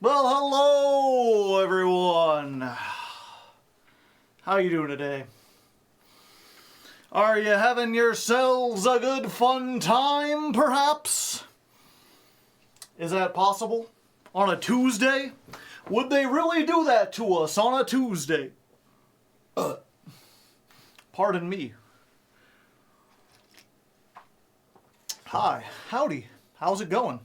Well, hello, everyone. How you doing today? Are you having yourselves a good fun time, perhaps? Is that possible? On a Tuesday? Would they really do that to us on a Tuesday? Pardon me. Hi, howdy. How's it going?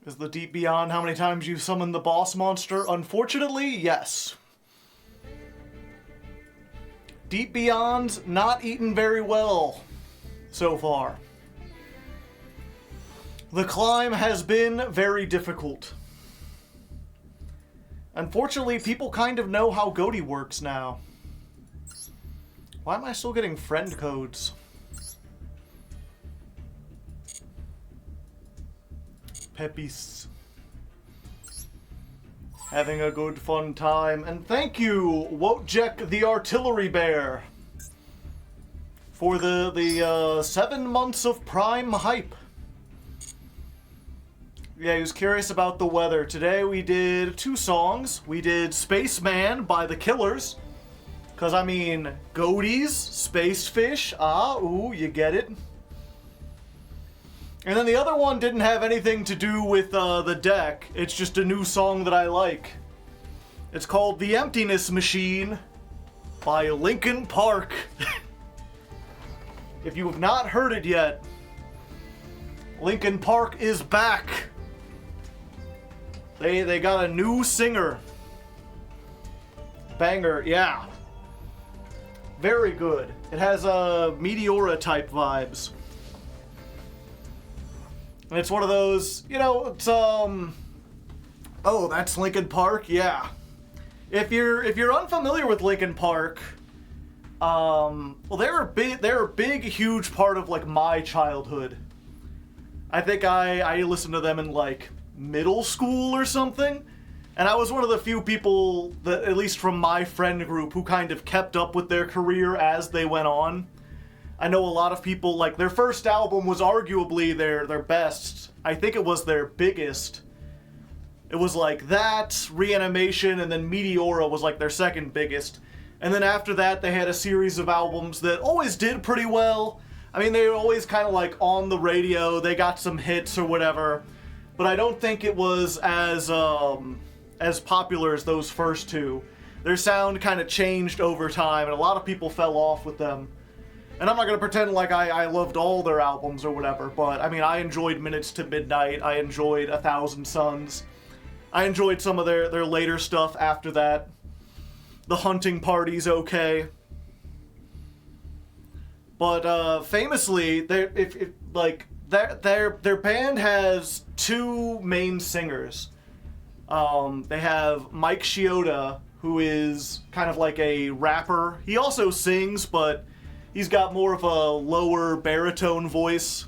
Is the deep beyond how many times you've summoned the boss monster? Unfortunately, yes. Deep beyond's not eaten very well so far. The climb has been very difficult. Unfortunately, people kind of know how Ghoti works now. Why am I still getting friend codes? Peppies. Having a good fun time. And thank you, Wojtek the Artillery Bear, for the 7 months of Prime hype. Yeah, he was curious about the weather. Today we did 2 songs. We did Spaceman by The Killers. Because, I mean, Ghoties, Space Fish, you get it. And then the other one didn't have anything to do with the deck. It's just a new song that I like. It's called The Emptiness Machine by Linkin Park. If you have not heard it yet, Linkin Park is back. They got a new singer. Banger, yeah. Very good. It has Meteora type vibes. And it's one of those, you know, it's oh, that's Linkin Park, yeah. If you're unfamiliar with Linkin Park, well, they're a big, huge part of like my childhood. I think I listened to them in like middle school or something, and I was one of the few people that, at least from my friend group, who kind of kept up with their career as they went on. I know a lot of people, like, their first album was arguably their best. I think it was their biggest. It was like that, Reanimation, and then Meteora was like their second biggest. And then after that, they had a series of albums that always did pretty well. I mean, they were always kind of like on the radio, they got some hits or whatever. But I don't think it was as popular as those first 2. Their sound kind of changed over time, and a lot of people fell off with them. And I'm not going to pretend like I loved all their albums or whatever, but I mean, I enjoyed Minutes to Midnight, I enjoyed 1,000 Suns, I enjoyed some of their later stuff after that. The Hunting Party's okay. But famously, their band has 2 main singers. They have Mike Chioda, who is kind of like a rapper. He also sings, but he's got more of a lower baritone voice.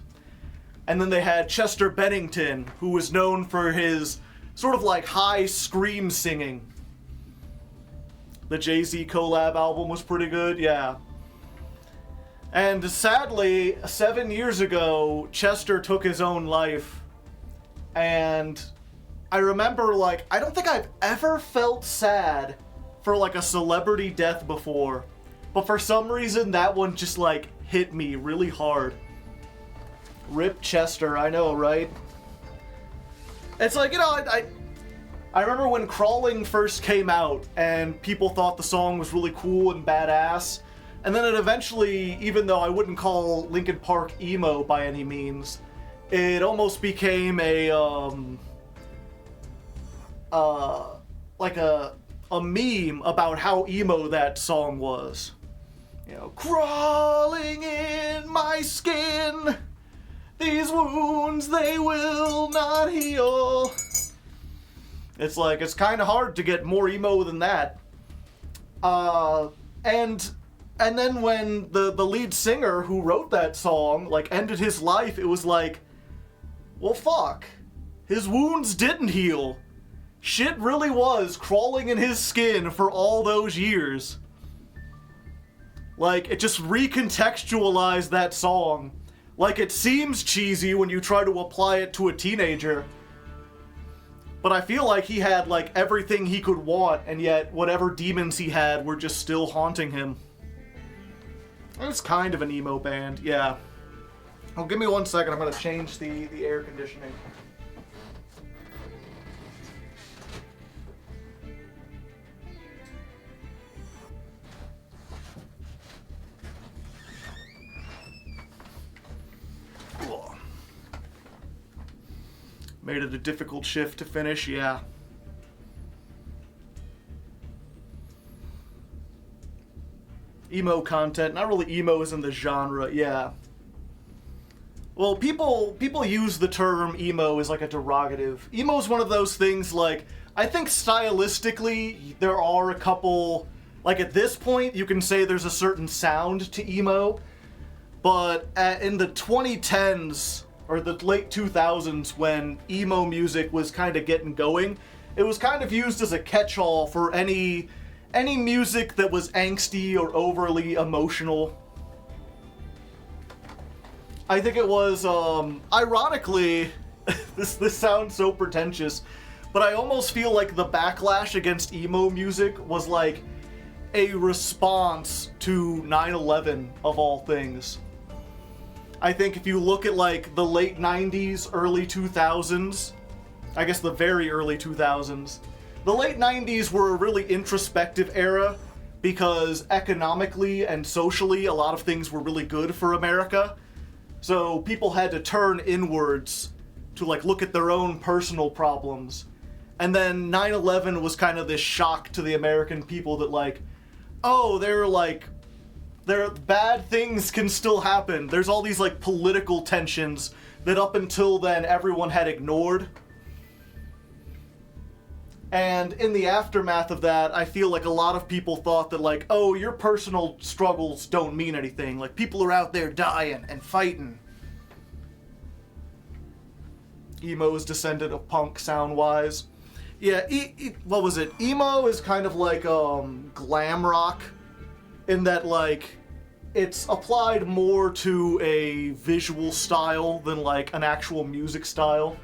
And then they had Chester Bennington, who was known for his sort of like high scream singing. The Jay-Z collab album was pretty good, yeah. And sadly, 7 years ago, Chester took his own life. And I remember, like, I don't think I've ever felt sad for like a celebrity death before. But for some reason, that one just, like, hit me really hard. Rip Chester, I know, right? It's like, you know, I remember when Crawling first came out, and people thought the song was really cool and badass. And then it eventually, even though I wouldn't call Linkin Park emo by any means, it almost became like a meme about how emo that song was. You know, crawling in my skin, these wounds, they will not heal. It's like, it's kind of hard to get more emo than that. And then when the lead singer who wrote that song, like, ended his life, it was like, well, fuck. His wounds didn't heal. Shit really was crawling in his skin for all those years. Like, it just recontextualized that song. Like, it seems cheesy when you try to apply it to a teenager, But I feel like he had like everything he could want, and yet whatever demons he had were just still haunting him. It's kind of an emo band, yeah. Oh, give me 1 second. I'm gonna change the air conditioning. Made it a difficult shift to finish, yeah. Emo content, not really emo as in the genre, yeah. Well, people use the term emo as like a derogative. Emo is one of those things like, I think stylistically there are a couple, like at this point you can say there's a certain sound to emo, but in the 2010s, or the late 2000s, when emo music was kind of getting going, it was kind of used as a catch-all for any music that was angsty or overly emotional. I think it was, ironically, this sounds so pretentious, but I almost feel like the backlash against emo music was like a response to 9/11 of all things. I think if you look at like the late 90s, early 2000s, I guess the very early 2000s, the late 90s were a really introspective era because economically and socially a lot of things were really good for America. So people had to turn inwards to like look at their own personal problems. And then 9/11 was kind of this shock to the American people that like, oh, bad things can still happen. There's all these like political tensions that up until then everyone had ignored. And in the aftermath of that, I feel like a lot of people thought that like, oh, your personal struggles don't mean anything. Like, people are out there dying and fighting. Emo is descendant of punk sound-wise. Yeah, what was it? Emo is kind of like glam rock, in that like it's applied more to a visual style than like an actual music style.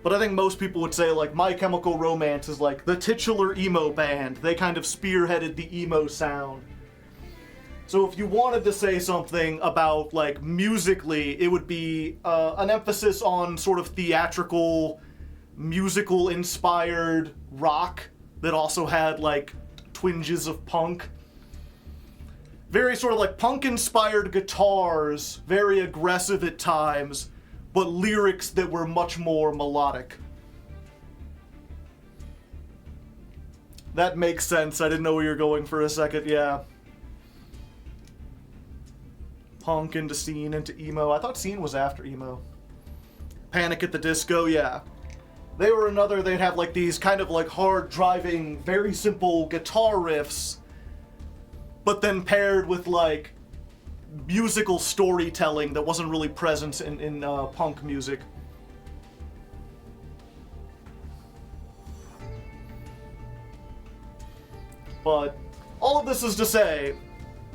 But I think most people would say like My Chemical Romance is like the titular emo band. They kind of spearheaded the emo sound. So if you wanted to say something about like musically, it would be an emphasis on sort of theatrical, musical inspired rock that also had like twinges of punk. Very sort of like punk-inspired guitars, very aggressive at times, but lyrics that were much more melodic. That makes sense. I didn't know where you were going for a second, yeah. Punk into scene into emo. I thought scene was after emo. Panic at the Disco, yeah. They were another, they'd have like these kind of like hard driving, very simple guitar riffs, but then paired with like musical storytelling that wasn't really present in punk music. But all of this is to say,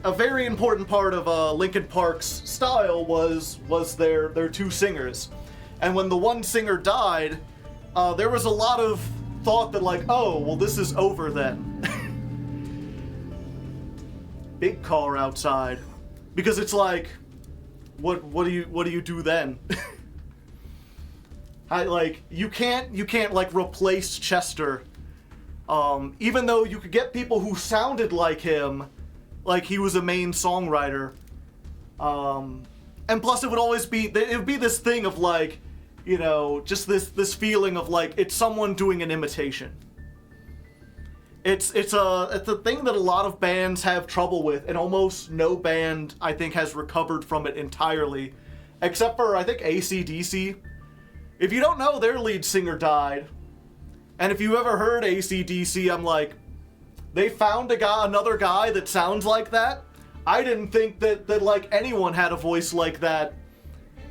a very important part of Linkin Park's style was their two singers. And when the one singer died, there was a lot of thought that like, oh, well, this is over then. Big car outside. Because it's like, what do you do then? You can't like replace Chester. Even though you could get people who sounded like him, like he was a main songwriter. And plus it would be this thing of like, you know, just this feeling of like it's someone doing an imitation. It's a thing that a lot of bands have trouble with, and almost no band I think has recovered from it entirely, except for I think AC/DC. If you don't know, their lead singer died, and if you ever heard AC/DC, I'm like, they found another guy that sounds like that. I didn't think that like anyone had a voice like that.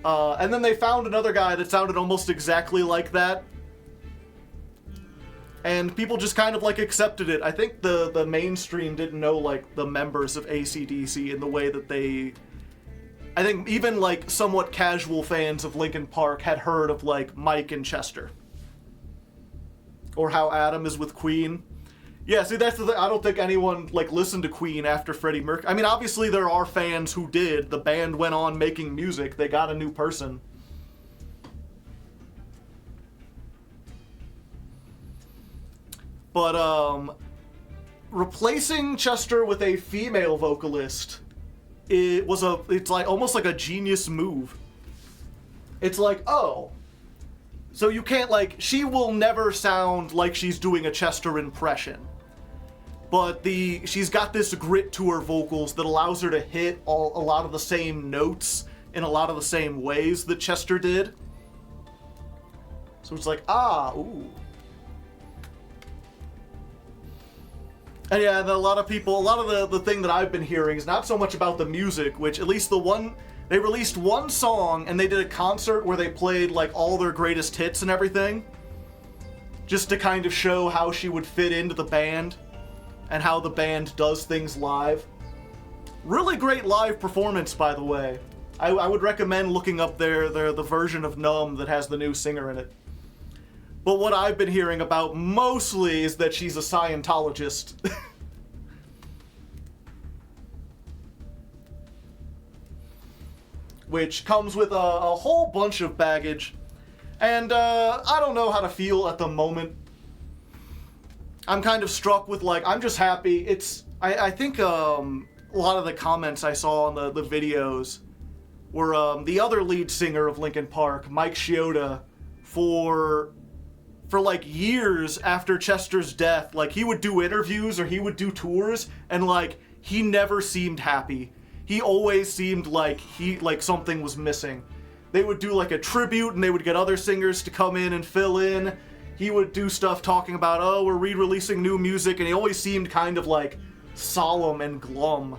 And then they found another guy that sounded almost exactly like that. And people just kind of like accepted it. I think the mainstream didn't know like the members of AC/DC in the way that I think even like somewhat casual fans of Linkin Park had heard of like Mike and Chester. or how Adam is with Queen. Yeah, see, that's the thing. I don't think anyone, like, listened to Queen after Freddie Mercury. I mean, obviously there are fans who did. The band went on making music. They got a new person. But, replacing Chester with a female vocalist, it's like, almost like a genius move. It's like, oh, so you can't, like, she will never sound like she's doing a Chester impression. But she's got this grit to her vocals that allows her to hit a lot of the same notes in a lot of the same ways that Chester did. So it's like, ooh. And yeah, a lot of the thing that I've been hearing is not so much about the music, which at least they released one song and they did a concert where they played like all their greatest hits and everything. Just to kind of show how she would fit into the band. And how the band does things live. Really great live performance, by the way. I would recommend looking up the version of Numb that has the new singer in it. But what I've been hearing about mostly is that she's a Scientologist. Which comes with a whole bunch of baggage. And I don't know how to feel at the moment. I'm kind of struck with, like, I'm just happy. I think a lot of the comments I saw on the videos were the other lead singer of Linkin Park, Mike Chioda, for like years after Chester's death, like, he would do interviews or he would do tours, and like, he never seemed happy. He always seemed like something was missing. They would do like a tribute and they would get other singers to come in and fill in. He would do stuff talking about, oh, we're re-releasing new music, and he always seemed kind of like solemn and glum.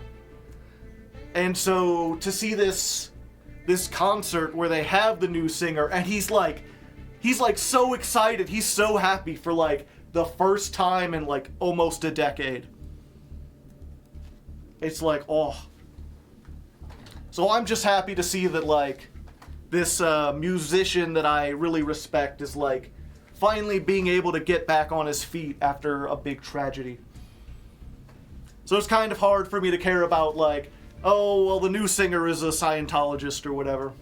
And so to see this concert where they have the new singer, and he's like so excited, he's so happy for like the first time in like almost a decade. It's like, oh. So I'm just happy to see that like this musician that I really respect is like finally being able to get back on his feet after a big tragedy. So it's kind of hard for me to care about like, oh, well, the new singer is a Scientologist or whatever.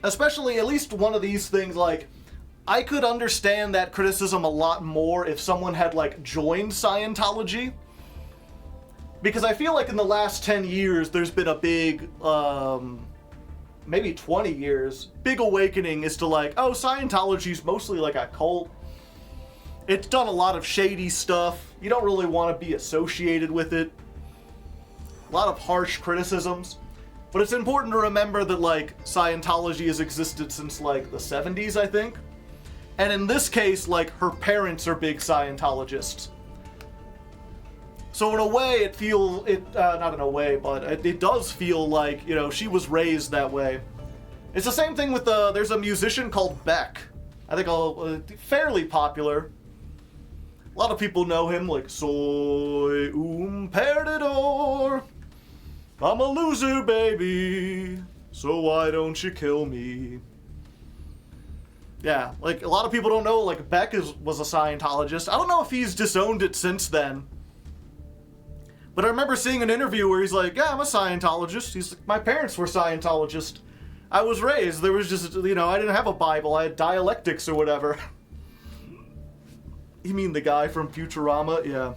Especially, at least one of these things, like, I could understand that criticism a lot more if someone had, like, joined Scientology. Because I feel like in the last 10 years, there's been a big, maybe 20 years, big awakening as to, like, oh, Scientology's mostly like a cult. It's done a lot of shady stuff. You don't really want to be associated with it. A lot of harsh criticisms. But it's important to remember that, like, Scientology has existed since, like, the 70s, I think. And in this case, like, her parents are big Scientologists. So in a way, not in a way, but it does feel like, you know, she was raised that way. It's the same thing with, there's a musician called Beck. I think fairly popular. A lot of people know him, like, soy un perdedor. I'm a loser, baby, so why don't you kill me? Yeah, like, a lot of people don't know, like, Beck was a Scientologist. I don't know if he's disowned it since then. But I remember seeing an interview where he's like, yeah, I'm a Scientologist. He's like, my parents were Scientologists. I was raised, there was just, you know, I didn't have a Bible, I had dialectics or whatever. You mean the guy from Futurama? Yeah.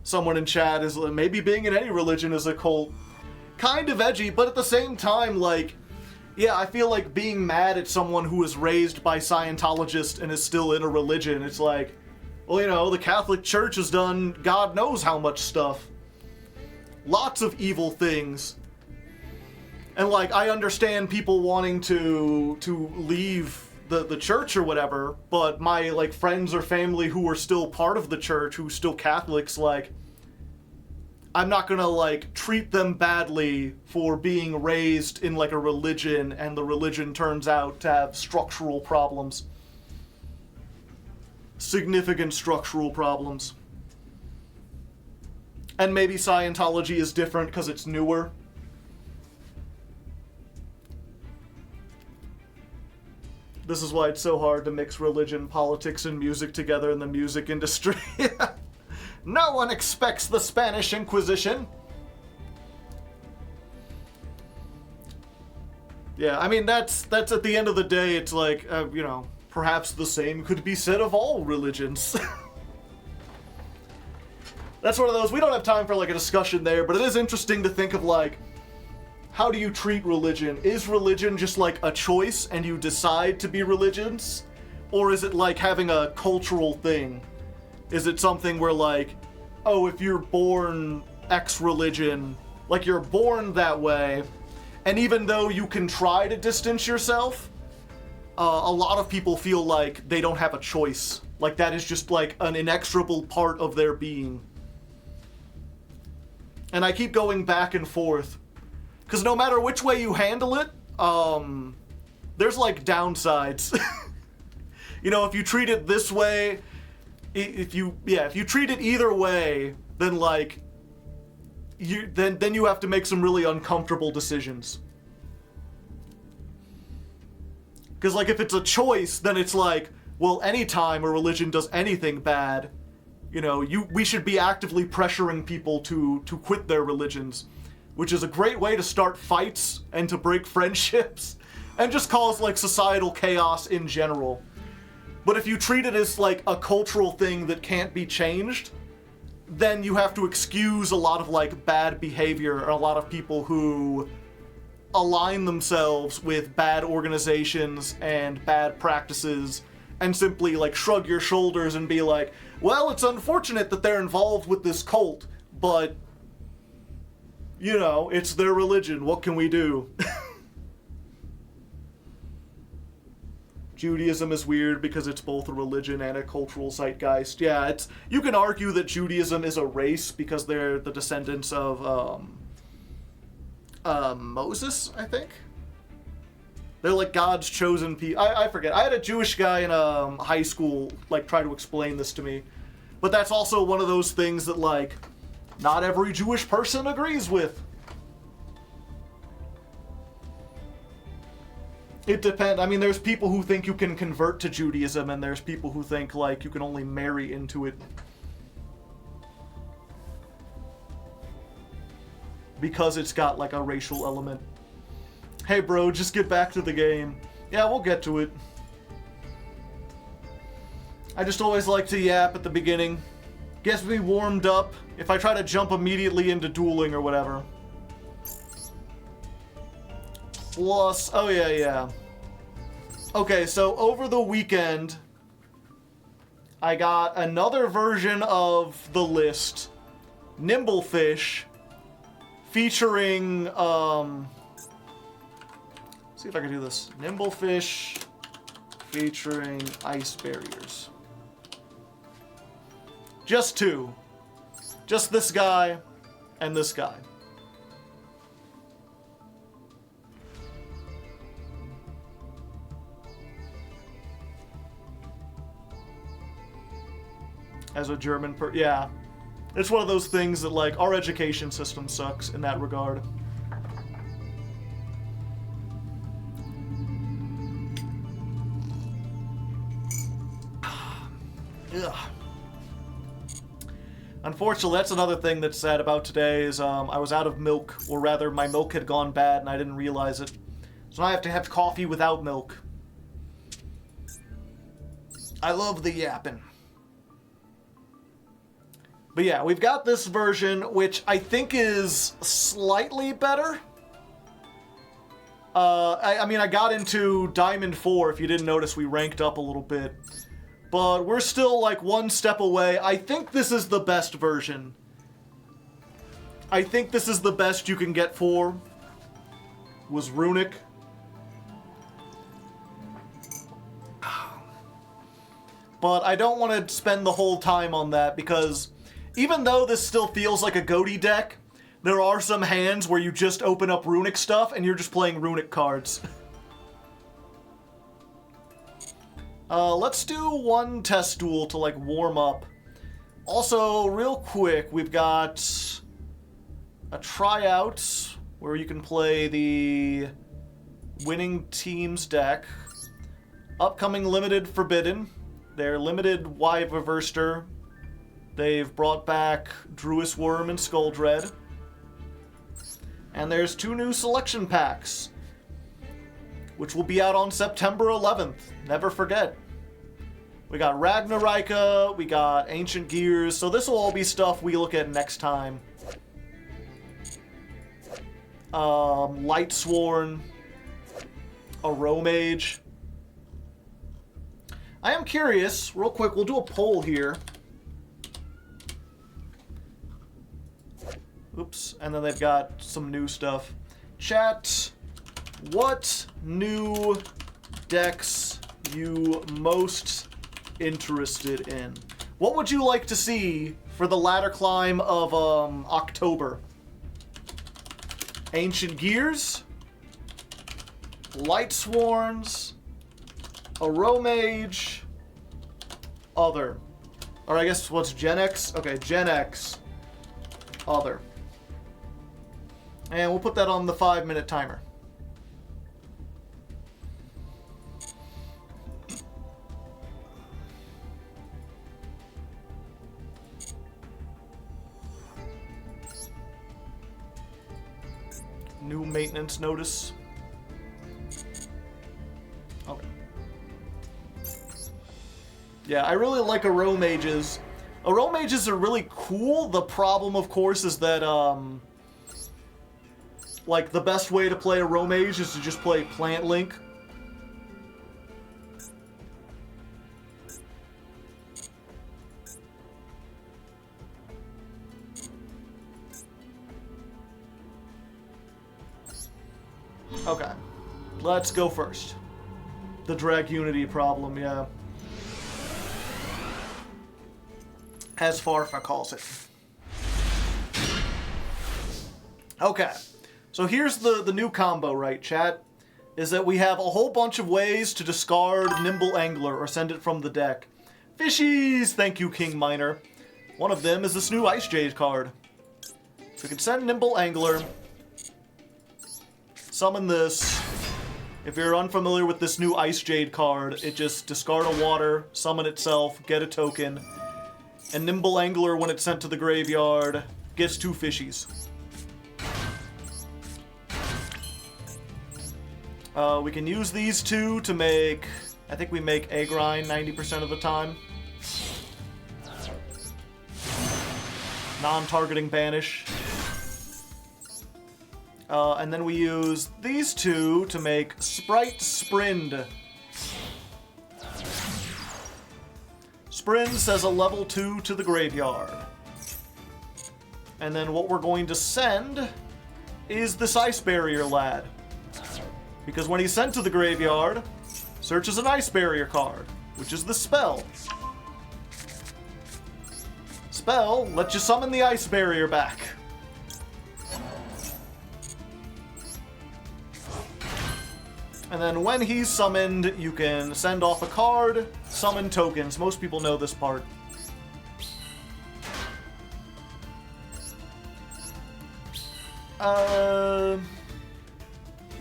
Someone in chat is maybe being in any religion is a cult. Kind of edgy, but at the same time, like, yeah, I feel like being mad at someone who was raised by Scientologists and is still in a religion, it's like, well, you know, the Catholic Church has done God knows how much stuff. Lots of evil things. And, like, I understand people wanting to leave the church or whatever, but my, like, friends or family who are still part of the church, who are still Catholics, like, I'm not gonna, like, treat them badly for being raised in, like, a religion, and the religion turns out to have structural problems. Significant structural problems. And maybe Scientology is different because it's newer. This is why it's so hard to mix religion, politics, and music together in the music industry. No one expects the Spanish Inquisition. Yeah, I mean, that's at the end of the day, it's like, you know, perhaps the same could be said of all religions. That's one of those, we don't have time for, like, a discussion there, but it is interesting to think of, like, how do you treat religion? Is religion just, like, a choice and you decide to be religious? Or is it, like, having a cultural thing? Is it something where, like, oh, if you're born X religion, like, you're born that way, and even though you can try to distance yourself, a lot of people feel like they don't have a choice. Like, that is just, like, an inexorable part of their being. And I keep going back and forth. Because no matter which way you handle it, there's, like, downsides. You know, if you treat it this way, if you treat it either way, then, like, then you have to make some really uncomfortable decisions. Because, like, if it's a choice, then it's like, well, anytime a religion does anything bad, you know, we should be actively pressuring people to quit their religions, which is a great way to start fights and to break friendships and just cause, like, societal chaos in general. But if you treat it as, like, a cultural thing that can't be changed, then you have to excuse a lot of, like, bad behavior, or a lot of people who align themselves with bad organizations and bad practices and simply, like, shrug your shoulders and be like, well, it's unfortunate that they're involved with this cult, but, you know, it's their religion. What can we do? Judaism is weird because it's both a religion and a cultural zeitgeist. Yeah, you can argue that Judaism is a race because they're the descendants of Moses, I think. They're like God's chosen people. I forget. I had a Jewish guy in high school like try to explain this to me. But that's also one of those things that, like, not every Jewish person agrees with. It depends. I mean, there's people who think you can convert to Judaism, and there's people who think, like, you can only marry into it. Because it's got, like, a racial element. Hey, bro, just get back to the game. Yeah, we'll get to it. I just always like to yap at the beginning. Gets me warmed up if I try to jump immediately into dueling or whatever. Plus, oh yeah. Okay, so over the weekend, I got another version of the list, Nimblefish, featuring, see if I can do this. Nimblefish featuring ice barriers. Just two. Just this guy and this guy. As a German yeah. It's one of those things that, like, our education system sucks in that regard. Ugh. Unfortunately, that's another thing that's sad about today is I was out of milk, or rather my milk had gone bad and I didn't realize it. So now I have to have coffee without milk. I love the yapping. But yeah, we've got this version, which I think is slightly better. I mean, I got into Diamond 4, if you didn't notice, we ranked up a little bit. But we're still, like, one step away. I think this is the best version. I think this is the best you can get for. Was Runic. But I don't want to spend the whole time on that, because even though this still feels like a Ghoti deck, there are some hands where you just open up Runic stuff and you're just playing Runic cards. Let's do one test duel to, like, warm up. Also, real quick, we've got a tryout where you can play the winning team's deck. Upcoming limited Forbidden. Their limited Wyverster. They've brought back Druis Worm and Skull Dread. And there's 2 new selection packs, which will be out on September 11th. Never forget. We got Ragnarika, we got Ancient Gears, so this will all be stuff we look at next time. Lightsworn, a Romage. I am curious, real quick, we'll do a poll here. Oops, and then they've got some new stuff. Chat, what new decks you most interested in? What would you like to see for the ladder climb of October? Ancient Gears, Lightsworns, a Romage, other. Or I guess what's Gen X? Okay, Gen X, other. And we'll put that on the 5-minute timer. New maintenance notice. Okay. Yeah, I really like Aro Mages. Aro Mages are really cool. The problem, of course, is that, like, the best way to play Aro Mage is to just play Plant Link. Okay, let's go first. The Drag Unity problem, yeah. As Farfa calls it. Okay, so here's the new combo, right, chat? Is that we have a whole bunch of ways to discard Nimble Angler or send it from the deck. Fishies! Thank you, King Miner. One of them is this new Ice Jade card. So we can send Nimble Angler, summon this. If you're unfamiliar with this new Ice Jade card, it just discard a water, summon itself, get a token, and Nimble Angler, when it's sent to the graveyard, gets 2 fishies. We can use these 2 to make, I think we make Agrine 90% of the time. Non-targeting banish. And then we use these 2 to make Sprite Sprind. Sprind says a level 2 to the graveyard. And then what we're going to send is this Ice Barrier lad. Because when he's sent to the graveyard, searches an Ice Barrier card, which is the spell. Spell lets you summon the Ice Barrier back. And then when he's summoned, you can send off a card, summon tokens. Most people know this part.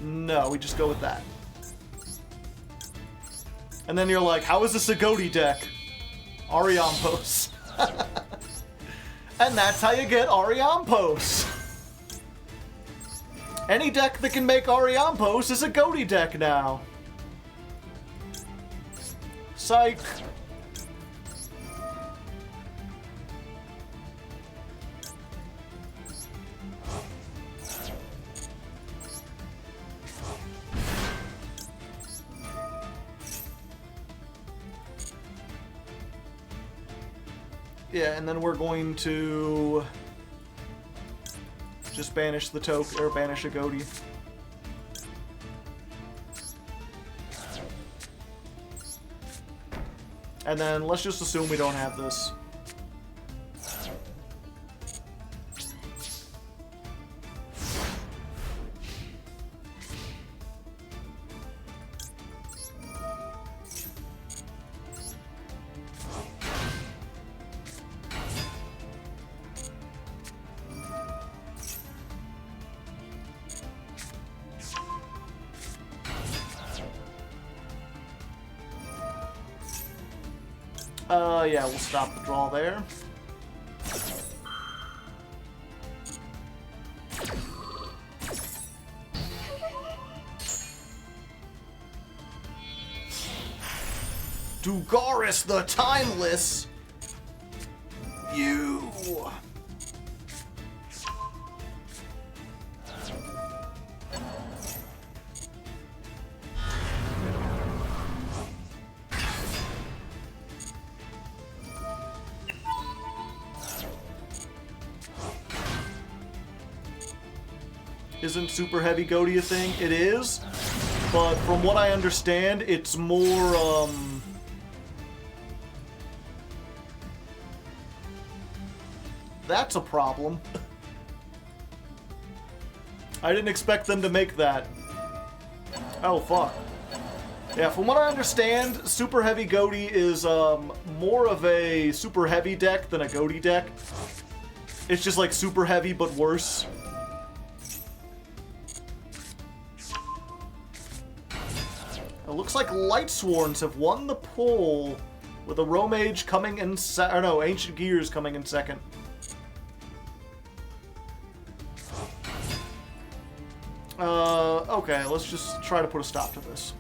No, we just go with that. And then you're like, how is this a Ghoti deck? Ariampos. And that's how you get Ariampos. Any deck that can make Ariampos is a Ghoti deck now. Psych. Yeah, and then we're going to just banish the token, or banish a Ghoti. And then let's just assume we don't have this. Yeah, we'll stop the draw there. Dugaris the Timeless! You! Isn't super heavy Ghoti a thing? It is, but from what I understand, it's more, that's a problem. I didn't expect them to make that. Oh, fuck. Yeah, from what I understand, super heavy Ghoti is, more of a super heavy deck than a Ghoti deck. It's just like super heavy, but worse. It looks like Lightsworns have won the poll, with a Romage coming in Ancient Gears coming in second. Okay, let's just try to put a stop to this.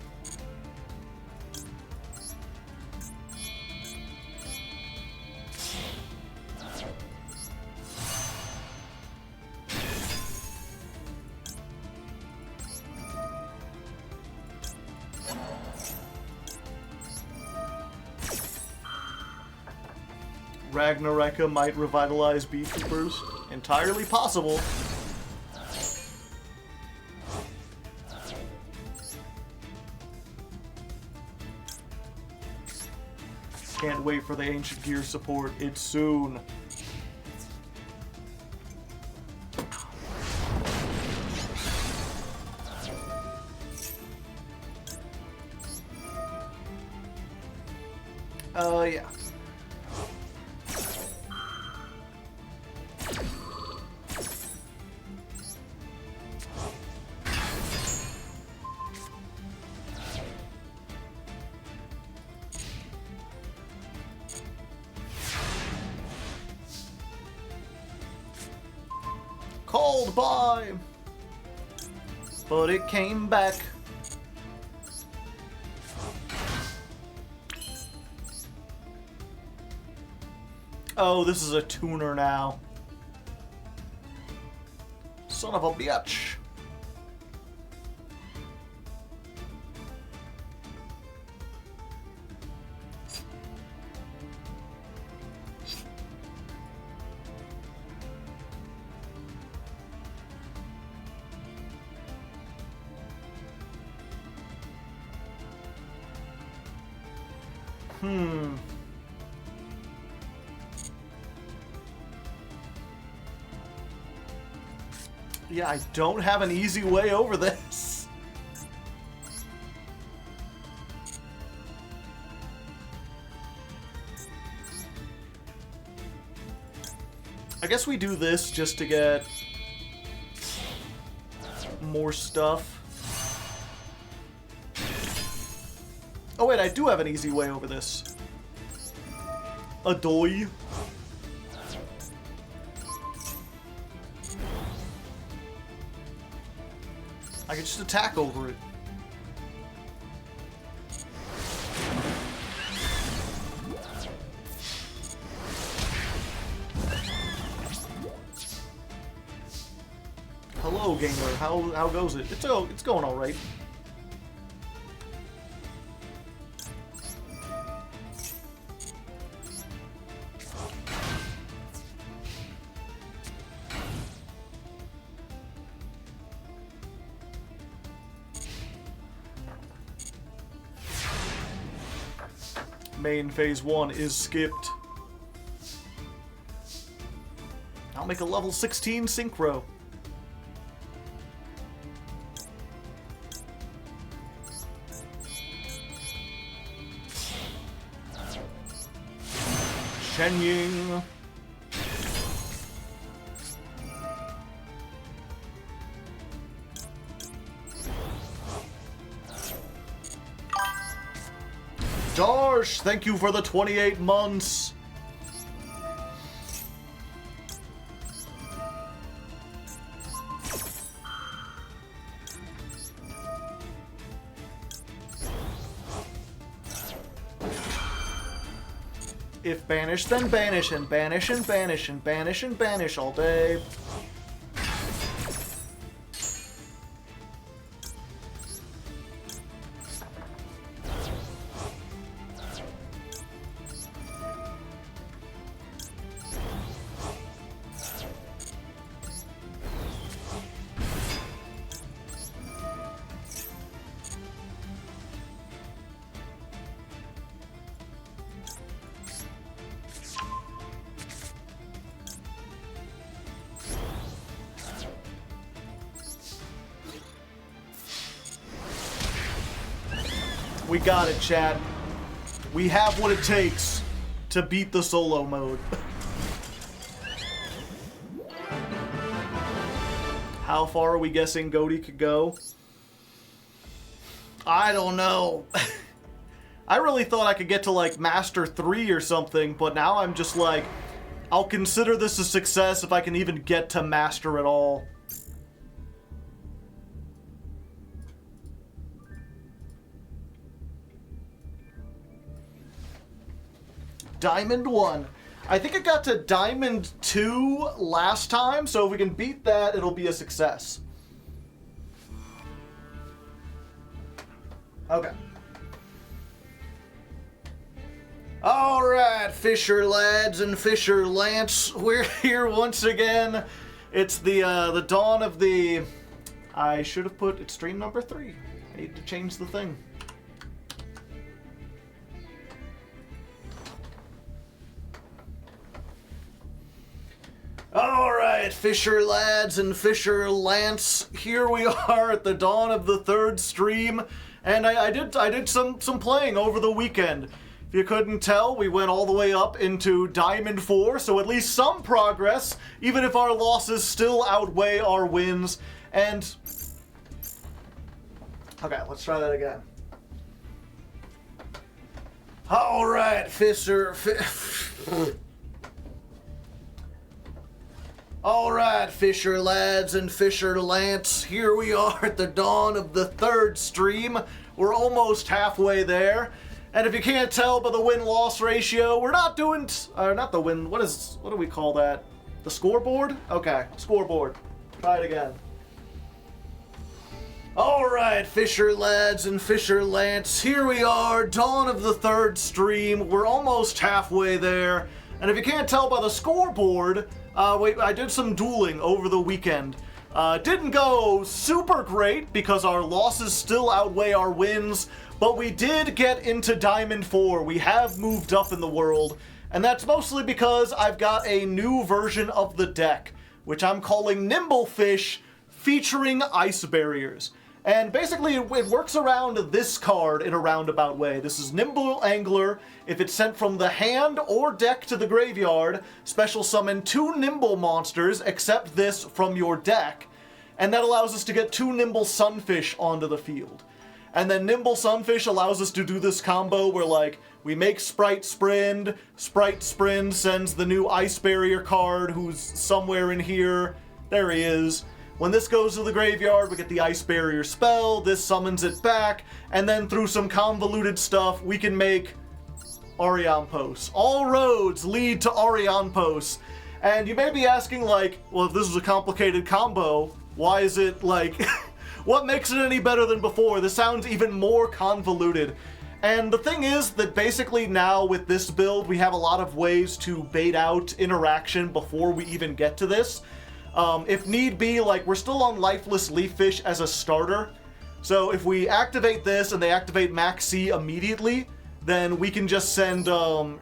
Ragnareka might revitalize Beekeepers. Entirely possible. Can't wait for the Ancient Gear support. It's soon. Yeah. Called by, but it came back. Oh, this is a tuner now. Son of a bitch. Yeah, I don't have an easy way over this. I guess we do this just to get more stuff. Oh wait, I do have an easy way over this. Adoy. I can just attack over it. Hello, gamer. How goes it? It's going all right. Main phase 1 is skipped. I'll make a level 16 synchro. Shenying. Darsh, thank you for the 28 months. If banish, then banish, and banish, and banish, and banish, and banish all day. We got it, chat. We have what it takes to beat the solo mode. How far are we guessing Ghoti could go? I don't know. I really thought I could get to, like, Master 3 or something, but now I'm just like, I'll consider this a success if I can even get to Master at all. Diamond 1. I think it got to Diamond 2 last time, so if we can beat that, it'll be a success. Okay. Alright, Fisher lads and Fisher Lance, we're here once again. It's the dawn of the... I should have put, it's stream number 3. I need to change the thing. Alright, Fisher lads and Fisher Lance, here we are at the dawn of the 3rd stream, and I did some playing over the weekend. If you couldn't tell, we went all the way up into Diamond 4, so at least some progress, even if our losses still outweigh our wins, and... Okay, let's try that again. Alright, Alright, Fisher lads and Fisher Lance, here we are at the dawn of the 3rd stream. We're almost halfway there. And if you can't tell by the win-loss ratio, we're not doing, not the win, what do we call that? The scoreboard? Okay, scoreboard. Try it again. Alright, Fisher lads and Fisher Lance, here we are, dawn of the 3rd stream. We're almost halfway there. And if you can't tell by the scoreboard, I did some dueling over the weekend. Didn't go super great because our losses still outweigh our wins, but we did get into Diamond 4. We have moved up in the world, and that's mostly because I've got a new version of the deck, which I'm calling Nimble Fish, featuring ice barriers. And basically, it works around this card in a roundabout way. This is Nimble Angler. If it's sent from the hand or deck to the graveyard, special summon 2 Nimble monsters, except this, from your deck. And that allows us to get 2 Nimble Sunfish onto the field. And then Nimble Sunfish allows us to do this combo where, like, we make Sprite Sprint sends the new Ice Barrier card, who's somewhere in here. There he is. When this goes to the graveyard, we get the Ice Barrier spell, this summons it back, and then through some convoluted stuff, we can make Ariampos. All roads lead to Ariampos. And you may be asking, like, well, if this is a complicated combo, why is it, like, what makes it any better than before? This sounds even more convoluted. And the thing is that basically now with this build, we have a lot of ways to bait out interaction before we even get to this. If need be, like, we're still on Lifeless Leaffish as a starter, so if we activate this and they activate Max C immediately, then we can just send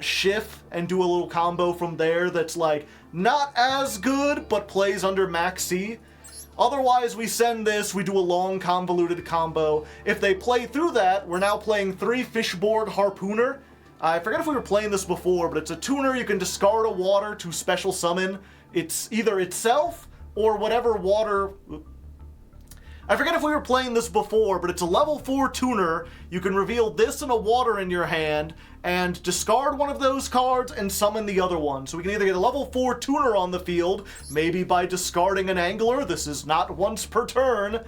Schiff and do a little combo from there that's, like, not as good, but plays under Max C. Otherwise, we send this, we do a long convoluted combo. If they play through that, we're now playing 3 Fishboard Harpooner. I forget if we were playing this before, but it's a tuner. You can discard a water to special summon. It's either itself or whatever water... I forget if we were playing this before, but it's a level 4 tuner. You can reveal this and a water in your hand, and discard one of those cards and summon the other one. So we can either get a level 4 tuner on the field, maybe by discarding an angler, this is not once per turn,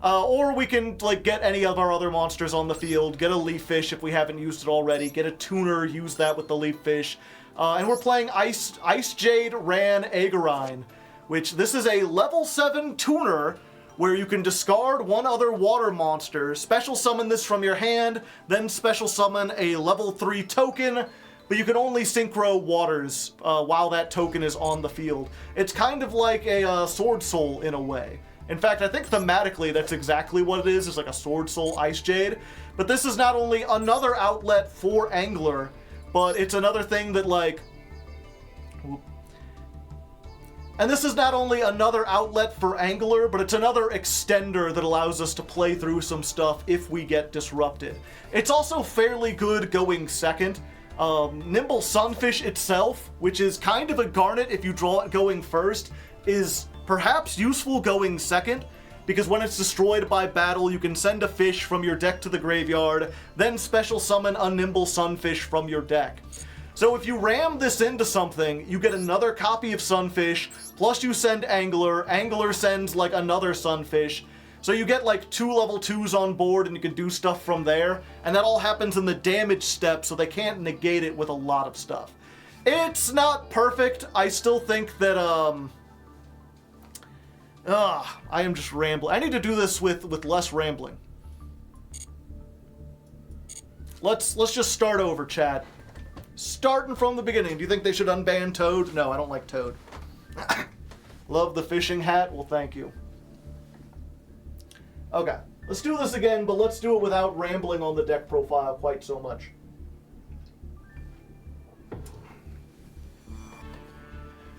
or we can like get any of our other monsters on the field, get a leaf fish if we haven't used it already, get a tuner, use that with the leaf fish. And we're playing Ice Jade Ran Agarine, which this is a level 7 tuner where you can discard one other water monster, special summon this from your hand, then special summon a level 3 token, but you can only synchro waters while that token is on the field. It's kind of like a Sword Soul in a way. In fact, I think thematically that's exactly what it is. It's like a Sword Soul Ice Jade. But this is not only another outlet for Angler, but it's another thing that like... And this is not only another outlet for Angler, but it's another extender that allows us to play through some stuff if we get disrupted. It's also fairly good going second. Nimble Sunfish itself, which is kind of a Garnet if you draw it going first, is perhaps useful going second, because when it's destroyed by battle, you can send a fish from your deck to the graveyard, then special summon a Nimble Sunfish from your deck. So if you ram this into something, you get another copy of Sunfish, plus you send Angler, Angler sends like another Sunfish, so you get like 2 level 2s on board and you can do stuff from there, and that all happens in the damage step, so they can't negate it with a lot of stuff. It's not perfect. I still think that, I am just rambling. I need to do this with less rambling. Let's just start over, chat. Starting from the beginning. Do you think they should unban Toad? No, I don't like Toad. Love the fishing hat? Well, thank you. Okay, let's do this again, but let's do it without rambling on the deck profile quite so much.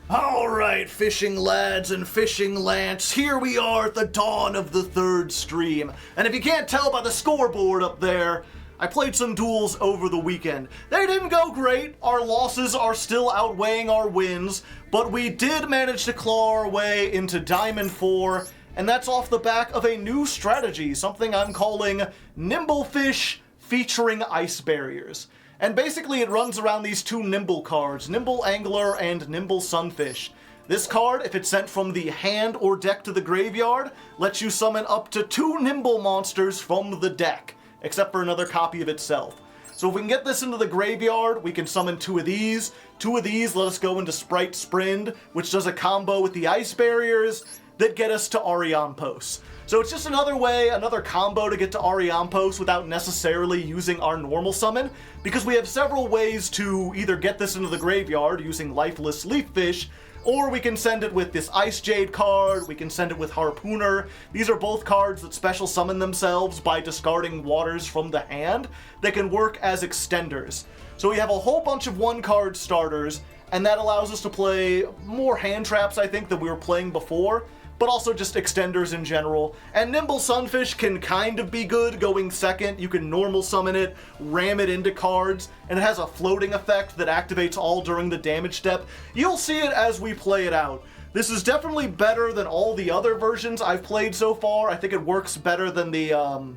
Alright, fishing lads and fishing lance, here we are at the dawn of the 3rd stream. And if you can't tell by the scoreboard up there, I played some duels over the weekend. They didn't go great, our losses are still outweighing our wins, but we did manage to claw our way into Diamond 4, and that's off the back of a new strategy, something I'm calling Nimble Fish featuring Ice Barriers. And basically it runs around these 2 Nimble cards, Nimble Angler and Nimble Sunfish. This card, if it's sent from the hand or deck to the graveyard, lets you summon up to 2 Nimble monsters from the deck, except for another copy of itself. So if we can get this into the graveyard, we can summon 2 of these. 2 of these let us go into Sprite Sprind, which does a combo with the Ice Barriers that get us to Ariampos. So it's just another way, another combo to get to Ariampos without necessarily using our normal summon, because we have several ways to either get this into the graveyard using Lifeless Leaf Fish, or we can send it with this Ice Jade card, we can send it with Harpooner. These are both cards that special summon themselves by discarding waters from the hand that can work as extenders. So we have a whole bunch of 1-card starters, and that allows us to play more hand traps, I think, than we were playing before, but also just extenders in general. And Nimble Sunfish can kind of be good going second. You can normal summon it, ram it into cards, and it has a floating effect that activates all during the damage step. You'll see it as we play it out. This is definitely better than all the other versions I've played so far. I think it works better than the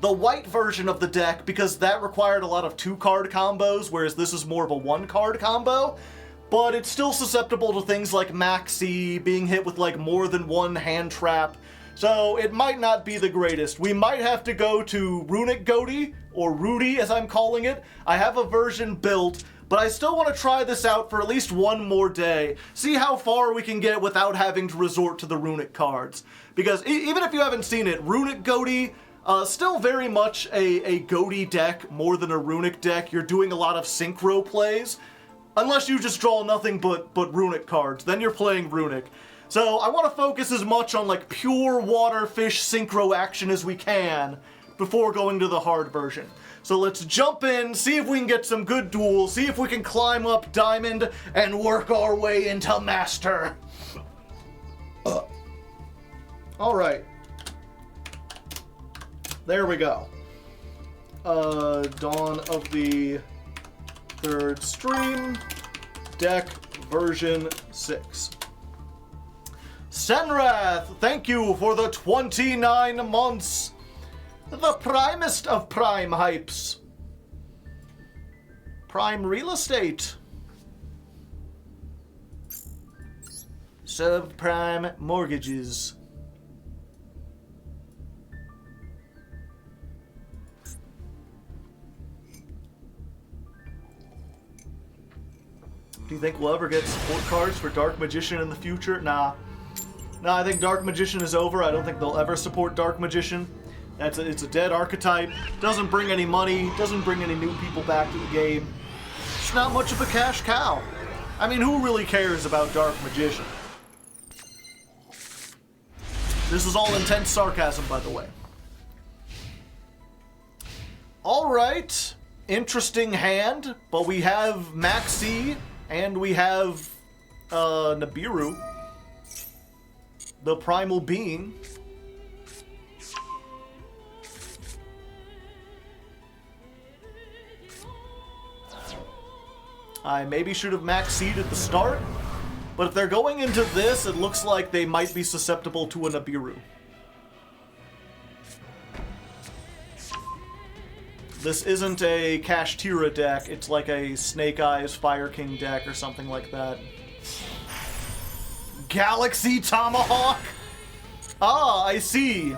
white version of the deck, because that required a lot of 2-card combos, whereas this is more of a 1-card combo. But it's still susceptible to things like Maxi, being hit with like more than 1 hand trap, so it might not be the greatest. We might have to go to Runic Ghoti, or Rudy as I'm calling it. I have a version built, but I still want to try this out for at least 1 more day, see how far we can get without having to resort to the Runic cards. Because even if you haven't seen it, Runic Ghoti, still very much a Ghoti deck more than a Runic deck. You're doing a lot of synchro plays, unless you just draw nothing but Runic cards, then you're playing Runic. So I want to focus as much on like pure water fish synchro action as we can before going to the hard version. So let's jump in, see if we can get some good duels, see if we can climb up Diamond and work our way into Master. Alright. There we go. Dawn of the 3rd stream, deck version 6. Senrath, thank you for the 29 months. The primest of prime hypes. Prime real estate. Subprime mortgages. Do you think we'll ever get support cards for Dark Magician in the future? Nah. Nah, I think Dark Magician is over. I don't think they'll ever support Dark Magician. It's a dead archetype. Doesn't bring any money. Doesn't bring any new people back to the game. It's not much of a cash cow. I mean, who really cares about Dark Magician? This is all intense sarcasm, by the way. Alright. Interesting hand, but we have Maxi, and we have Nibiru, the primal being. I maybe should have Maxi'd at the start, but if they're going into this, it looks like they might be susceptible to a Nibiru. This isn't a Kashtira deck, it's like a Snake Eyes Fire King deck or something like that. Galaxy Tomahawk? Ah, I see.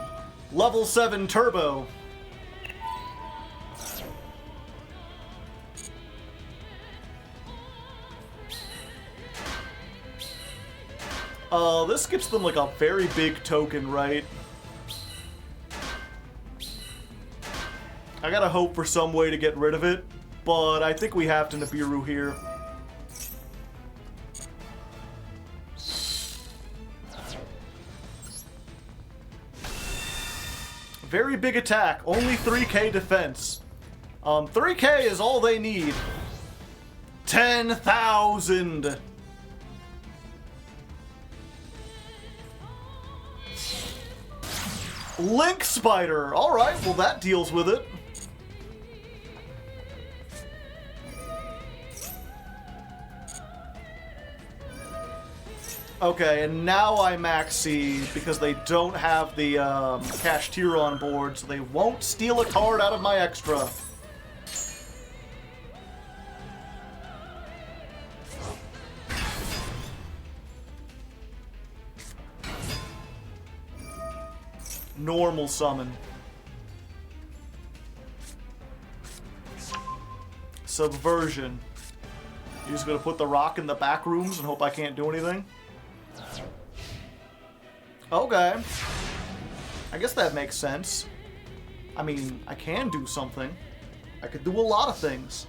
Level 7 Turbo. This gets them like a very big token, right? I gotta hope for some way to get rid of it, but I think we have to Nibiru here. Very big attack, only 3k defense. 3k is all they need. 10,000! Link Spider! Alright, well that deals with it. Okay, and now I Maxi because they don't have the Kashtira on board, so they won't steal a card out of my extra. Normal summon. Subversion. You're just gonna put the rock in the back rooms and hope I can't do anything? Okay. I guess that makes sense. I mean, I can do something. I could do a lot of things.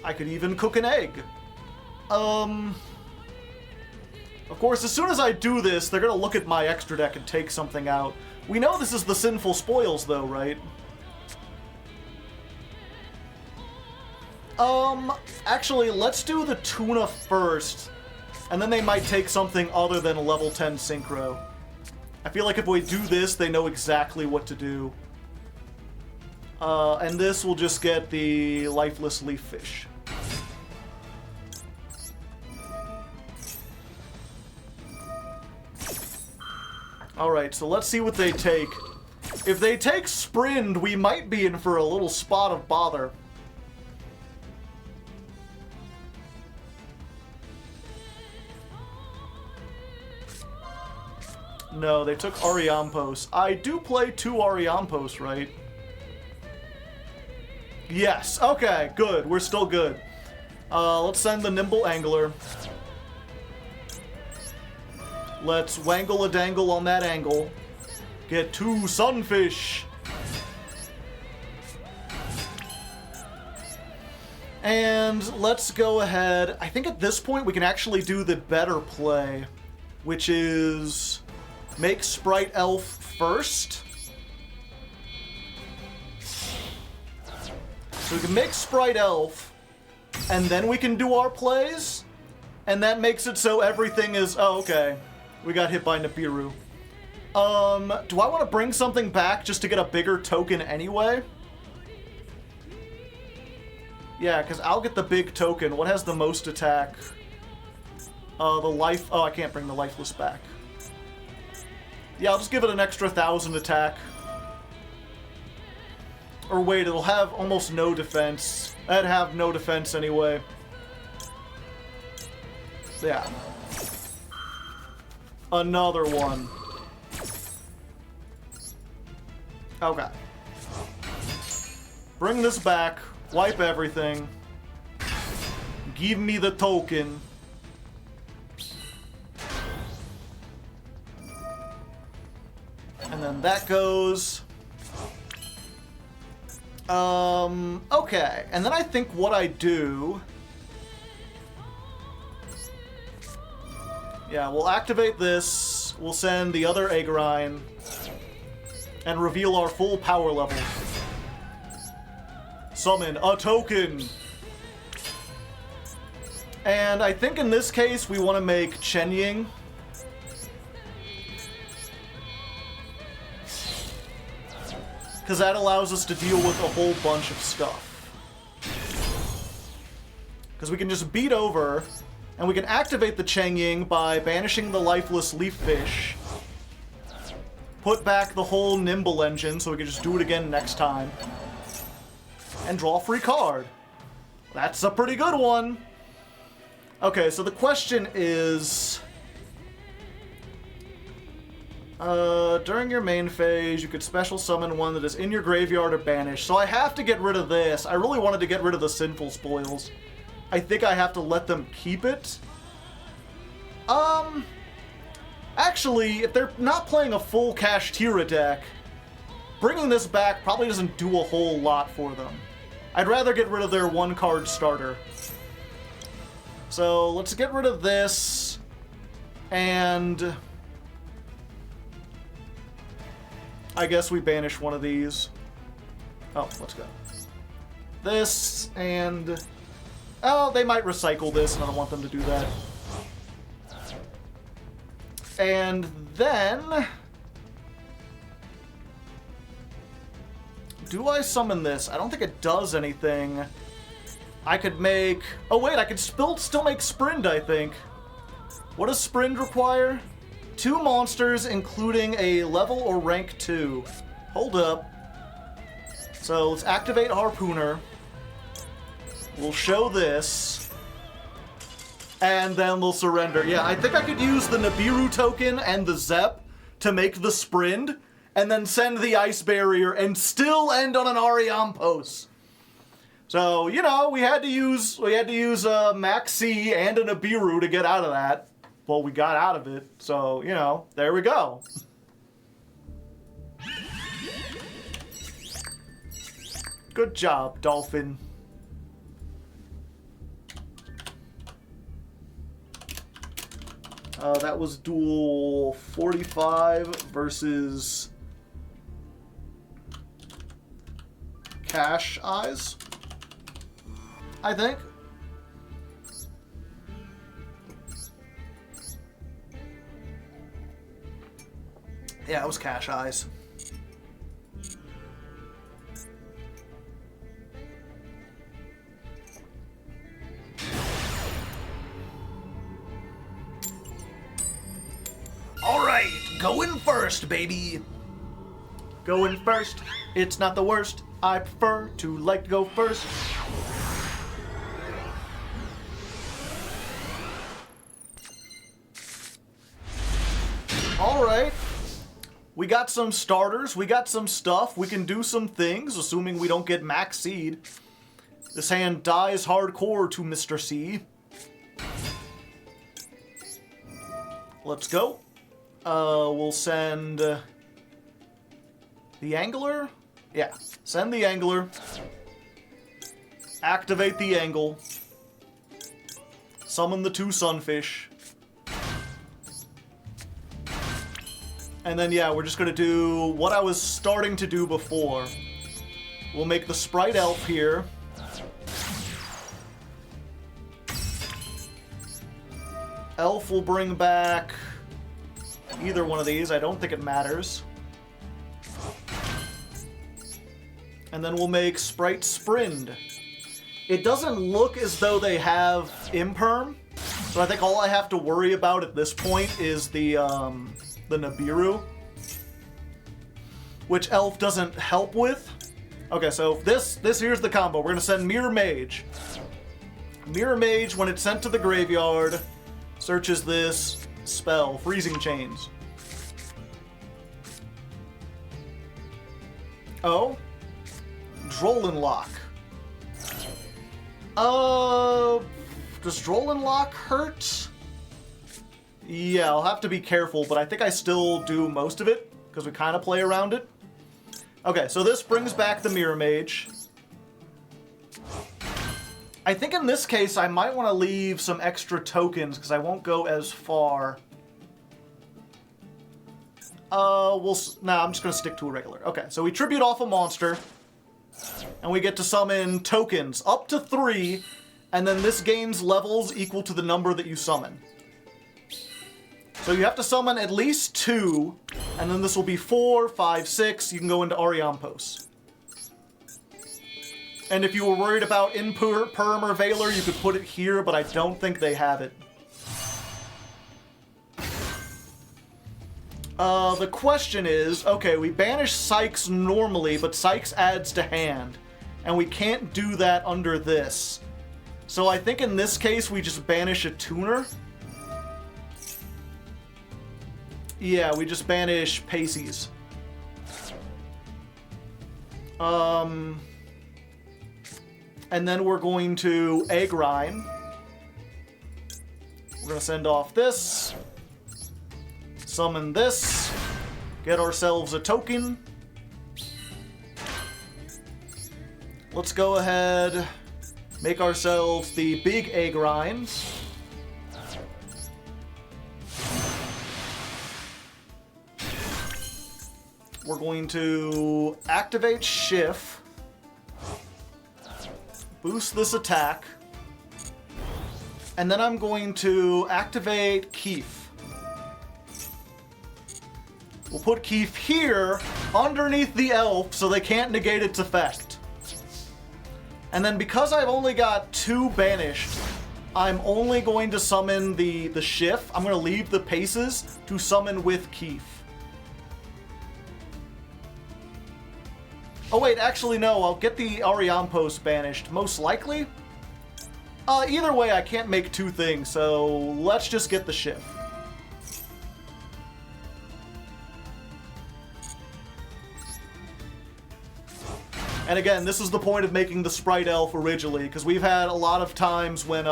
I could even cook an egg. Of course, as soon as I do this, they're gonna look at my extra deck and take something out. We know this is the Sinful Spoils, though, right? Actually, let's do the Tuna first, and then they might take something other than a level 10 Synchro. I feel like if we do this, they know exactly what to do. And this will just get the Lifeless Leaf Fish. Alright, so let's see what they take. If they take Sprind, we might be in for a little spot of bother. No, they took Ariampos. I do play 2 Ariampos, right? Yes, okay, good. We're still good. Let's send the Nimble Angler. Let's wangle a dangle on that angle. Get 2 Sunfish. And let's go ahead. I think at this point we can actually do the better play, which is make Sprite Elf first. So we can make Sprite Elf, and then we can do our plays, and that makes it so everything is... Oh, okay. We got hit by Nibiru. Do I want to bring something back just to get a bigger token anyway? Yeah, because I'll get the big token. What has the most attack? The life... Oh, I can't bring the Lifeless back. Yeah, I'll just give it an extra 1,000 attack. Or wait, it'll have almost no defense. I'd have no defense anyway. Yeah. Another one. Okay. Bring this back. Wipe everything. Give me the token. And then that goes. Okay. And then I think what I do... Yeah, we'll activate this. We'll send the other Agrine. And reveal our full power level. Summon a token. And I think in this case we want to make Chen Ying. Because that allows us to deal with a whole bunch of stuff. Because we can just beat over, and we can activate the Cheng Ying by banishing the lifeless leaf fish. Put back the whole Nimble engine so we can just do it again next time. And draw a free card. That's a pretty good one. Okay, so the question is... during your main phase, you could special summon one that is in your graveyard or banished. So I have to get rid of this. I really wanted to get rid of the Sinful Spoils. I think I have to let them keep it. Actually, if they're not playing a full Kashtira deck, bringing this back probably doesn't do a whole lot for them. I'd rather get rid of their one-card starter. So let's get rid of this, and I guess we banish one of these. Oh, let's go. This, and... Oh, they might recycle this, and I don't want them to do that. And then... Do I summon this? I don't think it does anything. I could make... Oh wait, I could still make Sprind, I think. What does Sprind require? 2 monsters, including a level or rank 2. Hold up. So let's activate Harpooner. We'll show this. And then we'll surrender. Yeah, I think I could use the Nibiru token and the Zep to make the Sprind, and then send the Ice Barrier and still end on an Ariampos. So, you know, we had to use Maxi and a Nibiru to get out of that. Well, we got out of it, so, you know, there we go. Good job, Dolphin. That was duel 45 versus Cash Eyes, I think. Yeah, it was Cash Eyes. Alright, going first, baby. Going first, it's not the worst. I prefer to like to go first. Alright. We got some starters, we got some stuff, we can do some things, assuming we don't get max seed. This hand dies hardcore to Mr. C. Let's go. We'll send the Angler? Yeah, send the Angler. Activate the Angle. Summon the 2 Sunfish. And then, yeah, we're just going to do what I was starting to do before. We'll make the Sprite Elf here. Elf will bring back either one of these. I don't think it matters. And then we'll make Sprite Sprind. It doesn't look as though they have Imperm, so I think all I have to worry about at this point is the Nibiru. which Elf doesn't help with. Okay, so this here's the combo. We're gonna send Mirror Mage. Mirror Mage, when it's sent to the graveyard, searches this spell, Freezing Chains. Oh, Drollenlock. Does Drollenlock hurt? Yeah, I'll have to be careful, but I think I still do most of it, because we kind of play around it. Okay, so this brings back the Mirror Mage. I think in this case, I might want to leave some extra tokens, because I won't go as far. I'm just going to stick to a regular. Okay, so we tribute off a monster, and we get to summon tokens, up to 3, and then this gains levels equal to the number that you summon. So you have to summon at least 2, and then this will be 4, 5, 6. You can go into Ariampos. And if you were worried about Perm or Valor, you could put it here, but I don't think they have it. The question is, okay, we banish Sykes normally, but Sykes adds to hand. And we can't do that under this. So I think in this case, we just banish a tuner. Yeah, we just banish Pacey's. And then we're going to Eggrine. We're going to send off this. Summon this. Get ourselves a token. Let's go ahead, make ourselves the big Eggrines. We're going to activate Shift, boost this attack, and then I'm going to activate Keef. We'll put Keef here, underneath the elf, so they can't negate its effect. And then because I've only got 2 banished, I'm only going to summon the Shift. I'm going to leave the Paces to summon with Keef. Oh wait, actually no, I'll get the Ariampos banished, most likely. Either way, I can't make 2 things, so let's just get the Shift. And again, this is the point of making the Sprite Elf originally, because we've had a lot of times when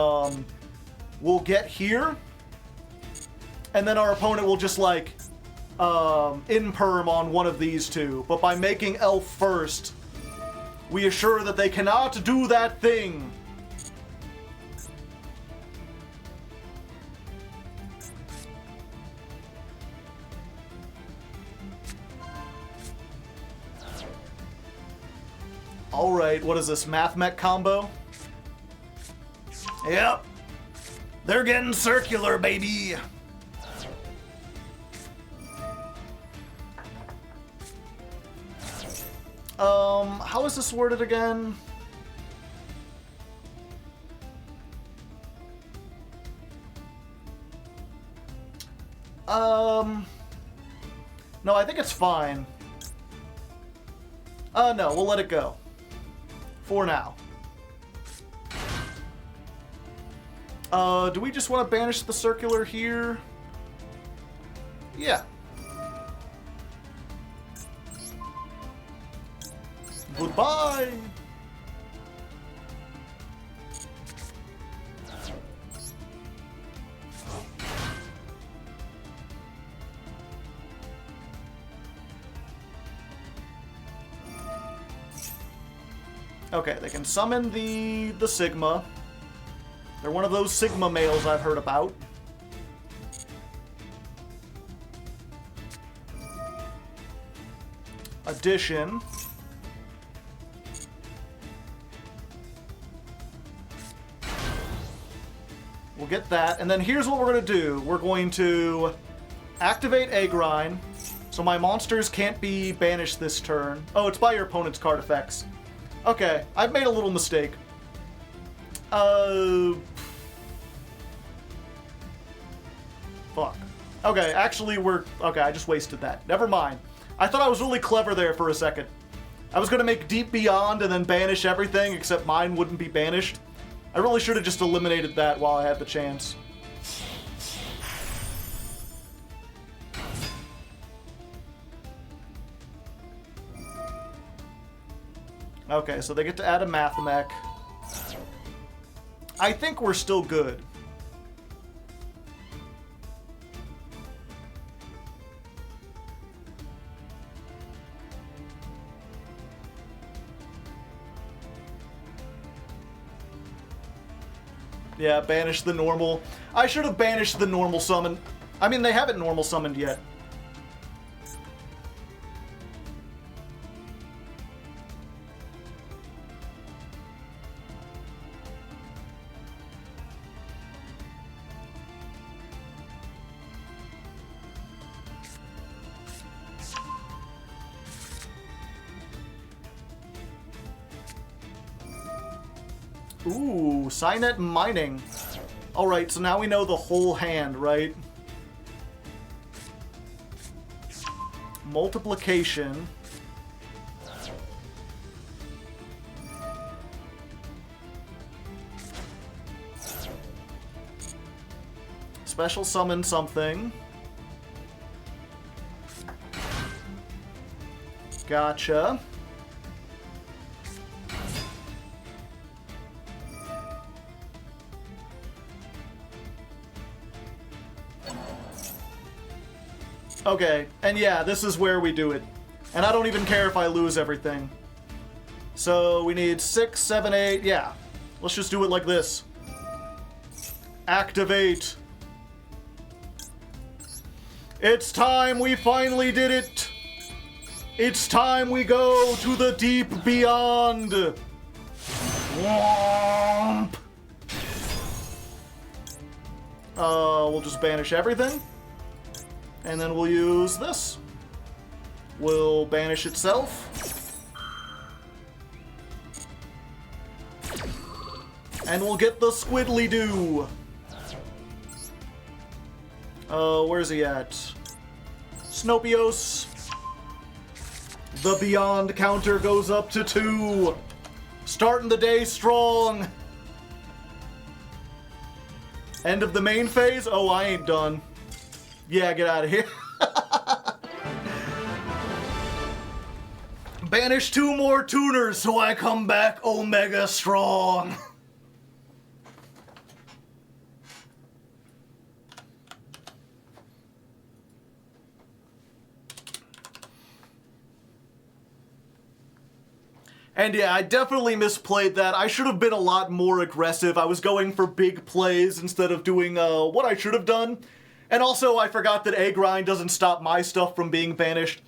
we'll get here, and then our opponent will just like in-perm on one of these 2. But by making Elf first, we assure that they cannot do that thing. Alright, what is this, Math Mech combo? Yep. They're getting circular, baby! How is this worded again? No, I think it's fine. No, we'll let it go. For now. Do we just want to banish the circular here? Yeah. Goodbye! Okay, they can summon the Sigma. They're one of those Sigma males I've heard about. Addition. We'll get that, and then here's what we're going to do. We're going to activate Eggrine, so my monsters can't be banished this turn. Oh, it's by your opponent's card effects. Okay, I've made a little mistake. Fuck. Okay, actually okay, I just wasted that. Never mind. I thought I was really clever there for a second. I was going to make Deep Beyond and then banish everything, except mine wouldn't be banished. I really should have just eliminated that while I had the chance. Okay, so they get to add a Mathmech. I think we're still good. Yeah, banish the normal. I should have banished the normal summon. I mean, they haven't normal summoned yet. Ooh, Cynet Mining. Alright, so now we know the whole hand, right? Multiplication. Special summon something. Gotcha. Okay, and yeah, this is where we do it. And I don't even care if I lose everything. So we need 6, 7, 8, yeah. Let's just do it like this. Activate. It's time, we finally did it. It's time we go to the deep beyond. Womp. We'll just banish everything. And then we'll use this. We'll banish itself. And we'll get the Squidly-Doo. Where's he at? Snopios. The Beyond counter goes up to 2. Starting the day strong. End of the main phase? Oh, I ain't done. Yeah, get out of here. Banish 2 more tuners so I come back Omega strong. And yeah, I definitely misplayed that. I should have been a lot more aggressive. I was going for big plays instead of doing what I should have done. And also, I forgot that A-Grind doesn't stop my stuff from being banished.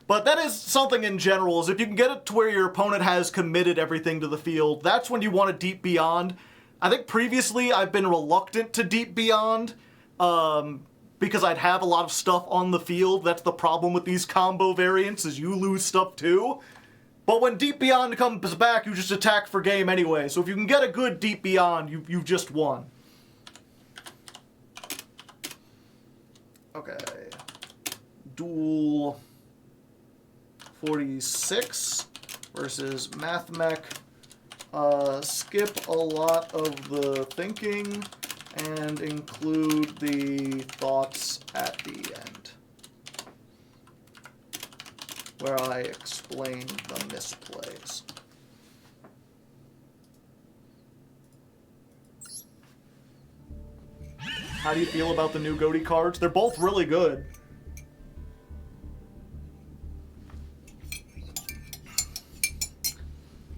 But that is something in general, is if you can get it to where your opponent has committed everything to the field, that's when you want to Deep Beyond. I think previously I've been reluctant to Deep Beyond, because I'd have a lot of stuff on the field. That's the problem with these combo variants, is you lose stuff too. But when Deep Beyond comes back, you just attack for game anyway. So if you can get a good Deep Beyond, you've just won. Okay. Duel 46 versus Mathmech. Skip a lot of the thinking and include the thoughts at the end, where I explain the misplays. How do you feel about the new Ghoti cards? They're both really good.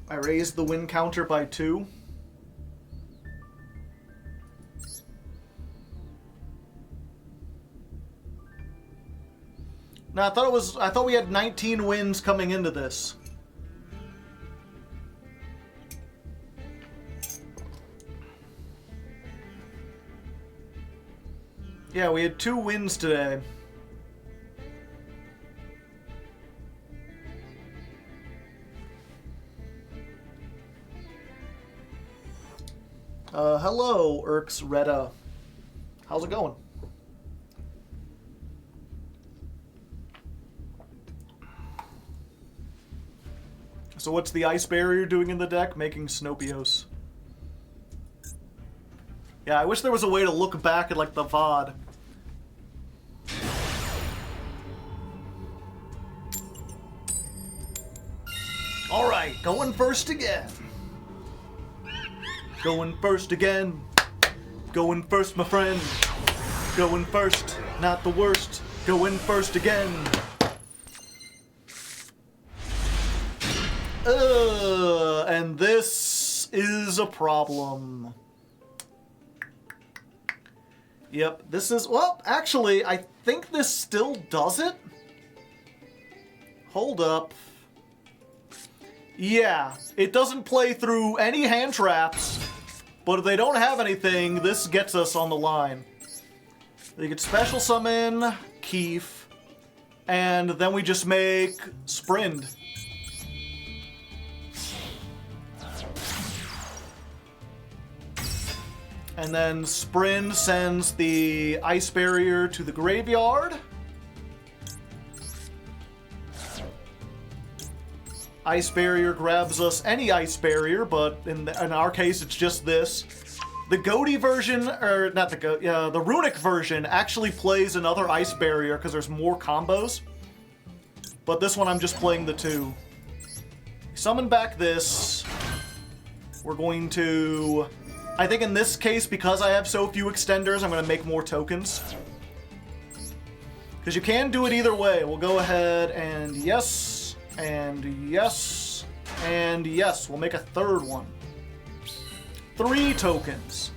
I raised the win counter by 2. No, I thought we had 19 wins coming into this. Yeah, we had 2 wins today. Hello, Urks Retta. How's it going? So what's the Ice Barrier doing in the deck? Making Snopios. Yeah, I wish there was a way to look back at, like, the VOD. Alright, going first again. Going first again. Going first, my friend. Going first, not the worst. Going first again. And this is a problem. Yep, this is... Well, actually, I think this still does it. Hold up. Yeah, it doesn't play through any hand traps, but if they don't have anything, this gets us on the line. They could special summon Keef, and then we just make Sprint. And then Sprint sends the Ice Barrier to the graveyard. Ice Barrier grabs us any Ice Barrier, but in our case, it's just this. The Ghoti version, or not the Runic version, actually plays another Ice Barrier because there's more combos. But this one, I'm just playing the two. Summon back this. We're going to... I think in this case, because I have so few extenders, I'm going to make more tokens. Because you can do it either way. We'll go ahead and yes, and yes, and yes. We'll make a third one. 3 tokens.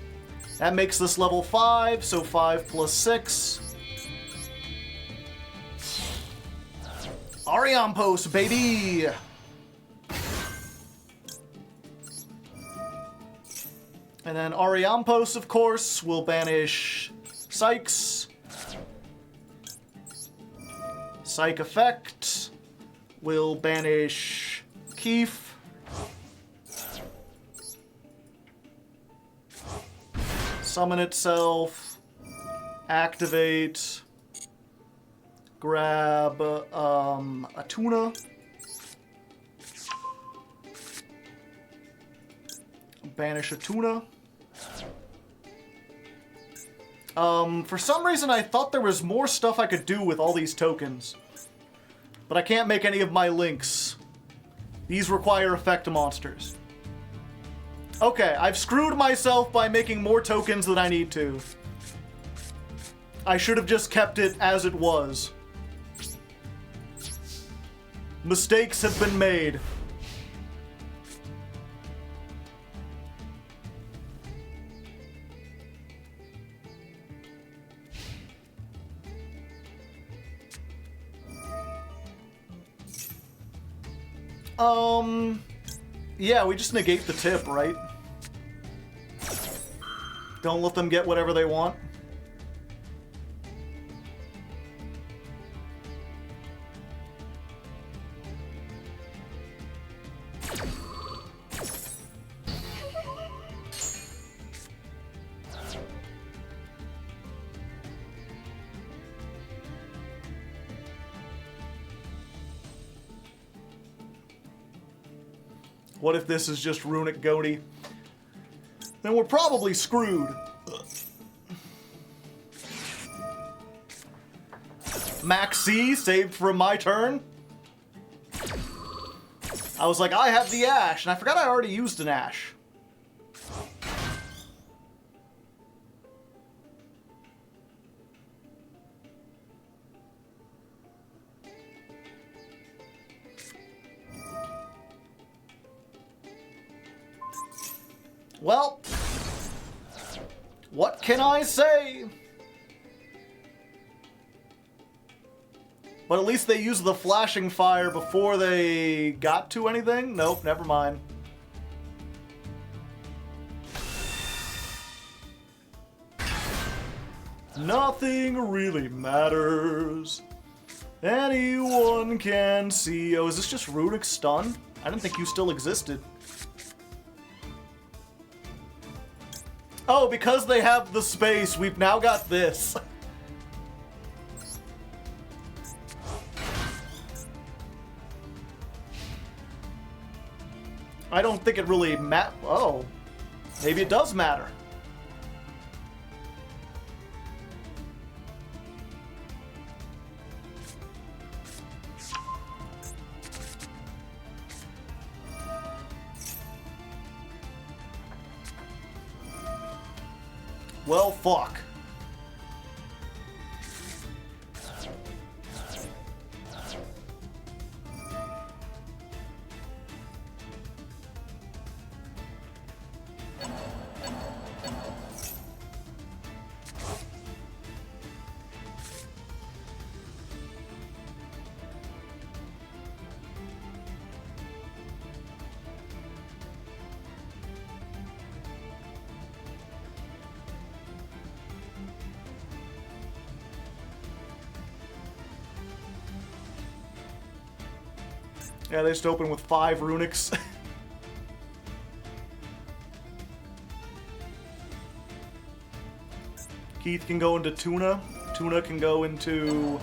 That makes this level 5, so 5 plus 6. Arion Post, baby! And then Ariampos, of course, will banish Psyches. Psych Effect will banish Keef. Summon itself. Activate. Grab a tuna. Banish a tuna. For some reason I thought there was more stuff I could do with all these tokens. But I can't make any of my links. These require effect monsters. Okay, I've screwed myself by making more tokens than I need to. I should have just kept it as it was. Mistakes have been made. Yeah, we just negate the tip, right? Don't let them get whatever they want. What if this is just Runic Ghoti? Then we're probably screwed. Max C saved for my turn. I was like, I have the Ash, and I forgot I already used an Ash. Well, what can I say? But at least they used the flashing fire before they got to anything? Nope, never mind. Nothing really matters. Anyone can see. Oh, is this just Runic Stun? I didn't think you still existed. Oh, because they have the space, we've now got this. I don't think it really Oh, maybe it does matter. Well, fuck. Yeah, they just open with 5 runics. Keith can go into Tuna. Tuna can go into...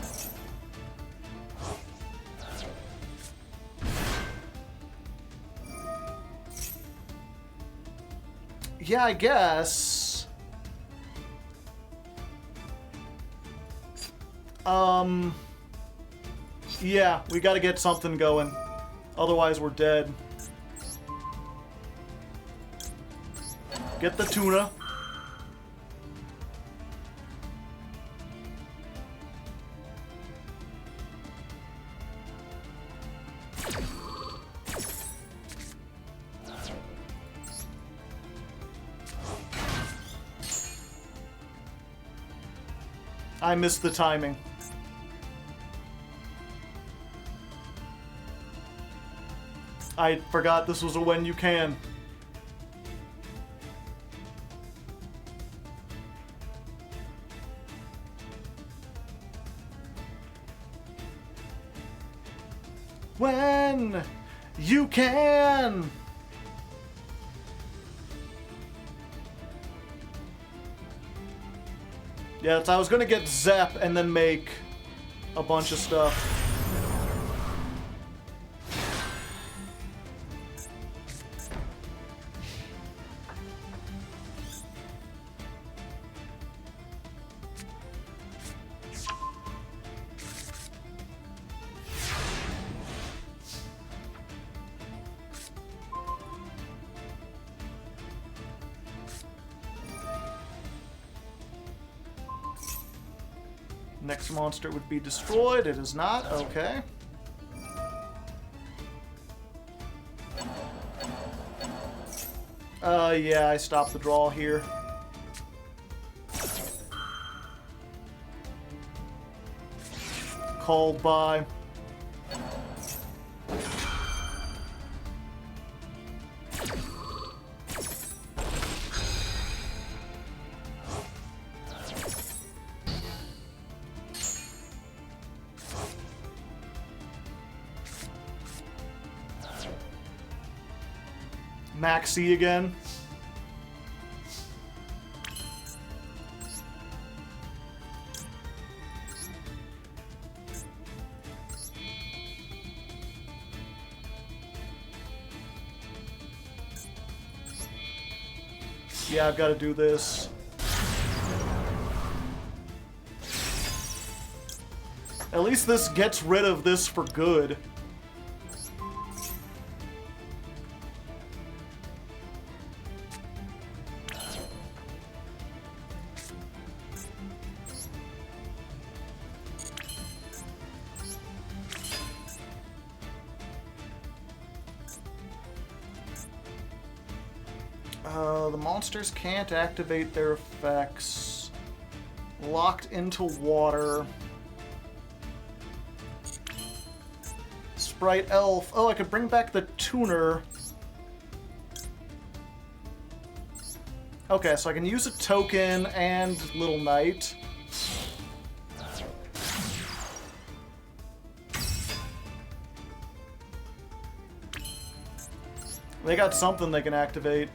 Yeah, I guess. Yeah, we gotta get something going. Otherwise, we're dead. Get the Tuna. I missed the timing. I forgot this was a when you can. When you can. Yeah, I was gonna get Zep and then make a bunch of stuff. Next monster would be destroyed. It is not. Okay. Yeah, I stopped the draw here. Called by. Maxi again. Yeah, I've got to do this. At least this gets rid of this for good. The monsters can't activate their effects. Locked into water. Sprite Elf. Oh, I could bring back the tuner. Okay, so I can use a token and Little Knight. They got something they can activate.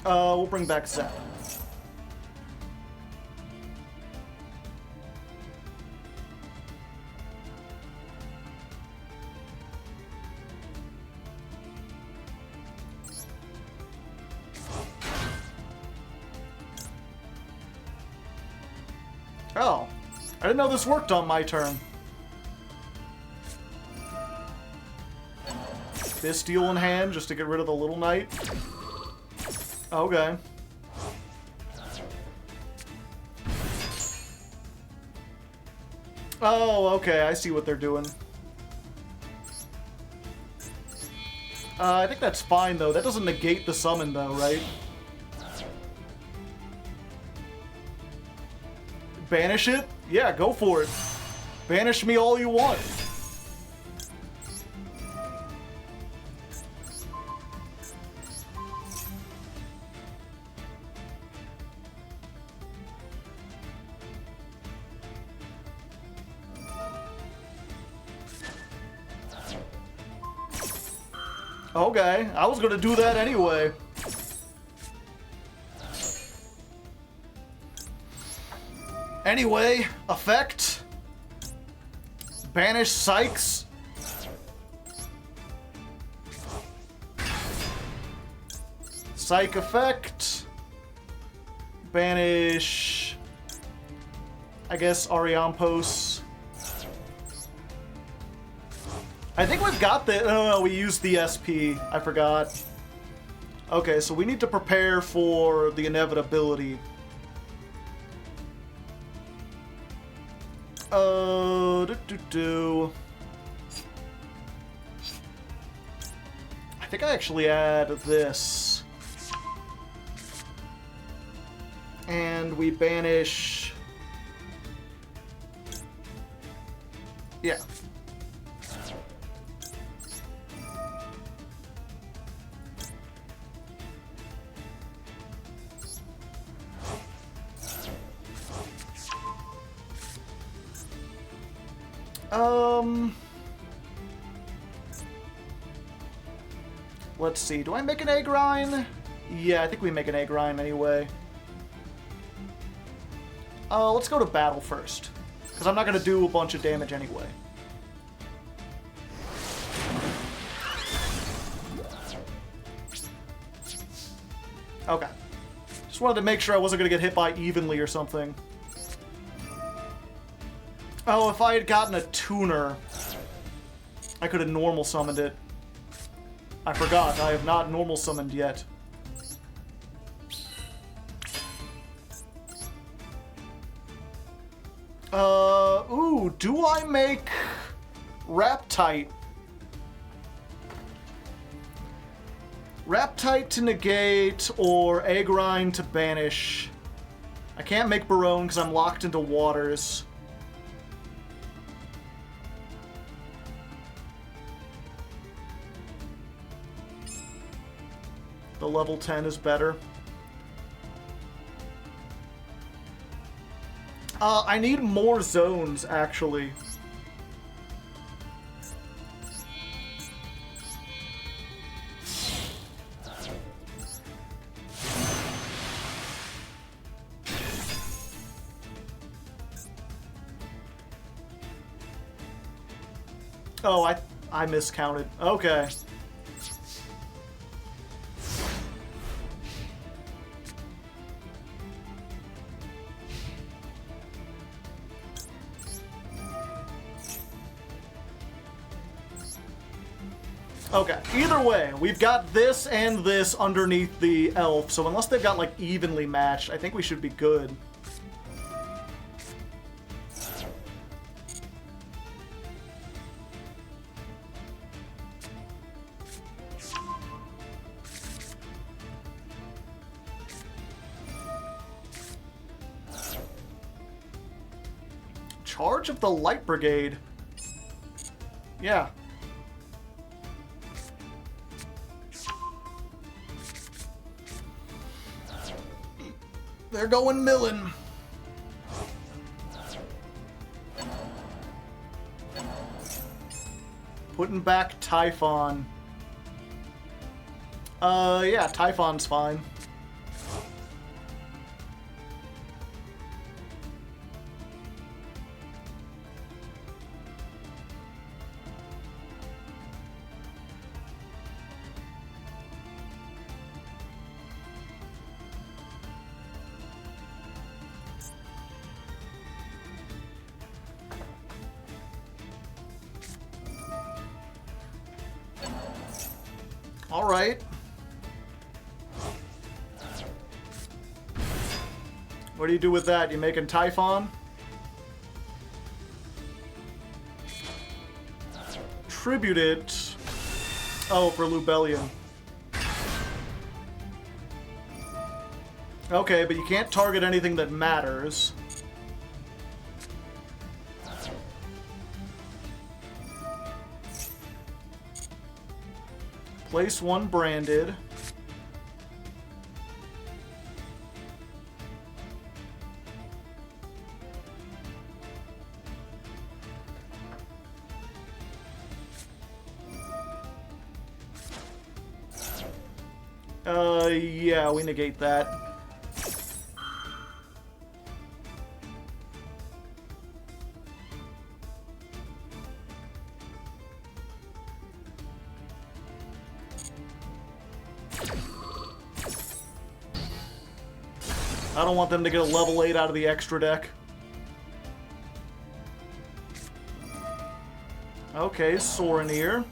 We'll bring back Zep. Oh. I didn't know this worked on my turn. This steel in hand just to get rid of the little knight. Okay. Oh, okay. I see what they're doing. I think that's fine, though. That doesn't negate the summon, though, right? Banish it? Yeah, go for it. Banish me all you want. Okay, I was gonna do that anyway. Anyway, effect. Banish Sykes. Psych effect. Banish, I guess, Ariampos. I think we've got the... No, we used the SP. I forgot. Okay, so we need to prepare for the inevitability. I think I actually add this. And we banish... Yeah. Let's see. Do I make an egg rind? Yeah, I think we make an egg rind anyway. Let's go to battle first, because I'm not going to do a bunch of damage anyway. Okay. Just wanted to make sure I wasn't going to get hit by evenly or something. Oh, if I had gotten a tuner, I could have normal summoned it. I forgot, I have not normal summoned yet. Ooh, do I make Raptite? Raptite to negate or Egg Rind to banish. I can't make Barone because I'm locked into waters. The level 10 is better. I need more zones, actually. Oh, I miscounted. Okay. Okay, either way, we've got this and this underneath the elf, so unless they've got, like, evenly matched, I think we should be good. Charge of the Light Brigade. Yeah. They're going millin'. Putting back Typhon. Yeah, Typhon's fine. Alright. What do you do with that? You making Typhon? Tribute it. Oh, for Lubellion. Okay, but you can't target anything that matters. Place one branded. Yeah, we negate that. I don't want them to get a level 8 out of the extra deck. Okay, Soraneer.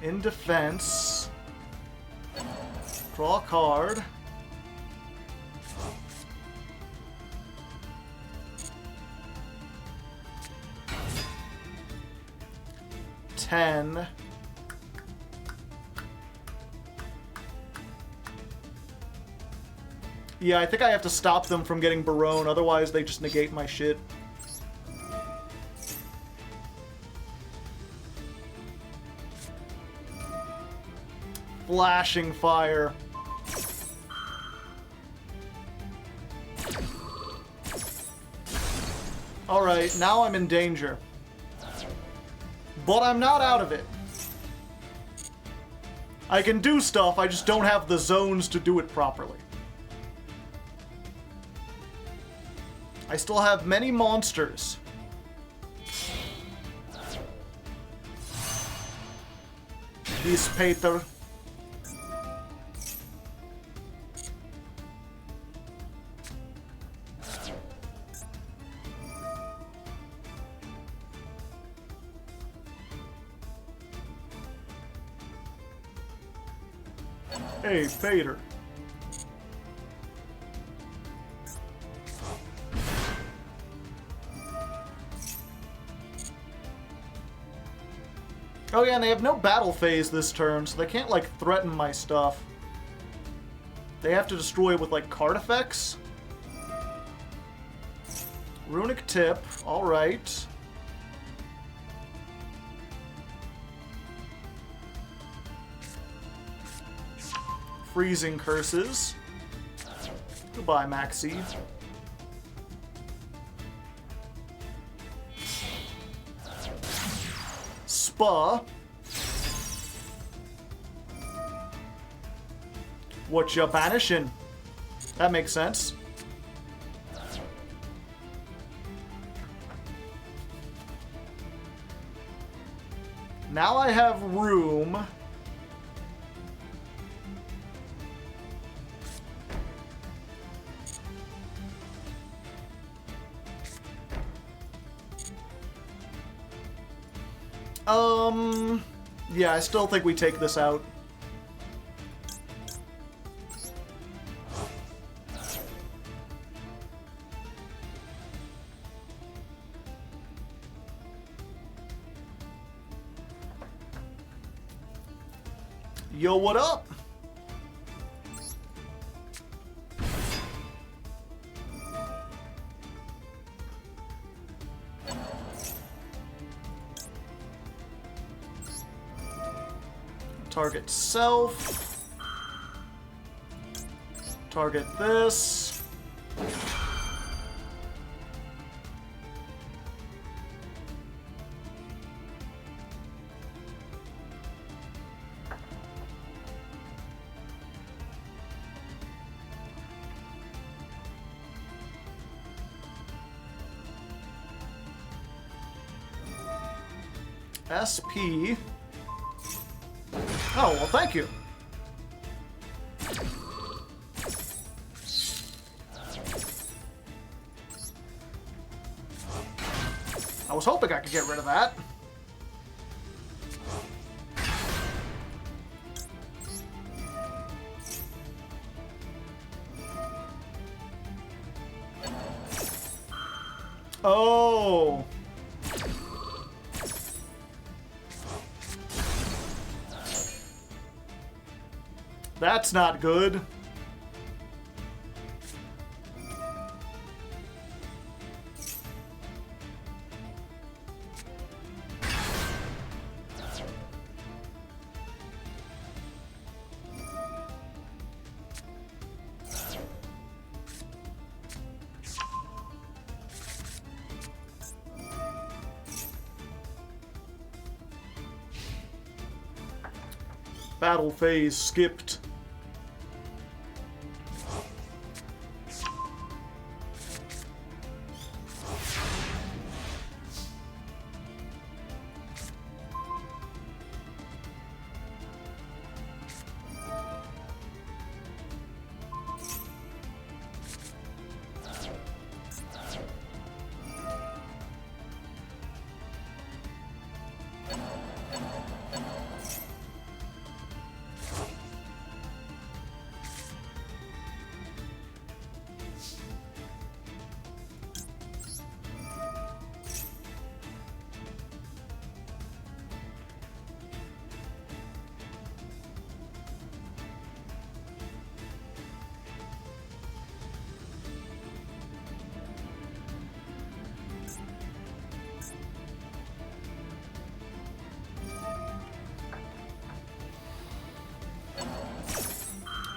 In defense. Draw a card. Ten. Yeah, I think I have to stop them from getting Barone, otherwise they just negate my shit. Flashing fire. Alright, now I'm in danger. But I'm not out of it. I can do stuff, I just don't have the zones to do it properly. I still have many monsters. This Peter. Hey, Peter. Oh yeah, and they have no battle phase this turn, so they can't, like, threaten my stuff. They have to destroy it with, like, card effects. Runic Tip, alright. Freezing Curses. Goodbye, Maxi. Spa. What you banishing? That makes sense. Now I have room. Yeah, I still think we take this out. Yo, what up? Target self. Target this. SP. Oh, well, thank you. I was hoping I could get rid of that. Oh. That's not good. Battle phase skipped.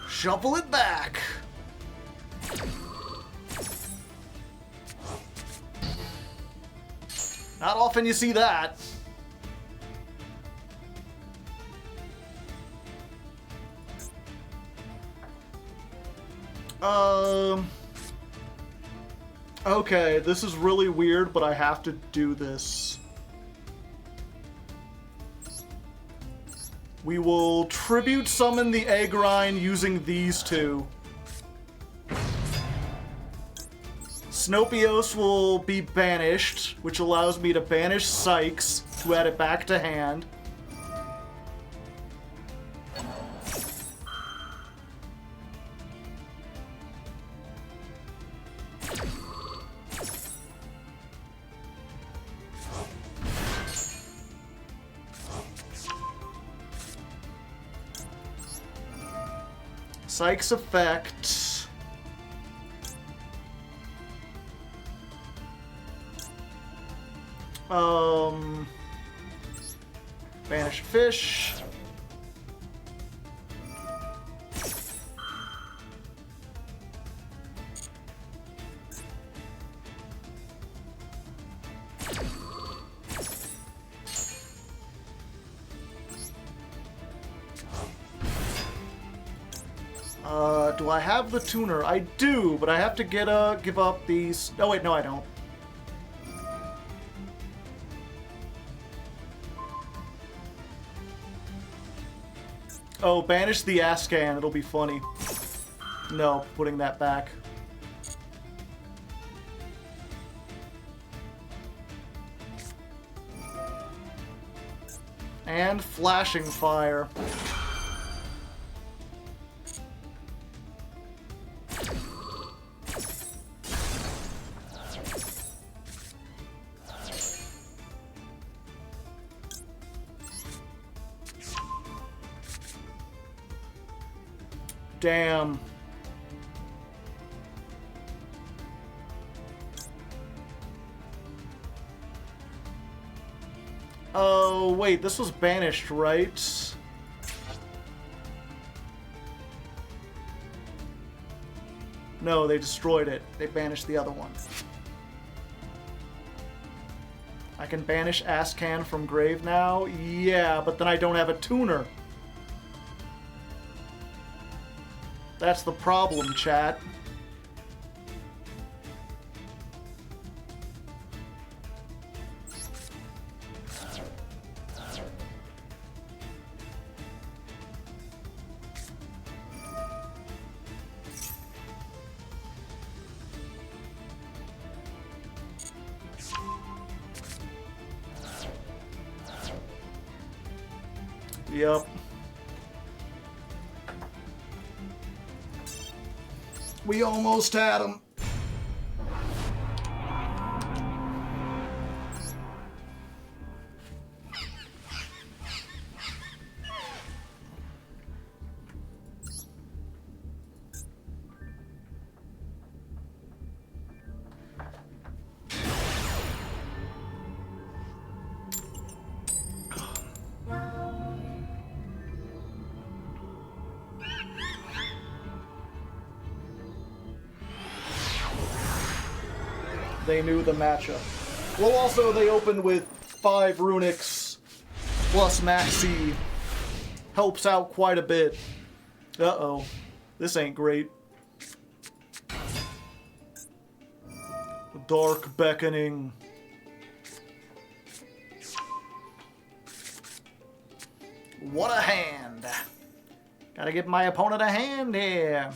Shuffle it back. Not often you see that. Okay, this is really weird, but I have to do this. We will tribute summon the Eggrine using these two. Snopios will be banished, which allows me to banish Sykes to add it back to hand. Sykes effect. Banish fish. Do I have the tuner? I do, but I have to give up these. Oh wait, no, I don't. Oh, banish the Ascan. It'll be funny. No, putting that back. And flashing fire. Damn. Oh, wait, this was banished, right? No, they destroyed it. They banished the other one. I can banish Ascan from grave now? Yeah, but then I don't have a tuner. That's the problem, chat. Yep. We almost had him. They knew the matchup. Well, also, they opened with 5 runics plus Maxi. Helps out quite a bit. Uh-oh. This ain't great. Dark Beckoning. What a hand. Gotta give my opponent a hand here.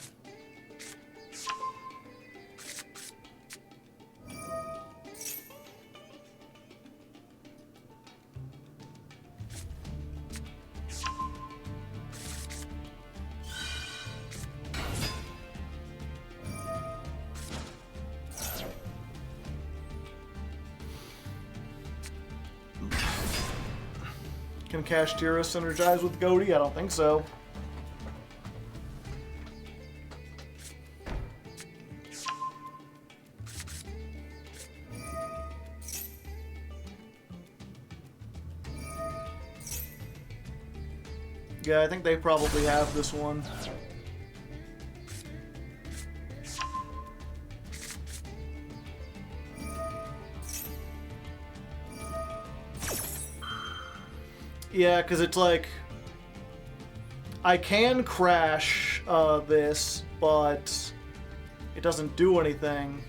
Can Kashtira synergize with Ghoti? I don't think so. Yeah, I think they probably have this one. Yeah, because it's like, I can crash this, but it doesn't do anything.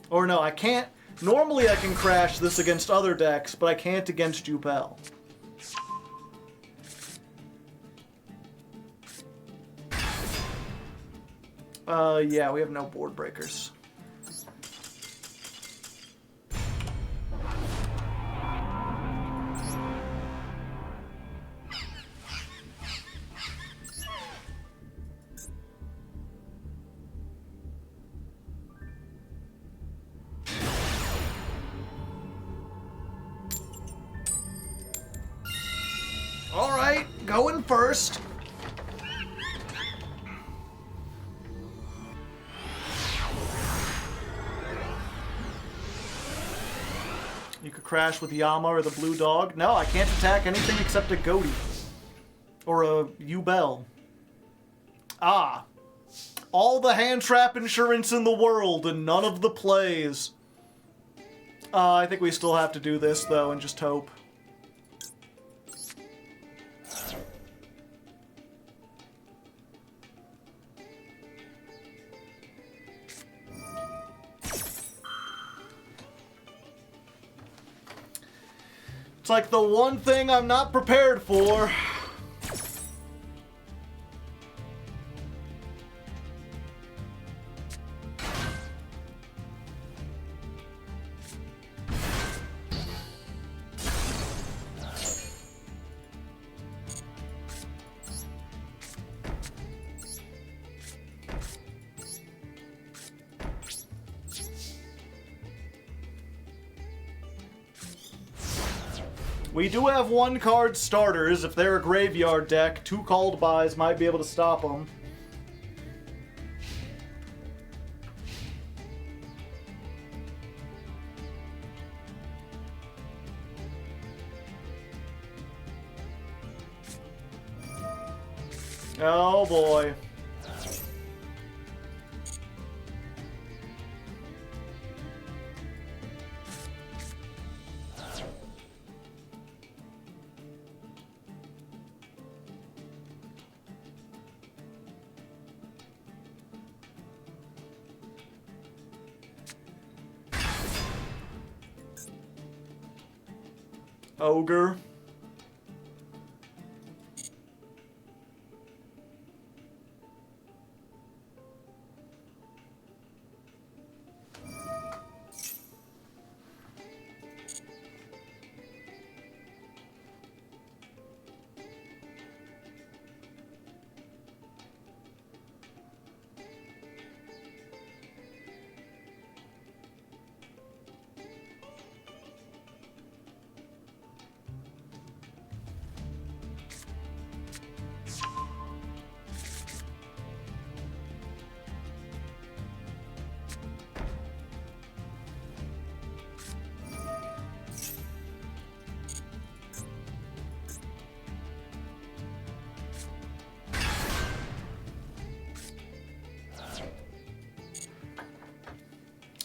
Or no, I can't. Normally I can crash this against other decks, but I can't against Jubel. Yeah, we have no board breakers. All right, going first. You could crash with Yama or the Blue Dog. No, I can't attack anything except a Ghoti. Or a Jubel. Ah. All the hand trap insurance in the world and none of the plays. I think we still have to do this, though, and just hope. It's like the one thing I'm not prepared for. We do have 1-card starters. If they're a graveyard deck, 2 called bys might be able to stop them. Oh boy. Ogre.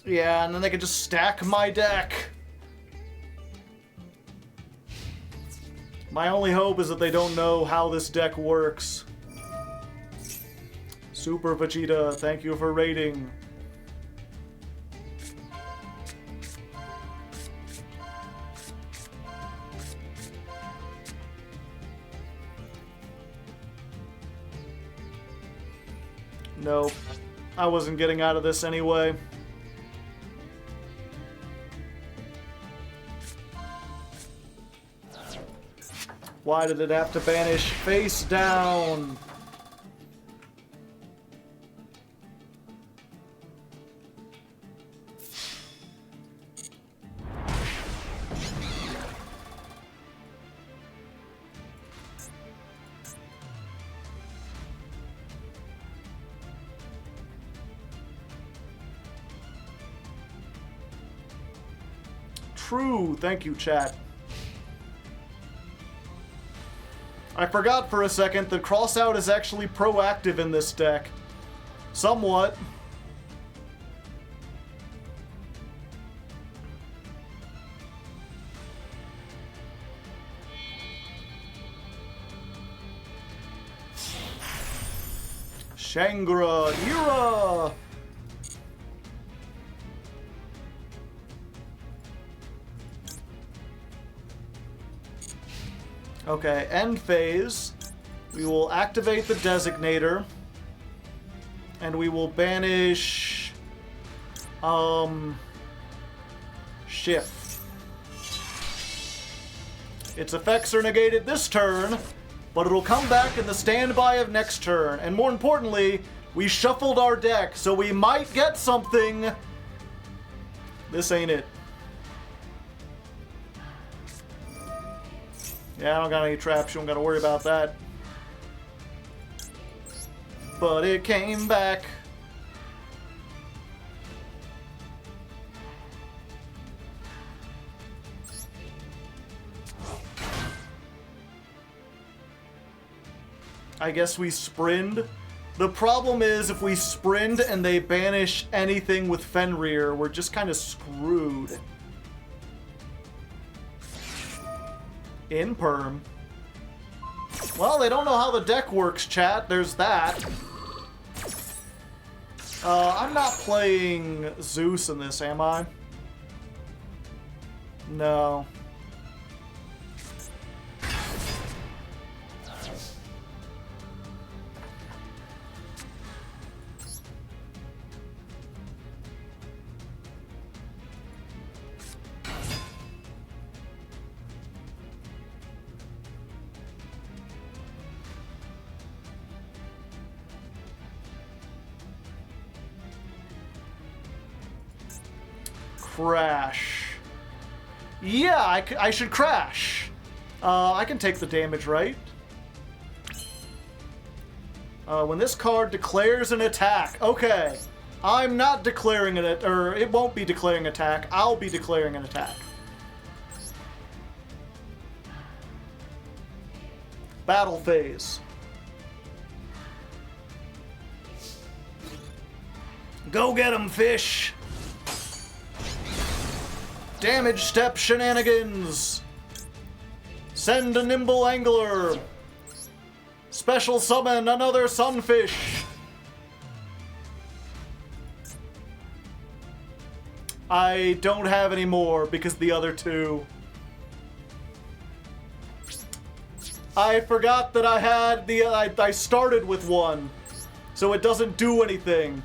Yeah, and then they can just stack my deck. My only hope is that they don't know how this deck works. Super Vegeta, thank you for raiding. Nope. I wasn't getting out of this anyway. Why did it have to banish face down? True, thank you, chat. I forgot for a second that Crossout is actually proactive in this deck. Somewhat. Shangra, Ira! Okay, end phase. We will activate the designator. And we will banish... Shift. Its effects are negated this turn, but it'll come back in the standby of next turn. And more importantly, we shuffled our deck, so we might get something. This ain't it. Yeah, I don't got any traps. You don't got to worry about that. But it came back. I guess we sprint. The problem is if we sprint and they banish anything with Fenrir, we're just kind of screwed. In perm. Well, they don't know how the deck works, chat. There's that. I'm not playing Zeus in this, am I? No. Crash. Yeah, I should crash. I can take the damage, right? When this card declares an attack. Okay. I'm not declaring it, or it won't be declaring attack. I'll be declaring an attack. Battle phase. Go get 'em, fish! Damage step shenanigans! Send a nimble angler! Special summon another sunfish! I don't have any more because the other two. I forgot that I had the... I started with one, so it doesn't do anything.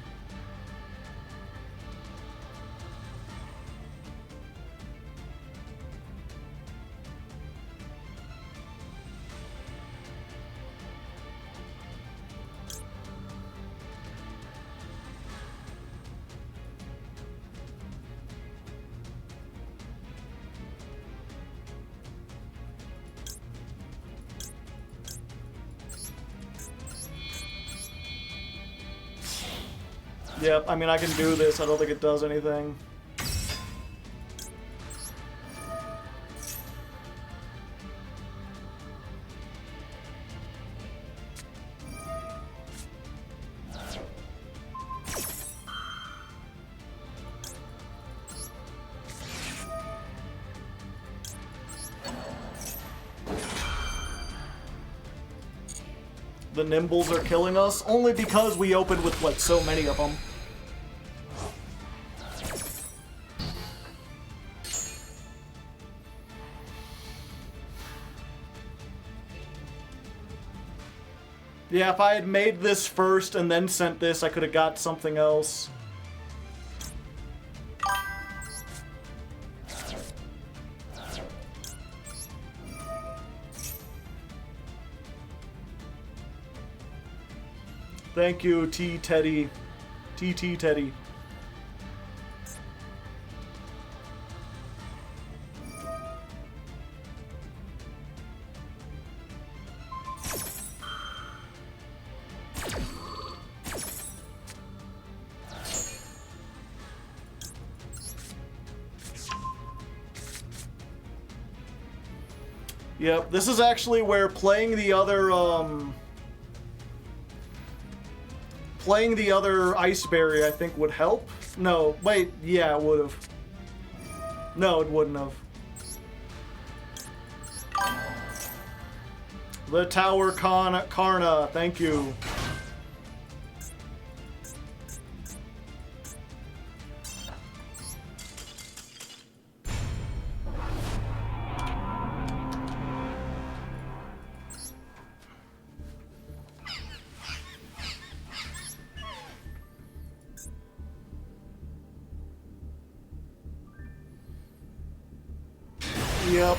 Yep, I mean, I can do this. I don't think it does anything. the Nimbles are killing us, only because we opened with, like, so many of them. Yeah, if I had made this first and then sent this, I could have got something else. Thank you, T. Teddy. TT Teddy. Yep, this is actually where playing the other Ice Berry, I think, would help. No, wait, yeah, it would have. No, it wouldn't have. The Tower Karna, thank you. Yep.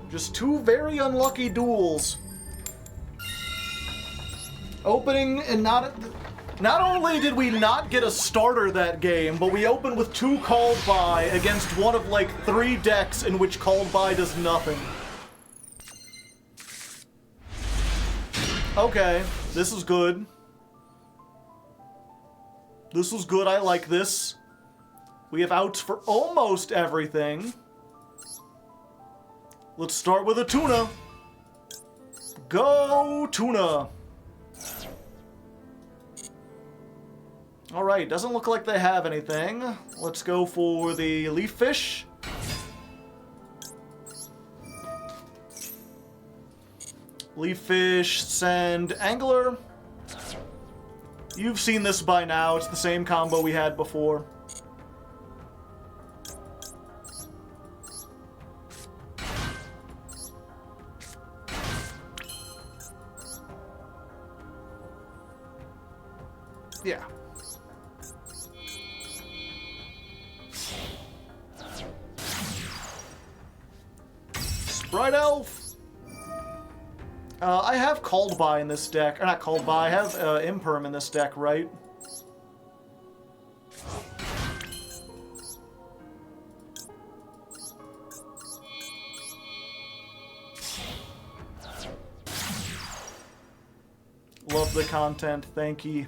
Just two very unlucky duels. Opening and not only did we not get a starter that game, but we opened with two called by against one of like 3 decks in which called by does nothing. Okay, this is good. This was good, I like this. We have outs for almost everything. Let's start with a tuna. Go tuna. Alright, doesn't look like they have anything. Let's go for the leaf fish. Leaf fish, send angler. You've seen this by now. It's the same combo we had before. Yeah. Sprite Elf. I have Called By in this deck. Or not Called By, I have Imperm in this deck, right? Love the content, thank you.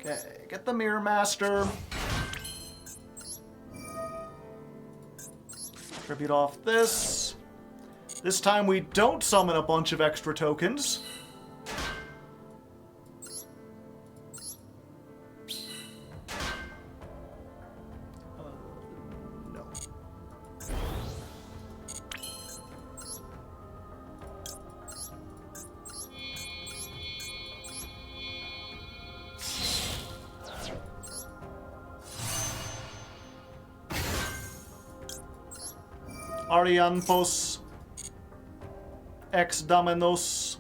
Okay, get the Mirror Master. Tribute off this. This time we don't summon a bunch of extra tokens. No. Arianthos ex Dominos.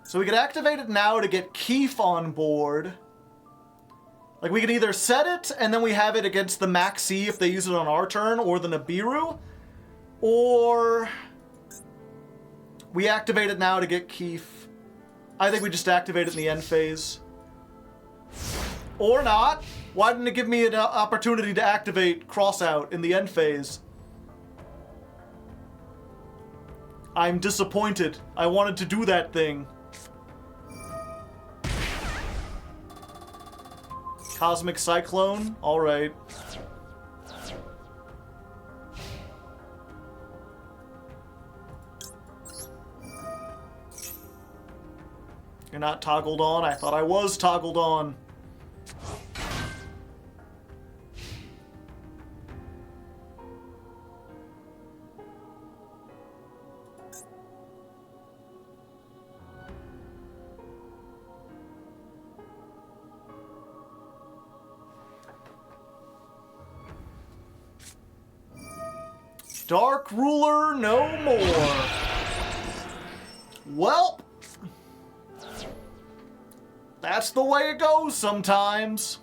So we could activate it now to get Keef on board. Like, we could either set it, and then we have it against the Maxi if they use it on our turn, or the Nibiru. Or we activate it now to get Keef. I think we just activate it in the end phase. Or not. Why didn't it give me an opportunity to activate Crossout in the end phase? I'm disappointed. I wanted to do that thing. Cosmic Cyclone? Alright. You're not toggled on? I thought I was toggled on. Dark Ruler no more. Well, that's the way it goes sometimes.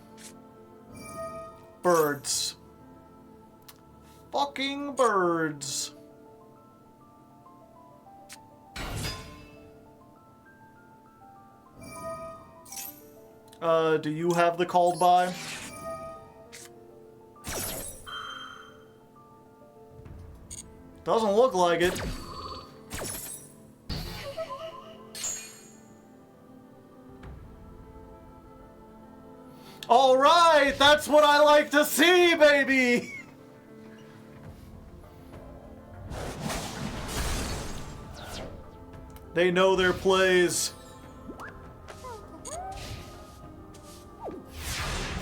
Birds. Fucking birds. Do you have the called by? Doesn't look like it. All right, that's what I like to see, baby. They know their plays.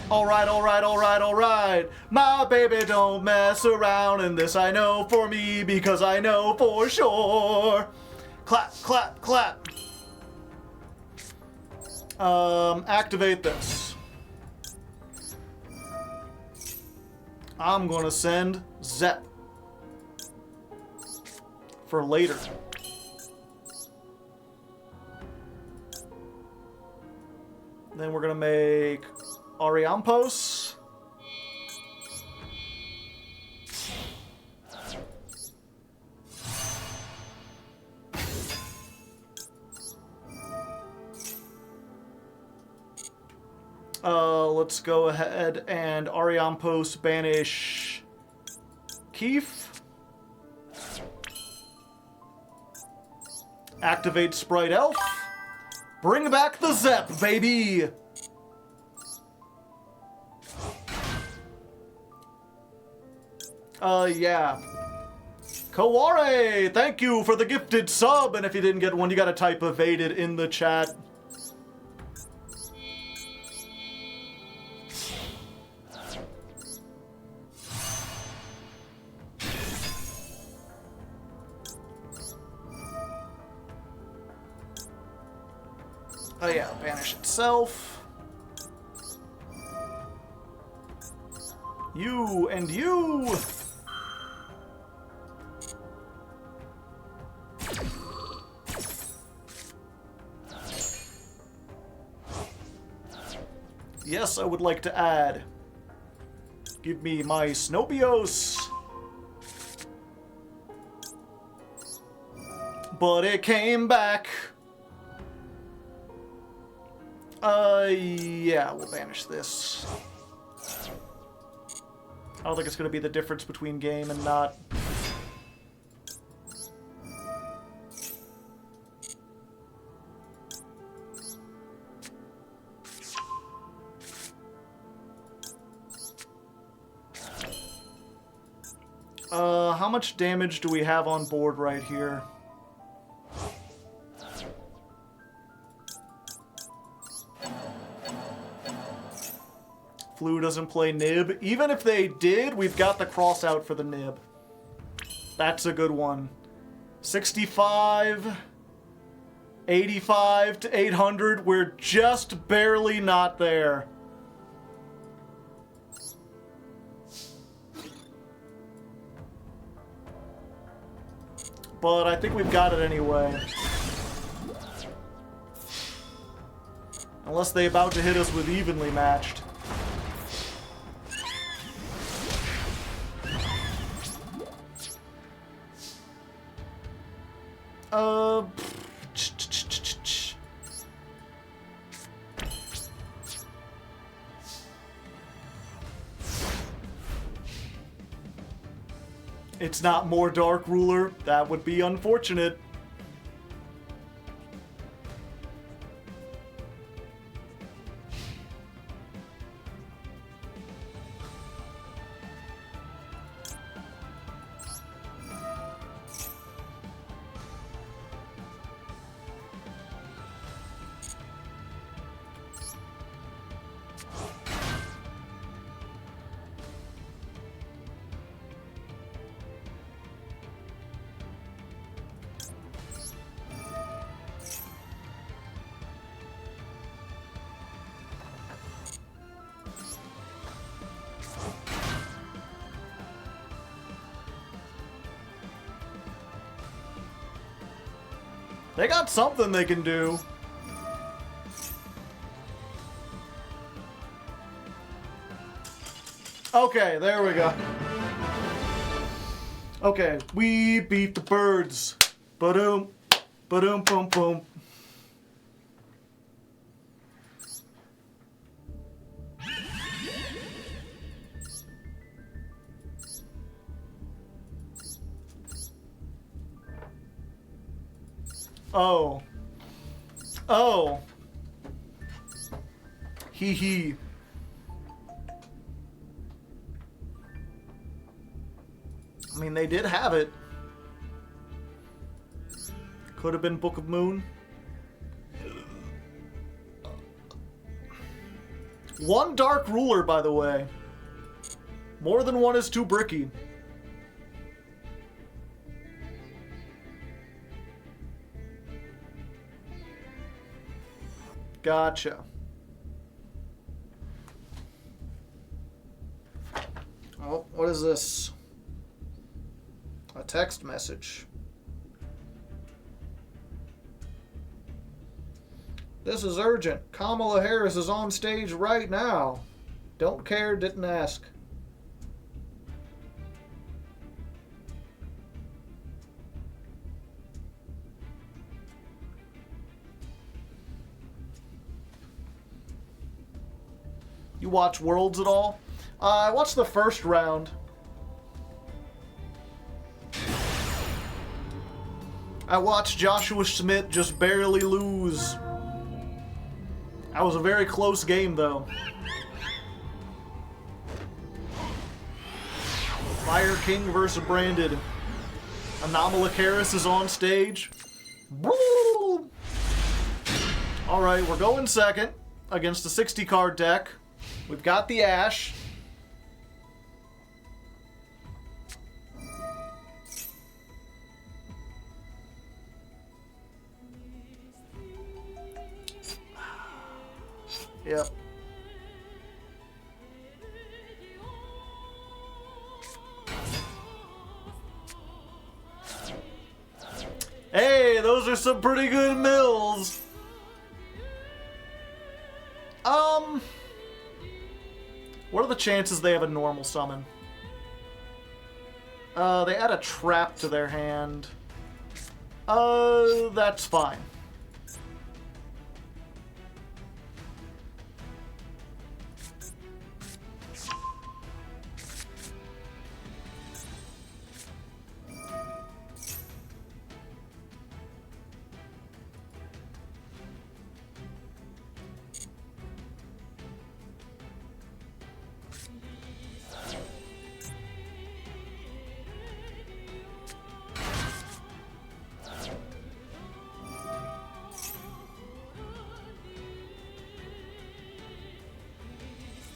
Alright, alright, alright, alright. My baby don't mess around, and this I know for me because I know for sure. Clap, clap, clap. Activate this. I'm gonna send Zep for later. Then we're gonna make Ariampos. Let's go ahead and Ariampos banish Keef. Activate Sprite Elf. Bring back the Zep, baby! Yeah. Kaware, thank you for the gifted sub, and if you didn't get one, you gotta type evaded in the chat. Oh yeah, banish itself. You and you! Yes, I would like to add. Give me my Snobios. But it came back. Yeah, we'll banish this. I don't think it's going to be the difference between game and not. How much damage do we have on board right here? Flu doesn't play Nib. Even if they did, we've got the cross out for the Nib. That's a good one. 65, 85 to 800. We're just barely not there. but I think we've got it anyway. Unless they about to hit us with evenly matched. It's not more Dark Ruler. That would be unfortunate. They got something they can do. Okay, there we go. Okay, we beat the birds. Ba-doom, ba-doom, boom, boom. Oh. Oh. Hee hee. I mean, they did have it. Could have been Book of Moon. One Dark Ruler, by the way. More than one is too bricky. Gotcha. Oh, what is this? A text message. This is urgent. Kamala Harris is on stage right now. Don't care, didn't ask. You watch Worlds at all? I watched the first round. I watched Joshua Smith just barely lose. That was a very close game, though. Fire King versus Branded. Anomalous Harris is on stage. Alright, we're going second against a 60 card deck. We've got the Ash. Yep. Hey, those are some pretty good mills. What are the chances they have a normal summon? They add a trap to their hand. That's fine.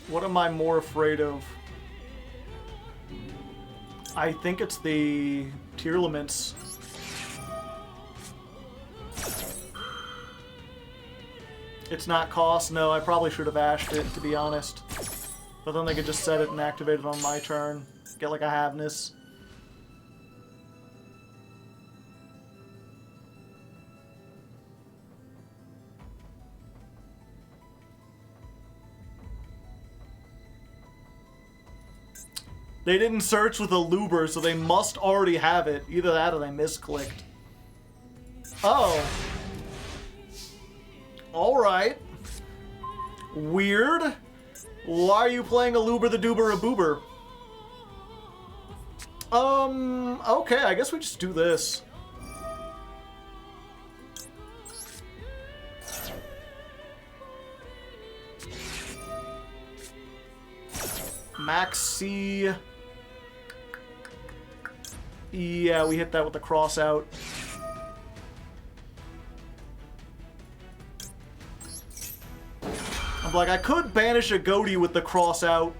What am I more afraid of? I think it's the Tearlaments. It's not cost. No, I probably should have ashed it, to be honest. But then they could just set it and activate it on my turn. Get like a Havness. They didn't search with a loober, so they must already have it. Either that or they misclicked. Oh. Alright. Weird. Why are you playing a loober the doober a boober? Okay, I guess we just do this. Maxi. Yeah, we hit that with the cross out. I'm like, I could banish a Ghoti with the cross out,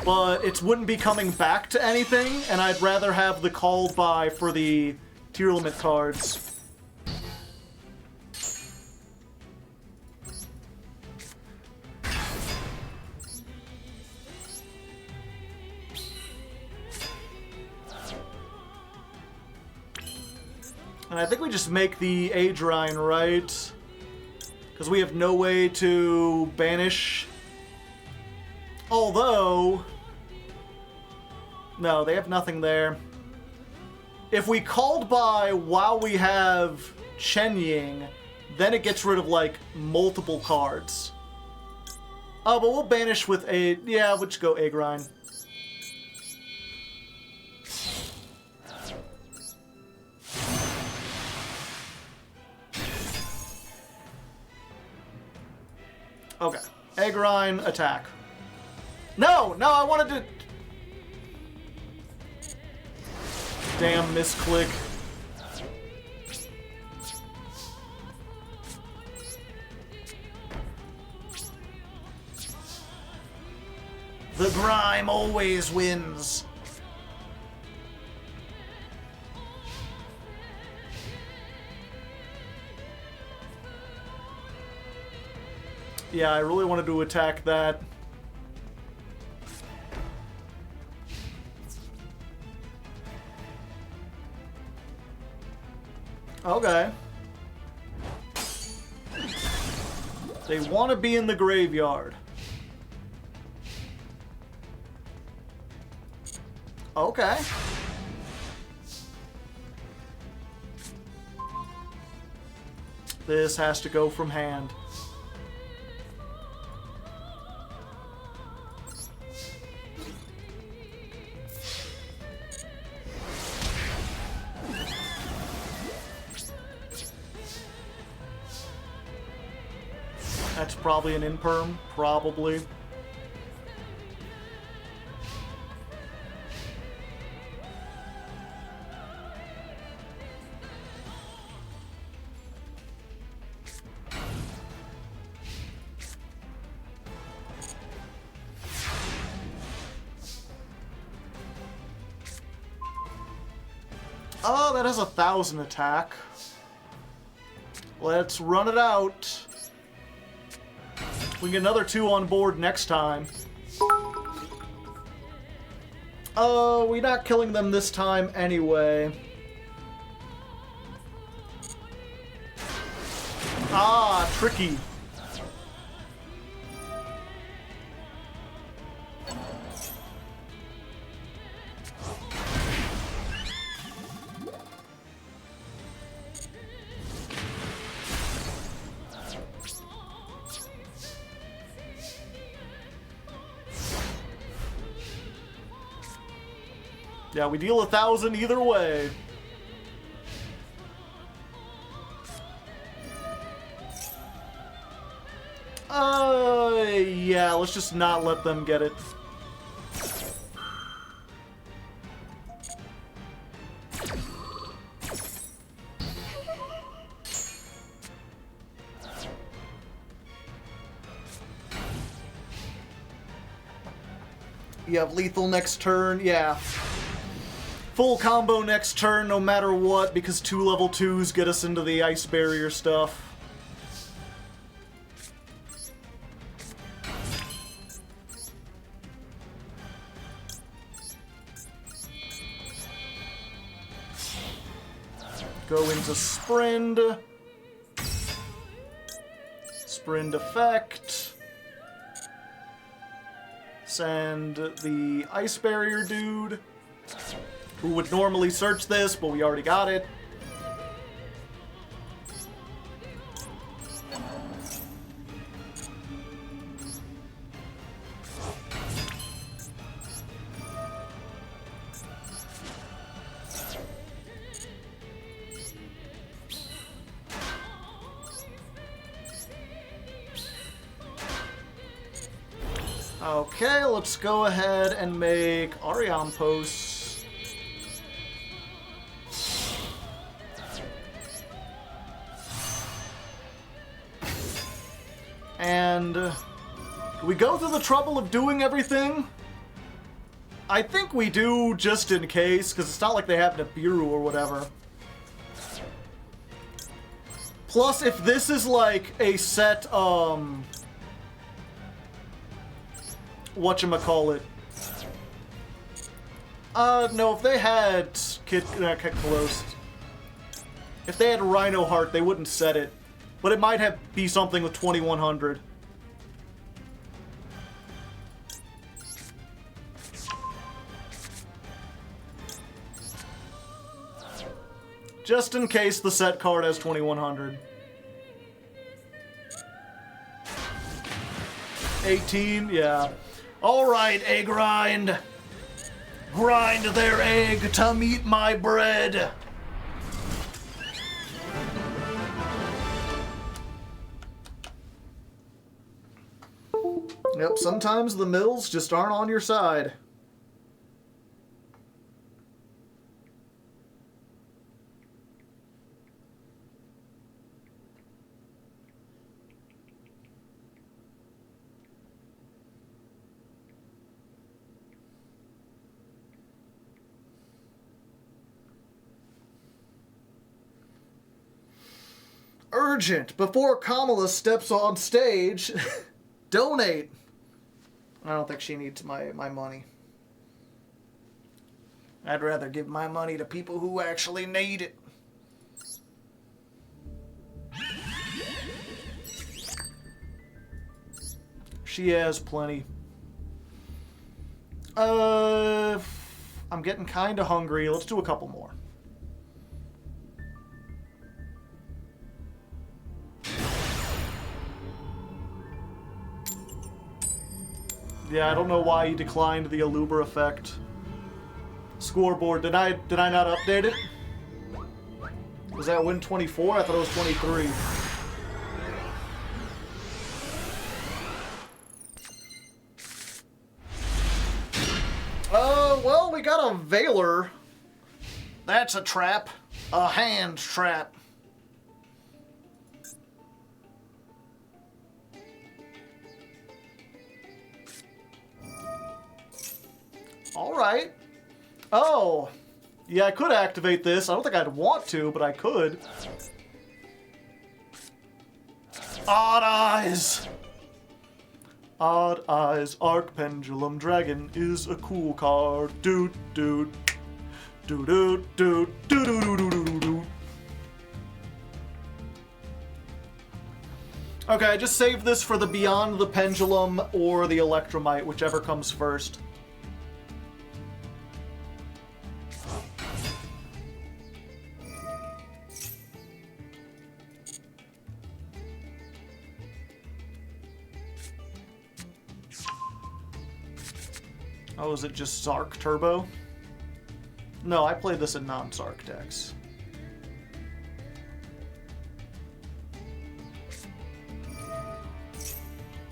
but it wouldn't be coming back to anything, and I'd rather have the called by for the tier limit cards. And I think we just make the Adrine, right? Because we have no way to banish. Although... no, they have nothing there. If we called by while we have Chen Ying, then it gets rid of, like, multiple cards. Oh, but we'll banish with a... yeah, we'll just go Agrine. Okay. Agrine, attack. No! No, I wanted to... damn, misclick. The grime always wins. Yeah, I really wanted to attack that. Okay. They want to be in the graveyard. Okay. This has to go from hand. That's probably an imperm, probably. Oh, that has 1,000 attack. Let's run it out. We can get another 2 on board next time. Oh, we're not killing them this time anyway. Ah, tricky. Yeah, we deal 1,000 either way. Yeah, let's just not let them get it. You have lethal next turn, yeah. Full combo next turn, no matter what, because 2 level 2s get us into the ice barrier stuff. Go into Sprint. Sprint effect. Send the ice barrier dude, who would normally search this, but we already got it. Okay, let's go ahead and make Arion posts. And we go through the trouble of doing everything? I think we do, just in case, because it's not like they have Nibiru or whatever. Plus, if this is like a set, whatchamacallit. No, if they had Kid Close. If they had Rhino Heart, they wouldn't set it. But it might be something with 2100. Just in case the set card has 2100. 18, yeah. Alright, egg grind. Grind their egg to meet my bread. Yep, sometimes the mills just aren't on your side. Urgent! Before Kamala steps on stage, donate! I don't think she needs my money. I'd rather give my money to people who actually need it. She has plenty. I'm getting kinda hungry. Let's do a couple more. Yeah, I don't know why he declined the Aluber effect. Scoreboard, did I not update it? Was that win 24? I thought it was 23. Well, we got a Veiler. That's a trap. A hand trap. Alright. Oh. Yeah, I could activate this. I don't think I'd want to, but I could. Odd Eyes! Odd Eyes Arc Pendulum Dragon is a cool card. Doot doot. Doot doot doot doot doot doot doot doot. Okay, I just saved this for the Beyond the Pendulum or the Electromite, whichever comes first. Oh, is it just Zark Turbo? No, I played this in non-Zark decks.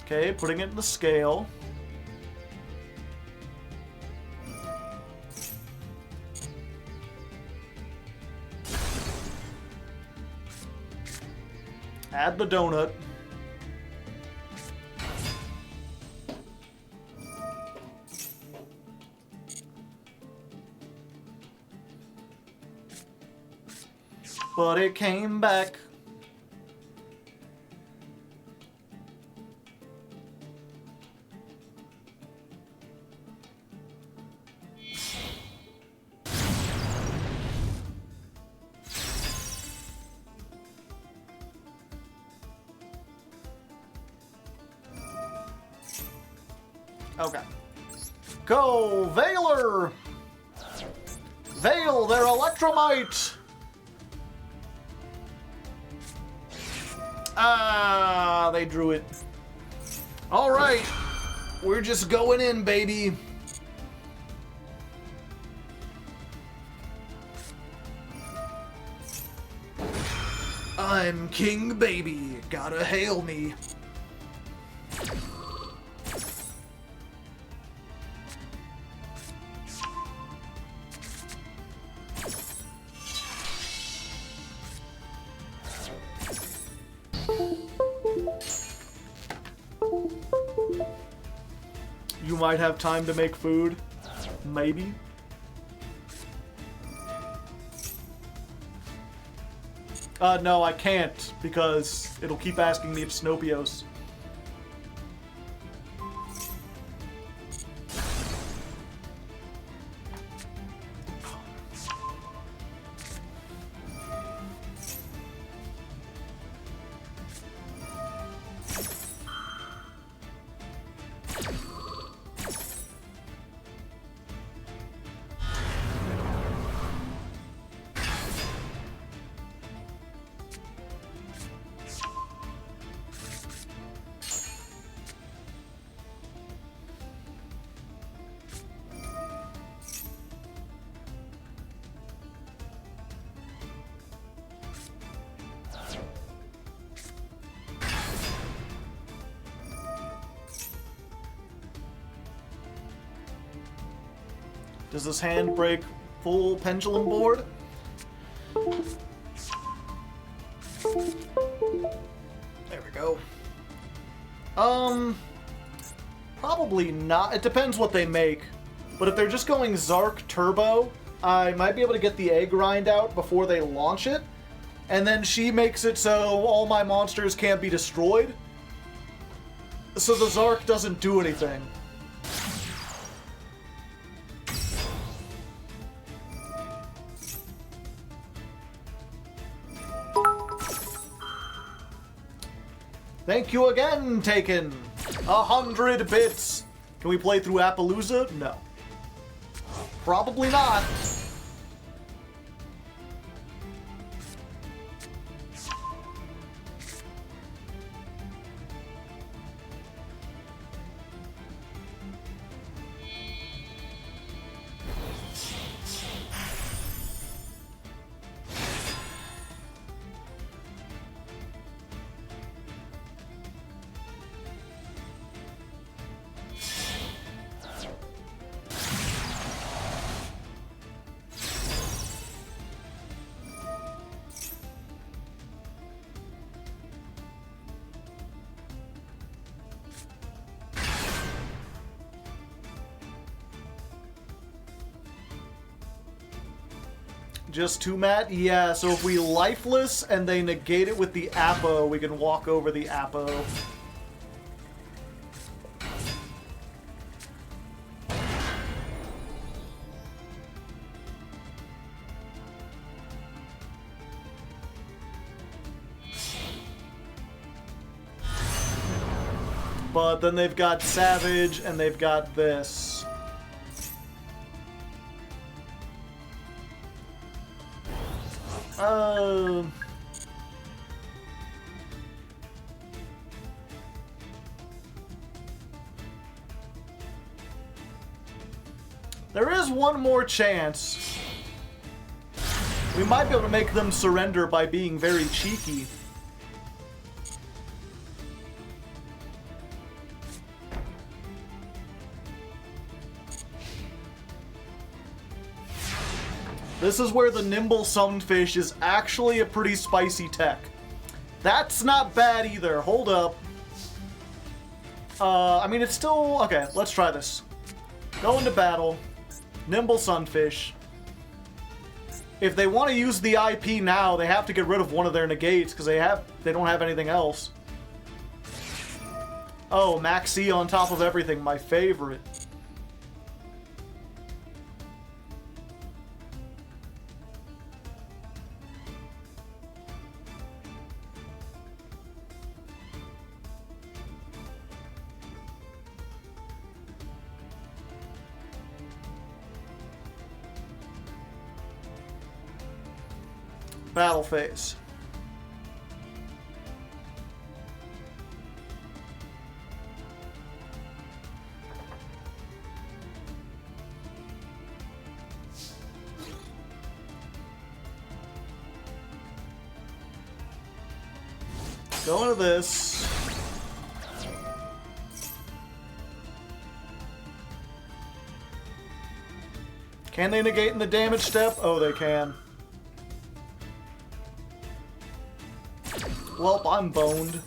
Okay, putting it in the scale. Add the donut. But it came back. Okay. Go, Veiler! Veil, their Electromite! Ah, they drew it. Alright, we're just going in, baby. I'm King Baby, gotta hail me. You might have time to make food. Maybe. No, I can't, because it'll keep asking me if Snopios. Does this hand break full pendulum board? There we go. Probably not. It depends what they make. But if they're just going Zark Turbo, I might be able to get the egg grind out before they launch it. And then she makes it so all my monsters can't be destroyed. So the Zark doesn't do anything. Thank you again, Taken! 100 bits! Can we play through Appaloosa? No. Probably not. Just two, Matt? Yeah, so if we lifeless and they negate it with the Appo, we can walk over the Appo. But then they've got Savage and they've got this. There is one more chance. We might be able to make them surrender by being very cheeky. This is where the Nimble Sunfish is actually a pretty spicy tech. That's not bad either. Hold up. I mean, it's still... Okay, let's try this. Go into battle. Nimble Sunfish. If they want to use the IP now, they have to get rid of one of their negates, because they don't have anything else. Oh, Maxi on top of everything, my favorite. Battle phase. Go into this. Can they negate in the damage step? Oh, they can. Well, I'm boned,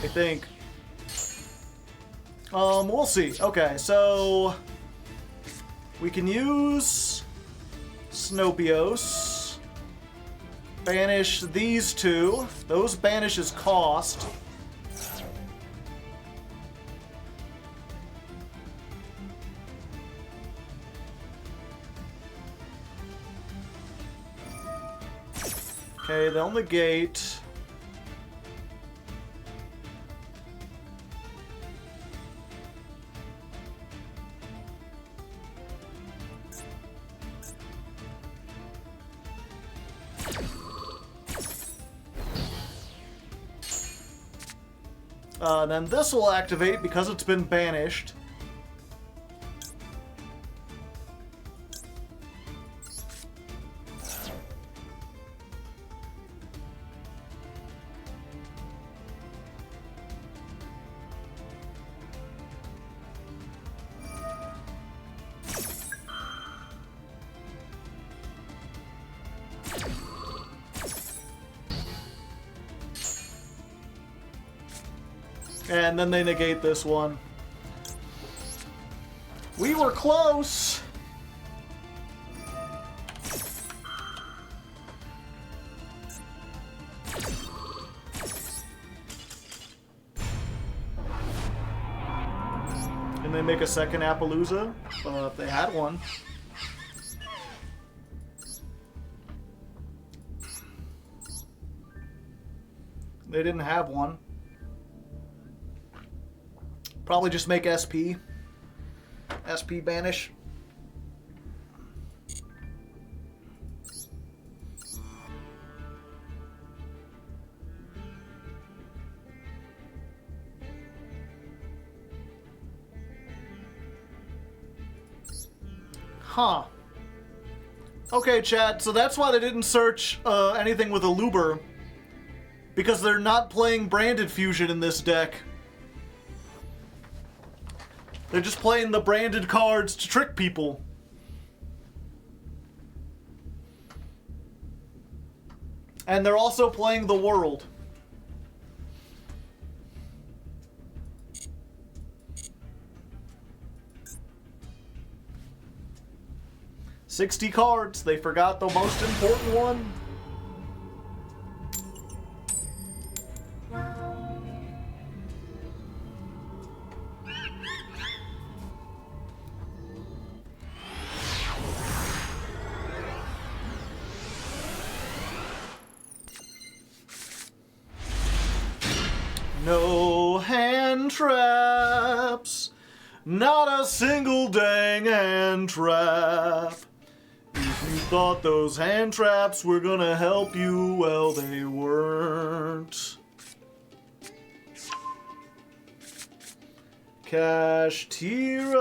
I think. We'll see. Okay, so we can use Snopios. Banish these two. Those banishes cost. Okay, they'll negate. Then this will activate because it's been banished. And then they negate this one. We were close! Can they make a second Appaloosa? If they had one. They didn't have one. Probably just make SP. SP banish. Huh. Okay, chat, so that's why they didn't search anything with a Luber. Because they're not playing branded fusion in this deck. They're just playing the branded cards to trick people. And they're also playing the world. $60 cards. They forgot the most important one. No hand traps, not a single dang hand trap. If you thought those hand traps were gonna help you, well, they weren't. Kashtira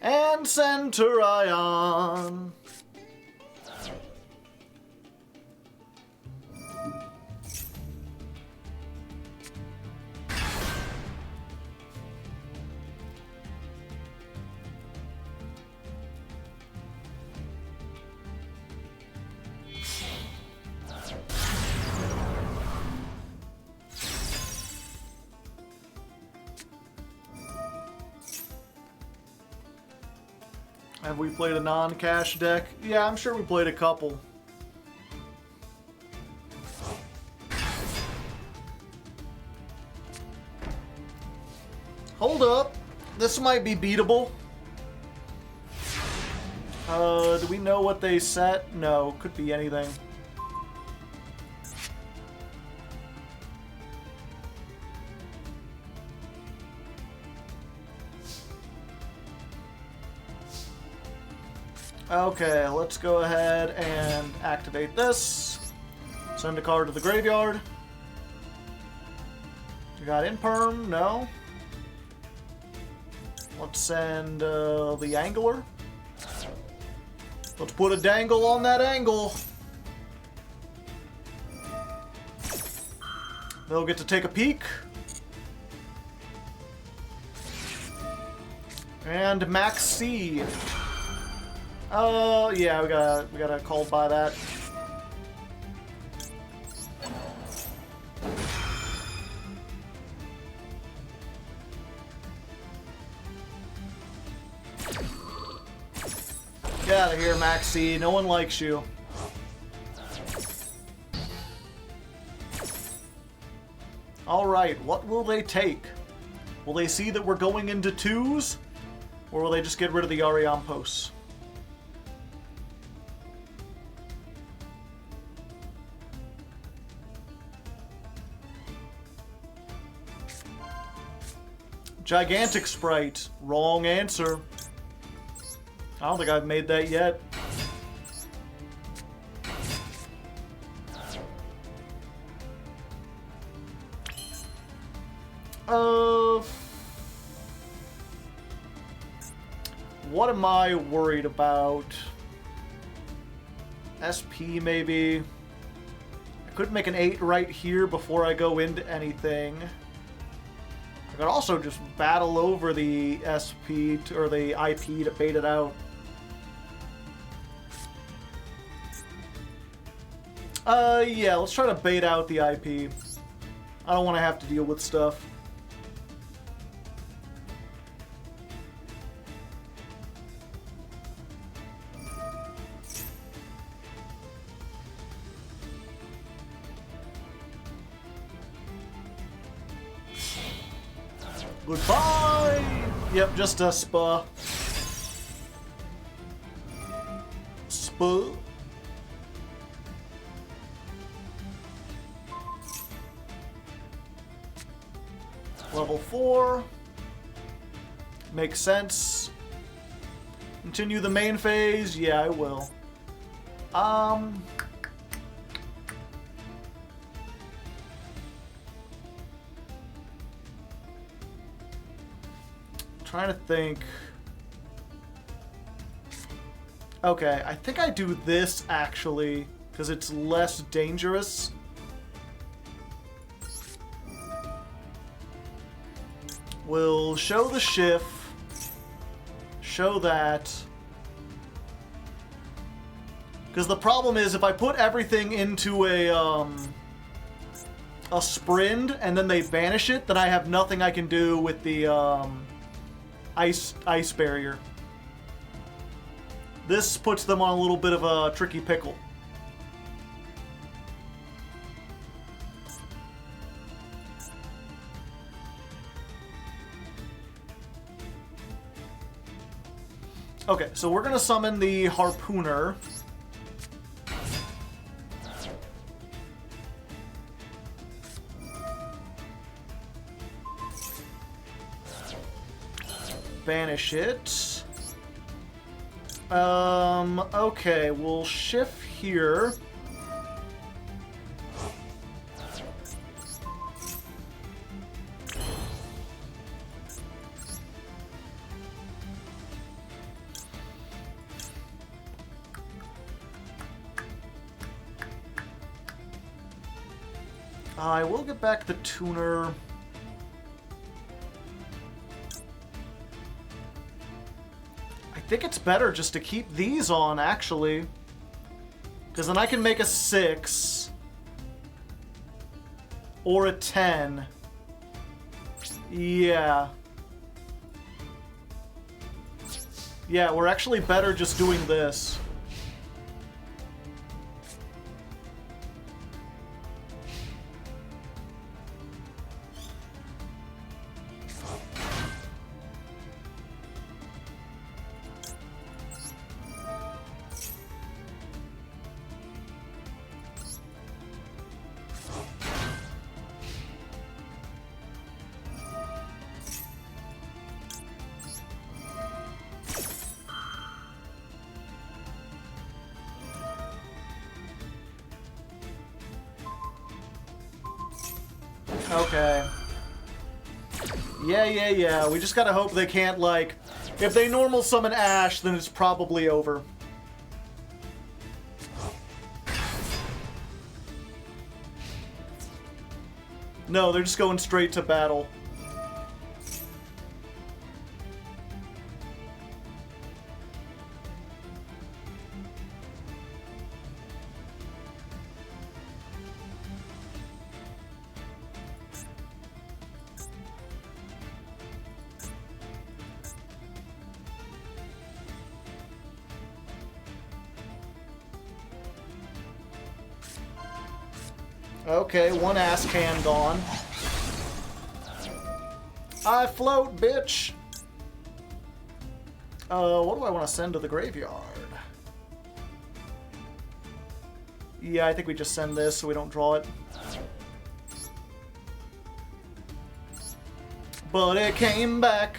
and Centurion. Have we played a non-cash deck? Yeah, I'm sure we played a couple. Hold up. This might be beatable. Do we know what they set? No, could be anything. Okay, let's go ahead and activate this. Send a card to the graveyard. You got Imperm? No. Let's send the Angler. Let's put a dangle on that angle. They'll get to take a peek. And Max C. Yeah, we gotta call by that. Get out of here, Max C. No one likes you. Alright, what will they take? Will they see that we're going into twos? Or will they just get rid of the Ariampos? Gigantic Sprite. Wrong answer. I don't think I've made that yet. What am I worried about? SP, maybe. I could make an 8 right here before I go into anything. I could also just battle over the SP or the IP to bait it out. Yeah, let's try to bait out the IP. I don't want to have to deal with stuff. Goodbye! Yep, just a spa. Spa. Level 4. Makes sense. Continue the main phase? Yeah, I will. Trying to think. Okay, I think I do this actually, because it's less dangerous. We'll show the shift. Show that. Because the problem is if I put everything into a sprint and then they banish it, then I have nothing I can do with the ice barrier. This puts them on a little bit of a tricky pickle. Okay, so we're gonna summon the Harpooner. Banish it. Okay, we'll shift here. I will get back the tuner. I think it's better just to keep these on, actually. Because then I can make a 6. Or a 10. Yeah. Yeah, we're actually better just doing this. Okay. Yeah. We just gotta hope they can't, like... If they normal summon Ash, then it's probably over. No, they're just going straight to battle. Okay, one ass can gone. I float, bitch! What do I want to send to the graveyard? Yeah, I think we just send this so we don't draw it. But it came back.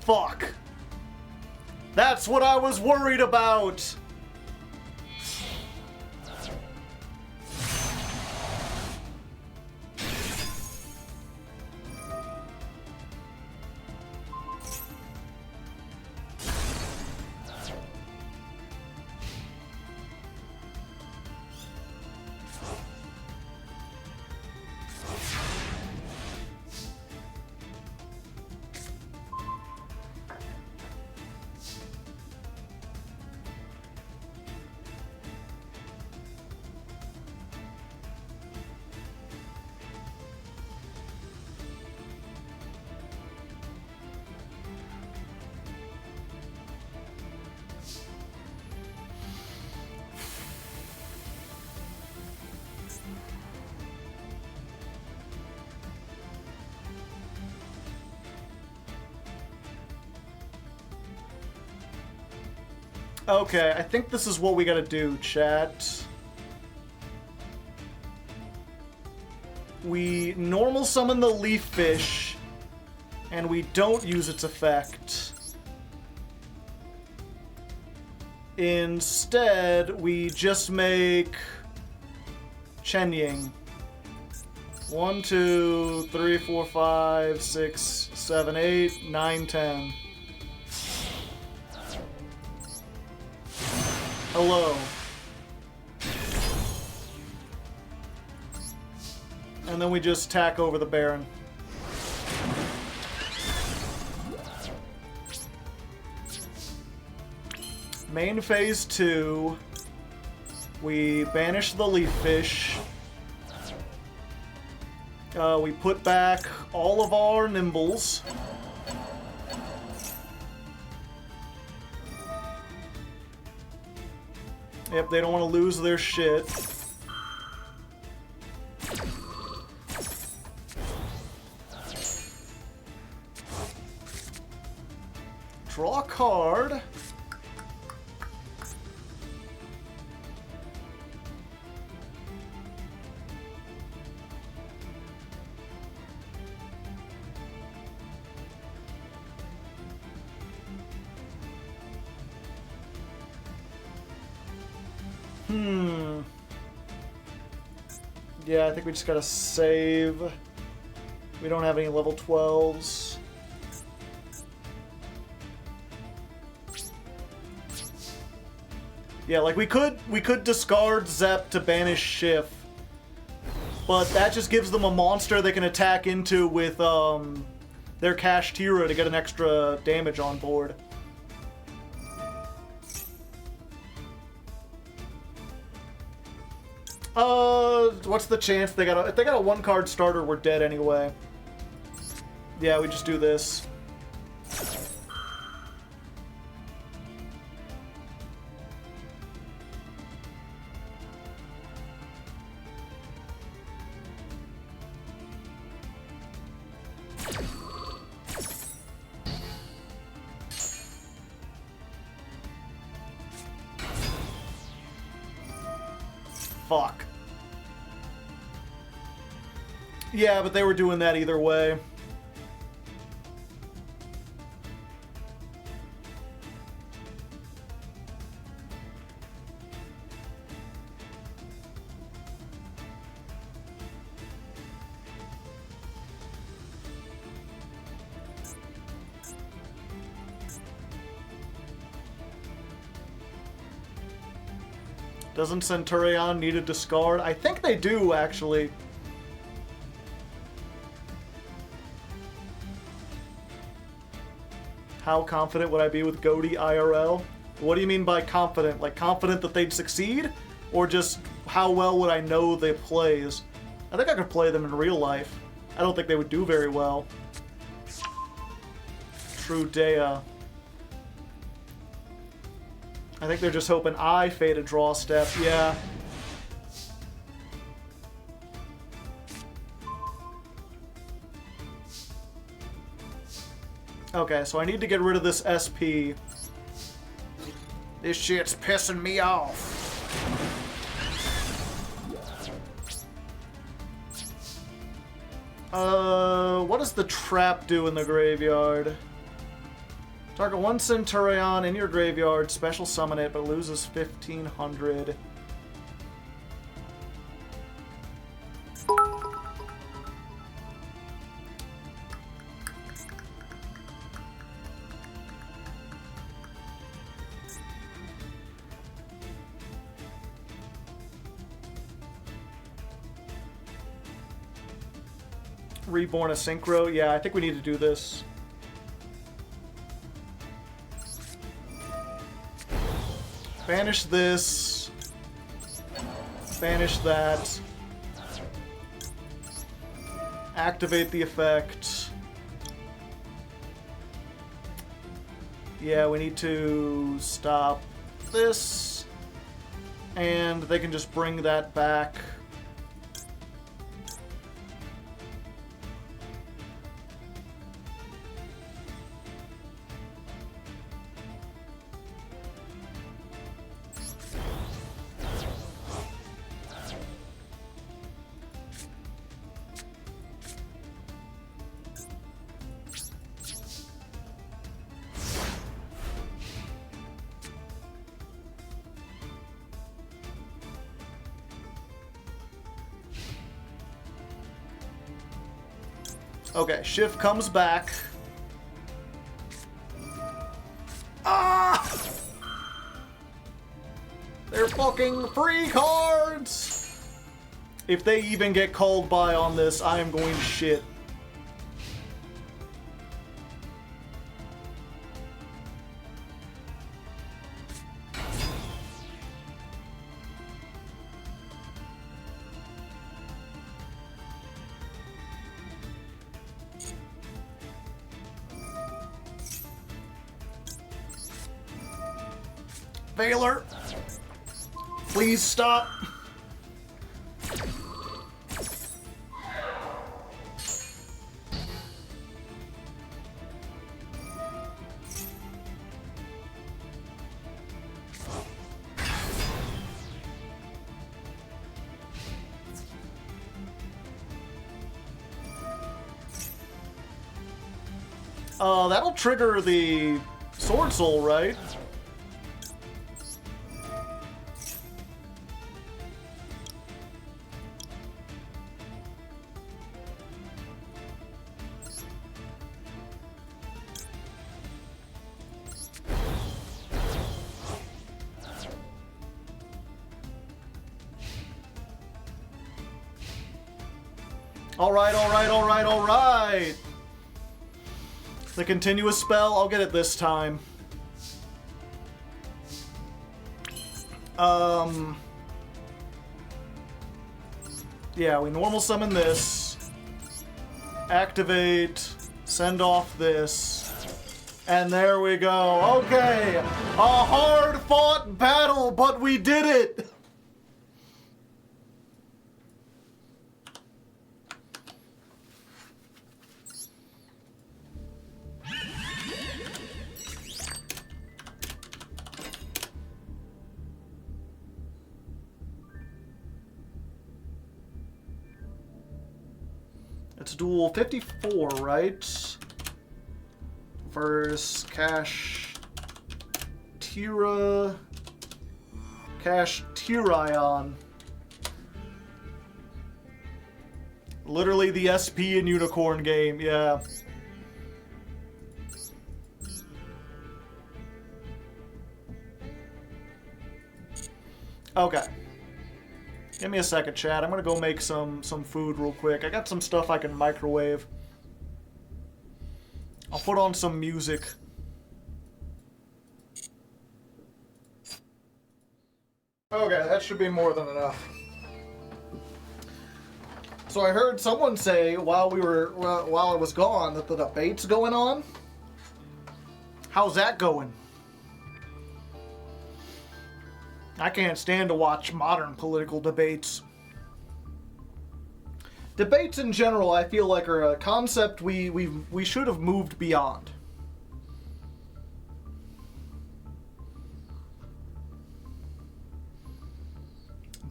Fuck. That's what I was worried about! Okay, I think this is what we gotta do, chat. We normal summon the leaf fish, and we don't use its effect. Instead, we just make Chen Ying. 1, 2, 3, 4, 5, 6, 7, 8, 9, 10. Hello. And then we just tack over the Baron. Main phase 2. We banish the leaf fish. We put back all of our nimbles. Yep, they don't want to lose their shit. Draw a card. Yeah, I think we just gotta save. We don't have any level 12s. Yeah, like we could discard Zep to banish Schiff, but that just gives them a monster they can attack into with their Kashtira to get an extra damage on board. What's the chance they got a... If they got a one-card starter, we're dead anyway. Yeah, we just do this. Fuck. Yeah, but they were doing that either way. Doesn't Centurion need a discard? I think they do, actually. How confident would I be with Ghoti IRL? What do you mean by confident? Like, confident that they'd succeed? Or just how well would I know they plays? I think I could play them in real life. I don't think they would do very well. True Dea. I think they're just hoping I fade a draw step. Yeah. Okay, so I need to get rid of this SP. This shit's pissing me off. What does the trap do in the graveyard? Target one Centurion in your graveyard, special summon it, but loses 1,500. Reborn a Synchro? Yeah, I think we need to do this. Banish this. Banish that. Activate the effect. Yeah, we need to stop this. And they can just bring that back. Okay, Shift comes back. Ah! They're fucking free cards! If they even get called by on this, I am going to shit. Baylor, please stop. That'll trigger the Sword Soul, right? Alright, alright, alright, alright! The continuous spell, I'll get it this time. Yeah, we normal summon this. Activate, send off this. And there we go. Okay! A hard-fought battle, but we did it! It's duel 54, right? Versus Tyrion. Literally the SP in Unicorn game, yeah. Okay. Give me a second, chat. I'm gonna go make some food real quick. I got some stuff I can microwave. I'll put on some music. Okay, that should be more than enough. So I heard someone say while I was gone that the debate's going on. How's that going? I can't stand to watch modern political debates. Debates in general, I feel like, are a concept we should have moved beyond.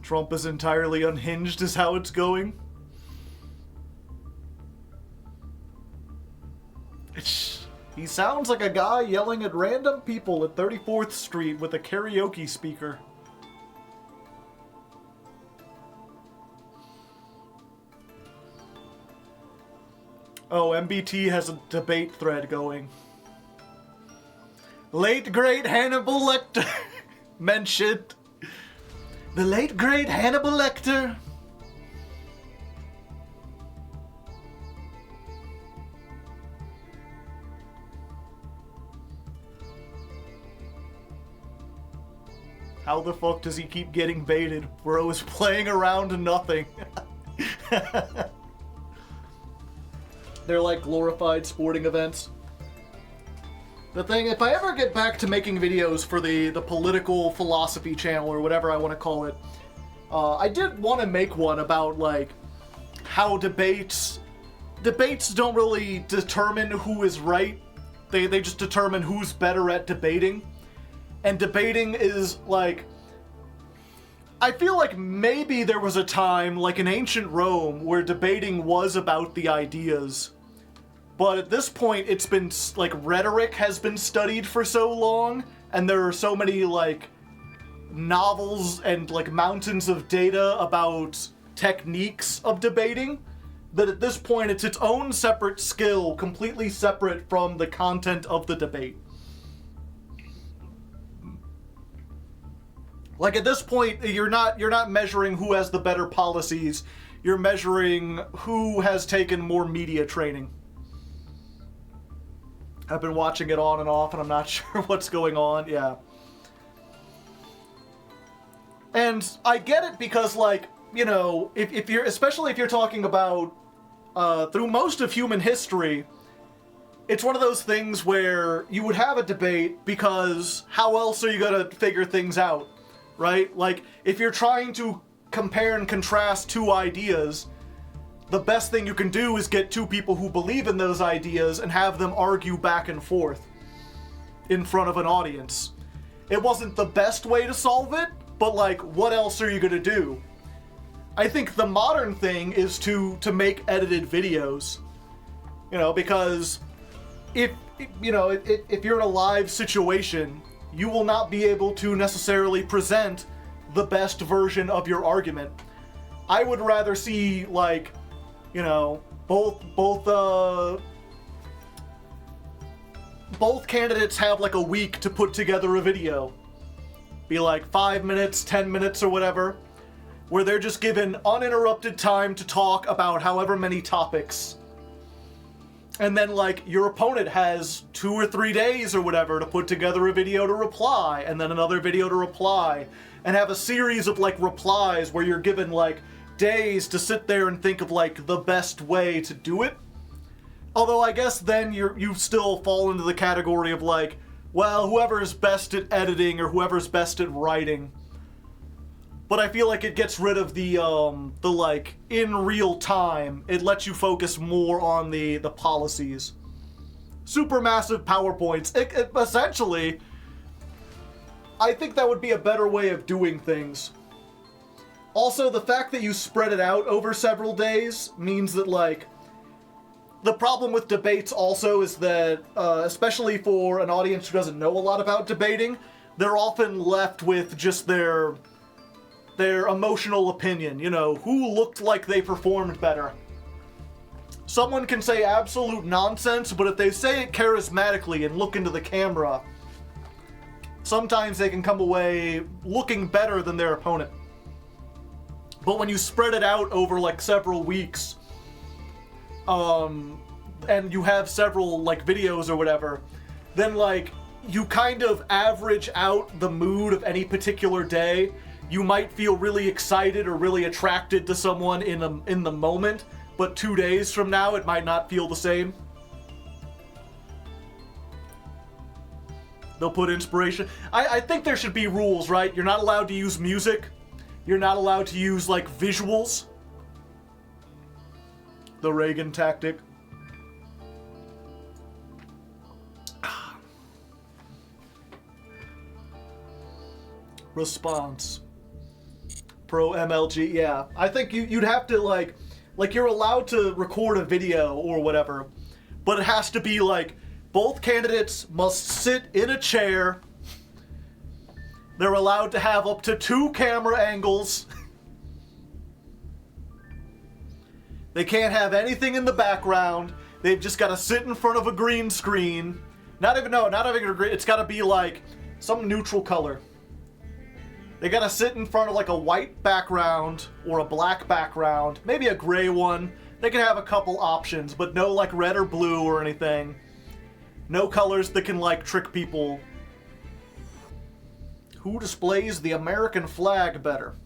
Trump is entirely unhinged is how it's going. He sounds like a guy yelling at random people at 34th Street with a karaoke speaker. Oh, MBT has a debate thread going. Late great Hannibal Lecter mentioned. The late great Hannibal Lecter. How the fuck does he keep getting baited? Bro is playing around to nothing. They're like glorified sporting events. The thing, if I ever get back to making videos for the political philosophy channel or whatever I want to call it, I did want to make one about like how debates don't really determine who is right. They just determine who's better at debating. And debating is like, I feel like maybe there was a time, like in ancient Rome, where debating was about the ideas. But at this point, it's been, like, rhetoric has been studied for so long, and there are so many, like, novels and, like, mountains of data about techniques of debating, that at this point, it's its own separate skill, completely separate from the content of the debate. Like, at this point, you're not measuring who has the better policies. You're measuring who has taken more media training. I've been watching it on and off, and I'm not sure what's going on. Yeah. And I get it because, like, you know, if you're, especially if you're talking about, through most of human history, it's one of those things where you would have a debate because how else are you gonna figure things out? Right? Like, if you're trying to compare and contrast two ideas, the best thing you can do is get two people who believe in those ideas and have them argue back and forth in front of an audience. It wasn't the best way to solve it, but like, what else are you gonna do? I think the modern thing is to make edited videos. You know, because if you're in a live situation, you will not be able to necessarily present the best version of your argument. I would rather see, like, you know, both candidates have like a week to put together a video. Be like 5 minutes, 10 minutes or whatever, where they're just given uninterrupted time to talk about however many topics. And then, like, your opponent has 2 or 3 days or whatever to put together a video to reply, and then another video to reply, and have a series of, like, replies where you're given, like, days to sit there and think of, like, the best way to do it. Although I guess then you still fall into the category of, like, well, whoever's best at editing or whoever's best at writing. But I feel like it gets rid of the like, in real time, it lets you focus more on the policies. Supermassive PowerPoints. Essentially, I think that would be a better way of doing things. Also, the fact that you spread it out over several days means that, like, the problem with debates also is that, especially for an audience who doesn't know a lot about debating, they're often left with just their emotional opinion, you know, who looked like they performed better. Someone can say absolute nonsense, but if they say it charismatically and look into the camera, sometimes they can come away looking better than their opponent. But when you spread it out over like several weeks, and you have several like videos or whatever, then like you kind of average out the mood of any particular day. You might feel really excited or really attracted to someone in the moment, but 2 days from now it might not feel the same. They'll put inspiration. I think there should be rules, right? You're not allowed to use music. You're not allowed to use, like, visuals. The Reagan tactic. Response. Pro MLG, yeah. I think you'd have to, like, you're allowed to record a video or whatever, but it has to be, like, both candidates must sit in a chair. They're allowed to have up to 2 camera angles. They can't have anything in the background. They've just got to sit in front of a green screen. Not even a green, it's got to be like some neutral color. They got to sit in front of like a white background or a black background, maybe a gray one. They can have a couple options, but no like red or blue or anything. No colors that can, like, trick people. Who displays the American flag better?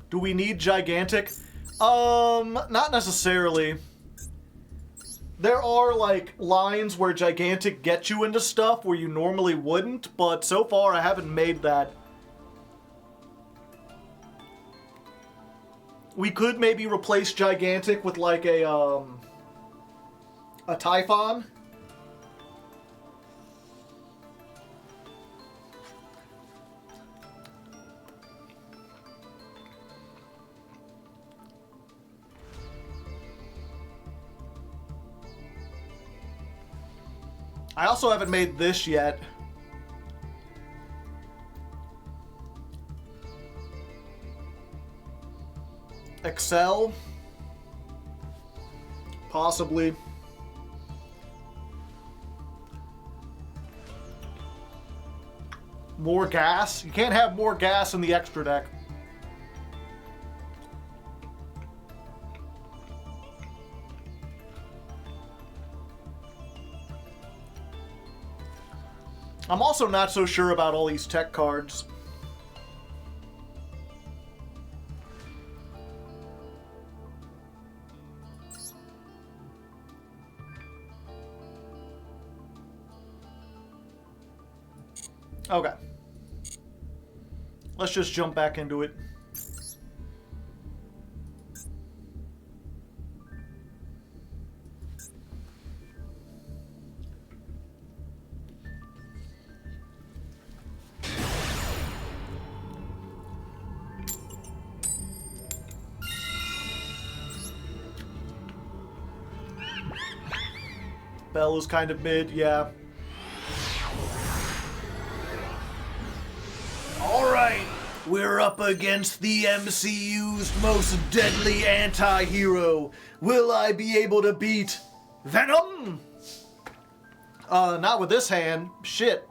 Do we need gigantic? Not necessarily. There are, like, lines where gigantic gets you into stuff where you normally wouldn't, but so far I haven't made that. We could maybe replace gigantic with, like, a Typhon. I also haven't made this yet. Excel? Possibly. More gas? You can't have more gas in the extra deck. I'm also not so sure about all these tech cards. Okay. Let's just jump back into it. Bell is kind of mid, yeah. Alright, we're up against the MCU's most deadly anti-hero. Will I be able to beat Venom? Not with this hand. Shit.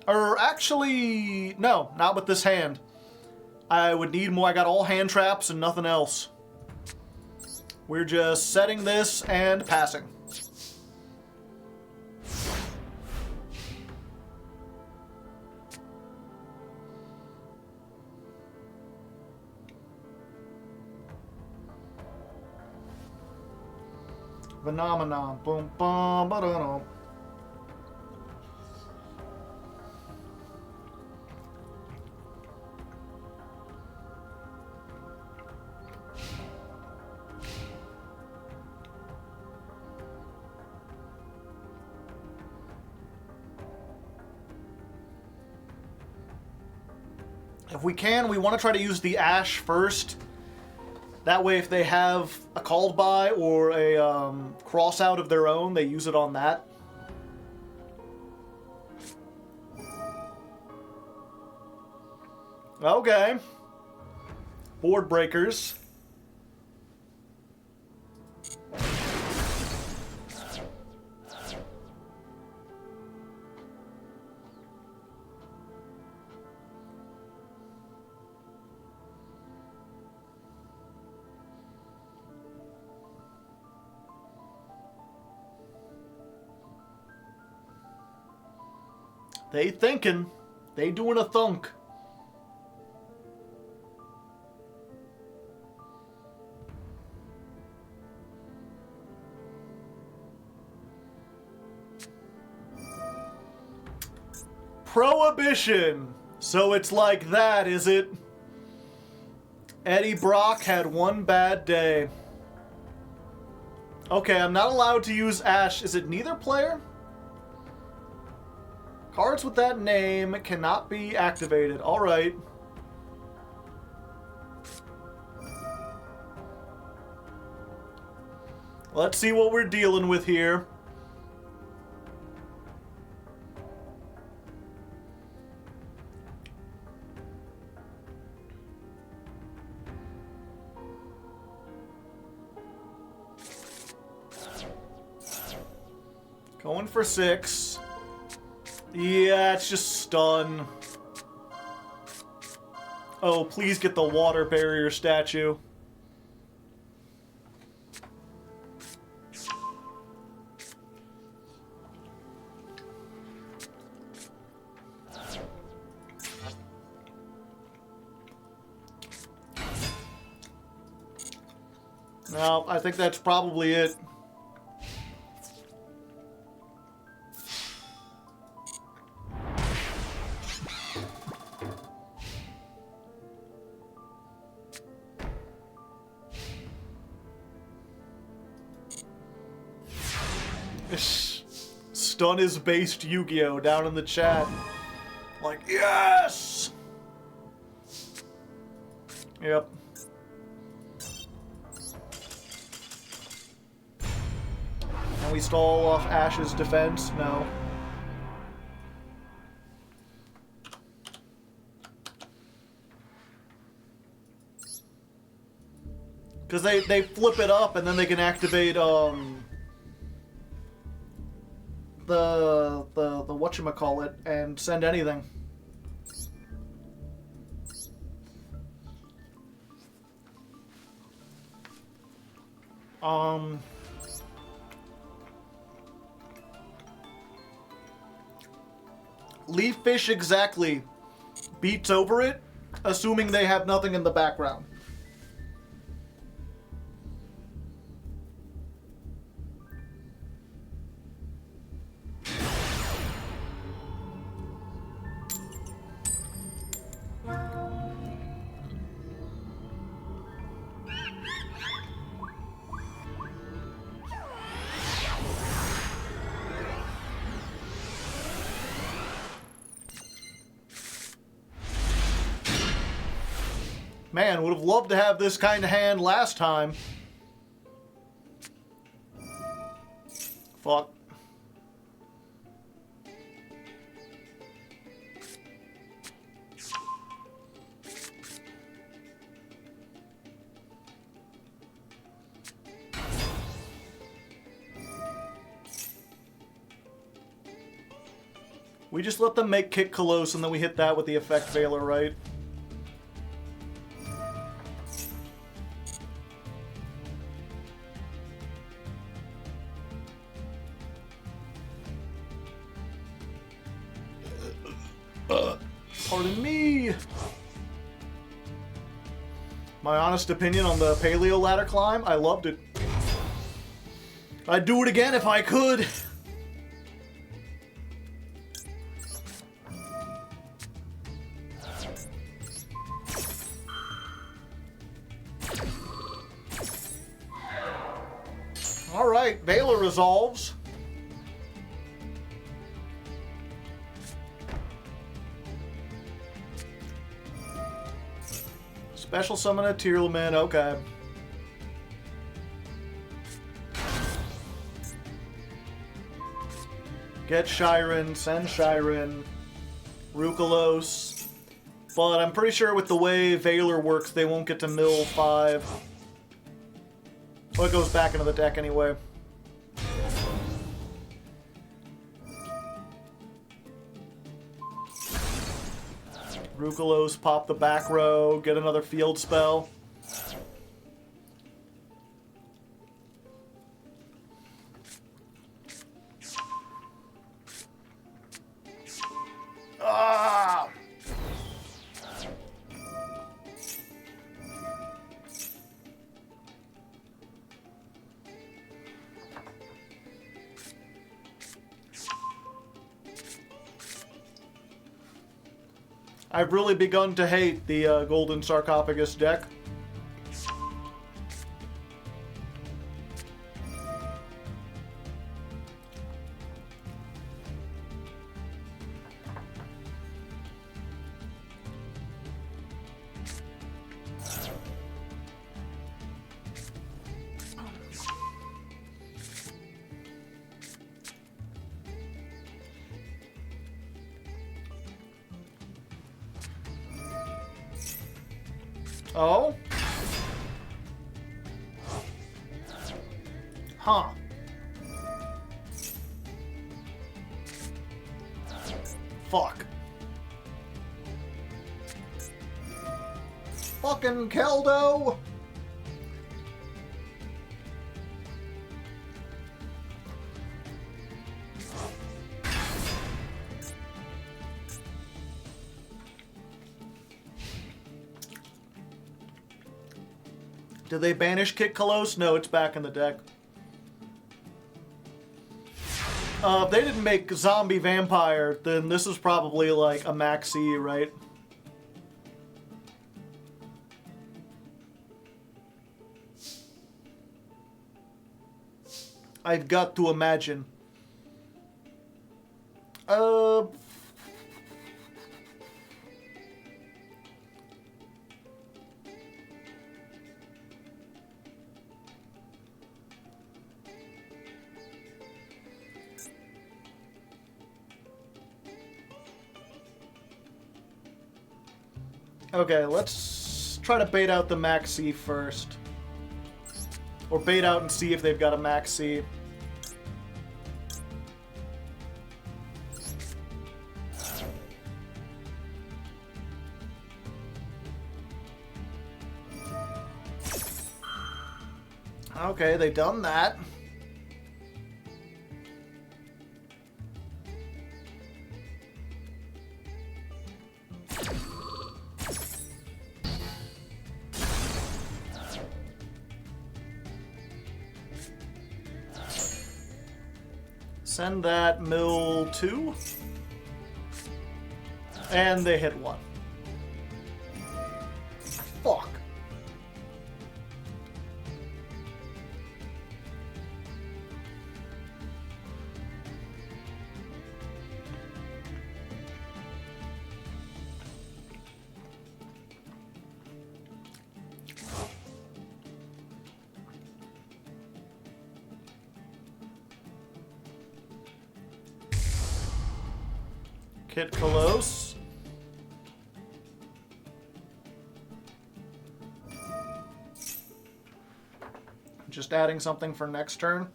Or actually, no, not with this hand. I would need more. I got all hand traps and nothing else. We're just setting this and passing. Phenomenon. Boom, boom, ba-da-dum. If we can, we want to try to use the Ash first. That way, if they have a called by or a cross out of their own, they use it on that. Okay. Board breakers. They thinking. They doing a thunk. Prohibition. So it's like that, is it? Eddie Brock had one bad day. Okay, I'm not allowed to use Ash. Is it neither player? Cards with that name cannot be activated. Alright. Let's see what we're dealing with here. Going for 6. Yeah, it's just stun. Oh, please get the water barrier statue. No, I think that's probably it. Stun is based Yu-Gi-Oh! Down in the chat. Like, yes! Yep. Can we stall off Ash's defense? No. Because they flip it up and then they can activate, the whatchamacallit and send anything. Leaf Fish exactly beats over it, assuming they have nothing in the background. Man, would have loved to have this kind of hand last time. Fuck. We just let them make Kick Colosse and then we hit that with the Effect Veiler, right? Pardon me. My honest opinion on the paleo ladder climb, I loved it. I'd do it again if I could. Alright, Veiler resolves. Special summon a Tearlaman, okay. Get Shiren, send Shiren, Rukalos. But I'm pretty sure with the way Veiler works, they won't get to mill 5. Well, it goes back into the deck anyway. Rukalos, pop the back row, get another field spell. I've really begun to hate the Golden Sarcophagus deck. Oh? Huh. Fuck. Fucking Keldo! Did they banish Kit Kalos? No, it's back in the deck. If they didn't make Zombie Vampire, then this is probably like a maxi, right? I've got to imagine. Okay, let's try to bait out the maxi first. Or bait out and see if they've got a maxi. Okay, they done that. Send that mill 2. And they hit 1. Fuck. Kit Kalos. Just adding something for next turn.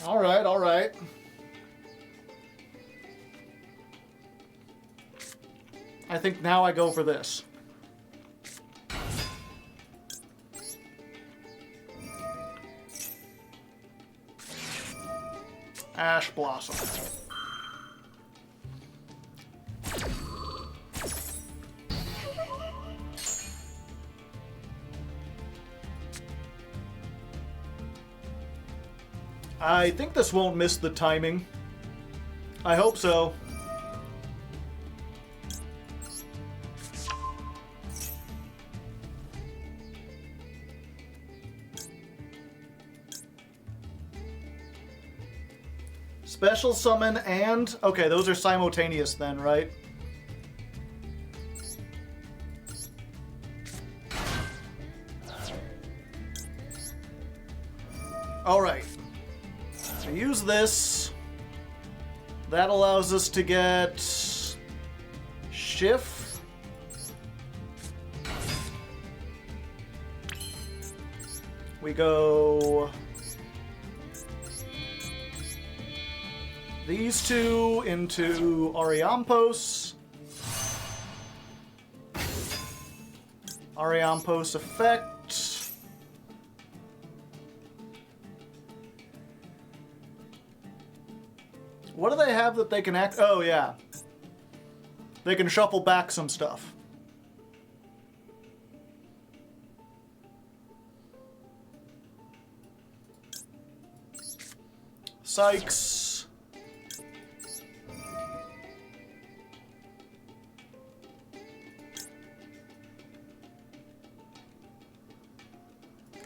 Alright, alright. I think now I go for this. Ash Blossom. I think this won't miss the timing. I hope so. Special summon and... Okay, those are simultaneous then, right? Alright. So use this. That allows us to get... Shift. We go... These two into Ariampos. Ariampos effect. What do they have that they can act? Oh, yeah. They can shuffle back some stuff. Sykes.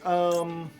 Um...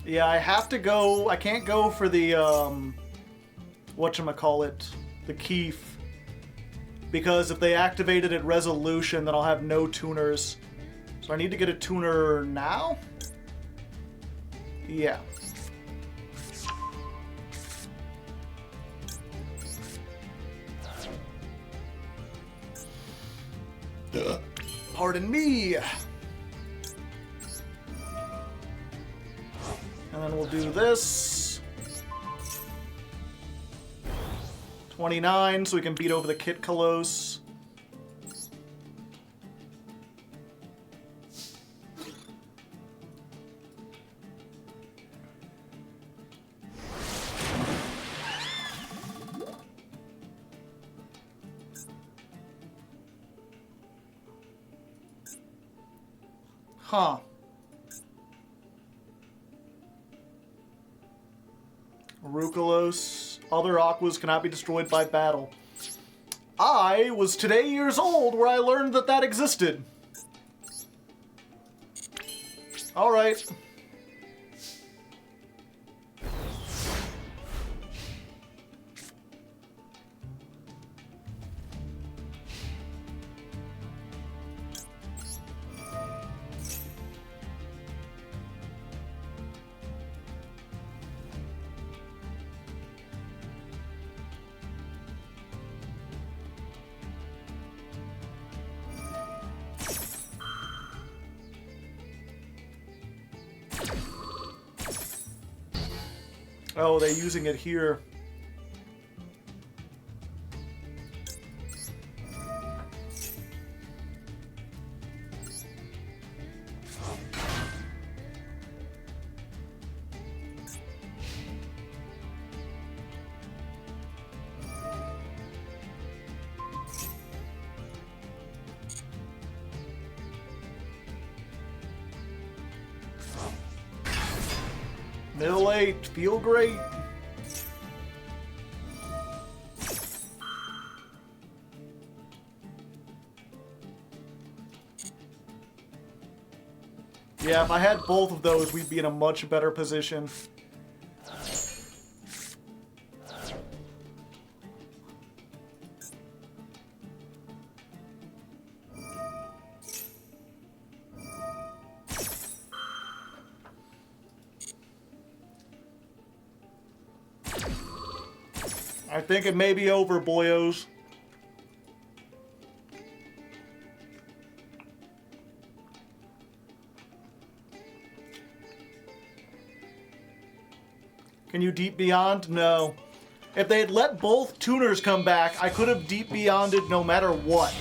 Yeah, I have to go. I can't go for the, whatchamacallit, the Keef. Because if they activate it at resolution, then I'll have no tuners. So I need to get a tuner now? Yeah. Pardon me. And then we'll do this. 29, so we can beat over the Kit Kalos. Huh. Arukelos. Other Aquas cannot be destroyed by battle. I was today years old where I learned that that existed. Alright. Oh, they're using it here. Middle 8, feel great. Yeah, if I had both of those, we'd be in a much better position. I think it may be over, boyos. Can you deep beyond? No. If they had let both tuners come back, I could have deep beyonded no matter what.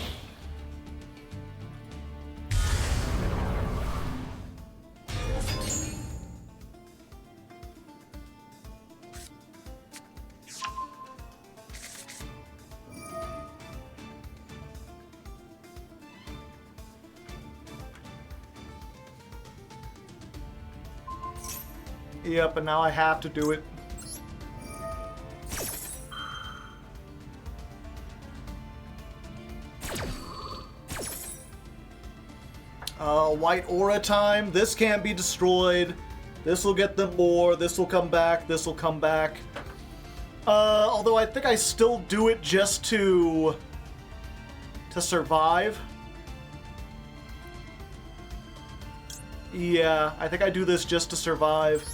Yep, and now I have to do it. White aura time. This can't be destroyed. This will get them more. This will come back. This will come back. Although I think I still do it just to survive. Yeah, I think I do this just to survive.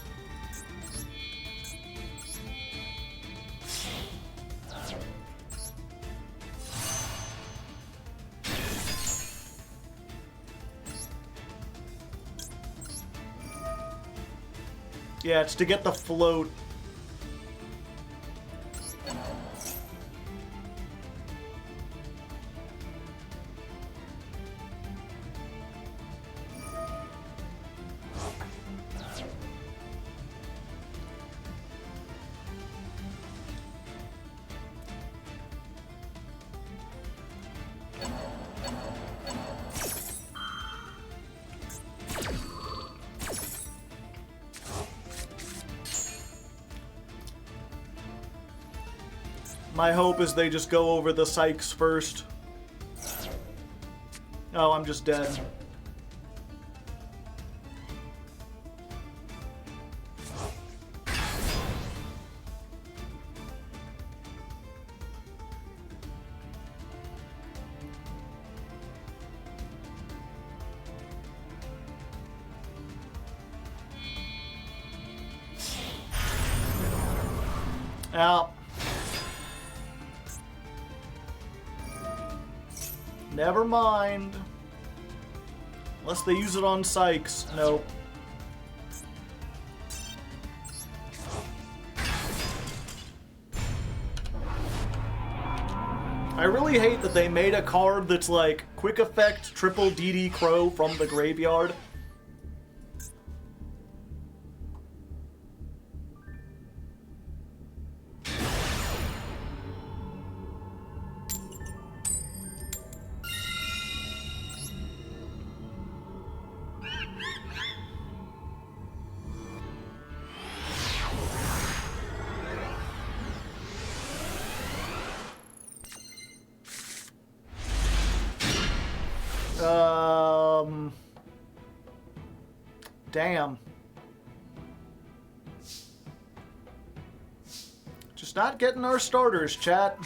Yeah, it's to get the float. My hope is they just go over the psychs first. Oh, I'm just dead. Out. Never mind. Unless they use it on psychs. Nope. I really hate that they made a card that's like quick effect triple DD Crow from the graveyard. Damn. Just not getting our starters, chat.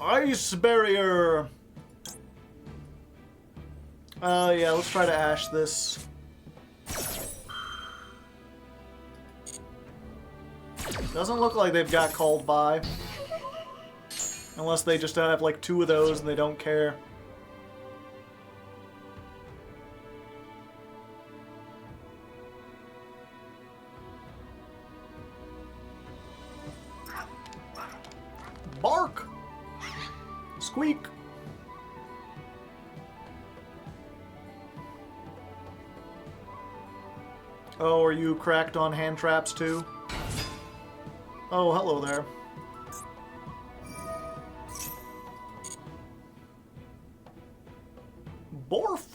Ice barrier. Yeah, let's try to ash this. Doesn't look like they've got called by. Unless they just have like 2 of those and they don't care. Bark! Squeak! Oh, are you cracked on hand traps too? Oh, hello there. Borf!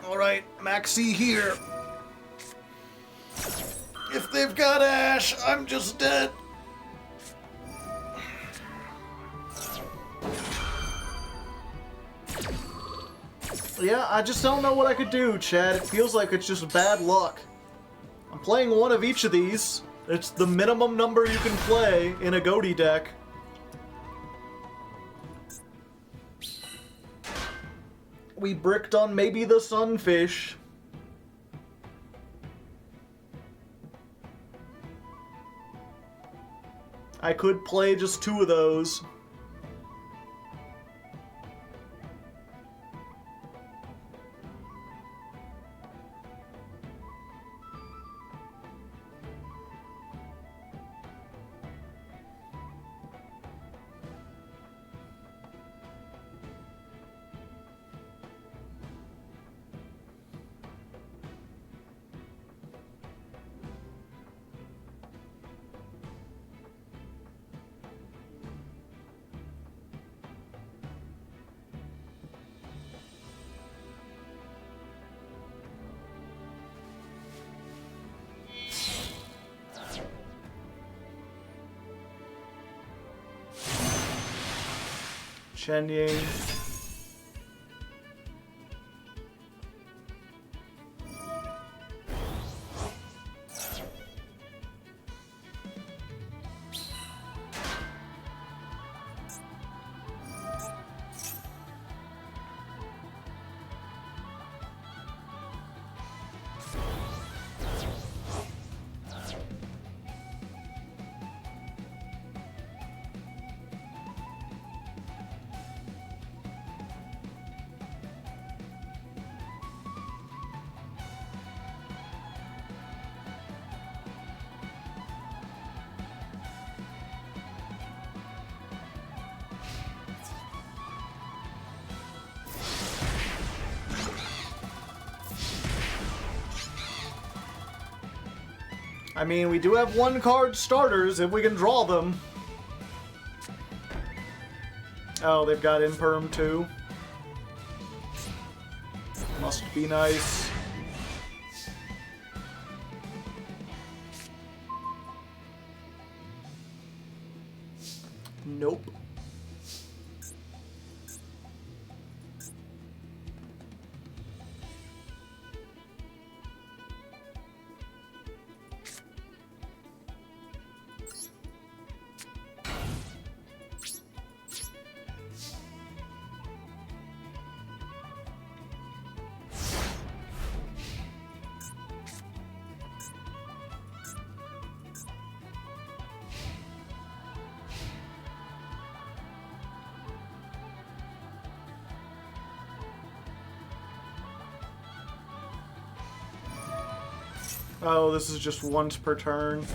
Alright, Maxi here. If they've got Ash, I'm just dead. Yeah, I just don't know what I could do, Chad. It feels like it's just bad luck. I'm playing one of each of these. It's the minimum number you can play in a Ghoti deck. We bricked on maybe the Sunfish. I could play just 2 of those. Chen Ying. I mean, we do have 1-card starters if we can draw them. Oh, they've got Imperm too. Must be nice. Nope. Oh, this is just once per turn.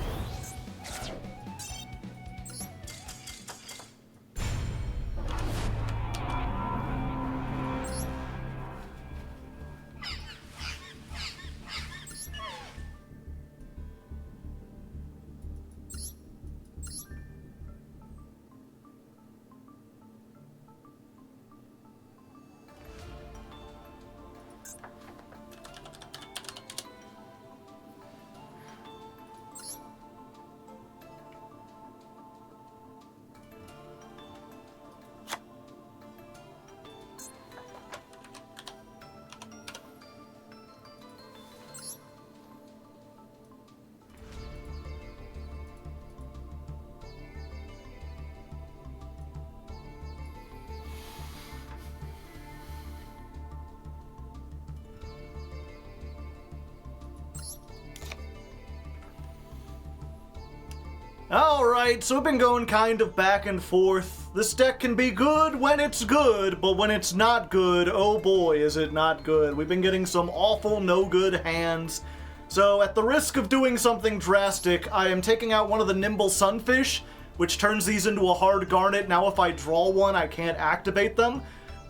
Alright, so we've been going kind of back and forth. This deck can be good when it's good, but when it's not good, oh boy, is it not good. We've been getting some awful, no good hands. So at the risk of doing something drastic, I am taking out one of the Nimble Sunfish, which turns these into a hard Garnet. Now if I draw one, I can't activate them,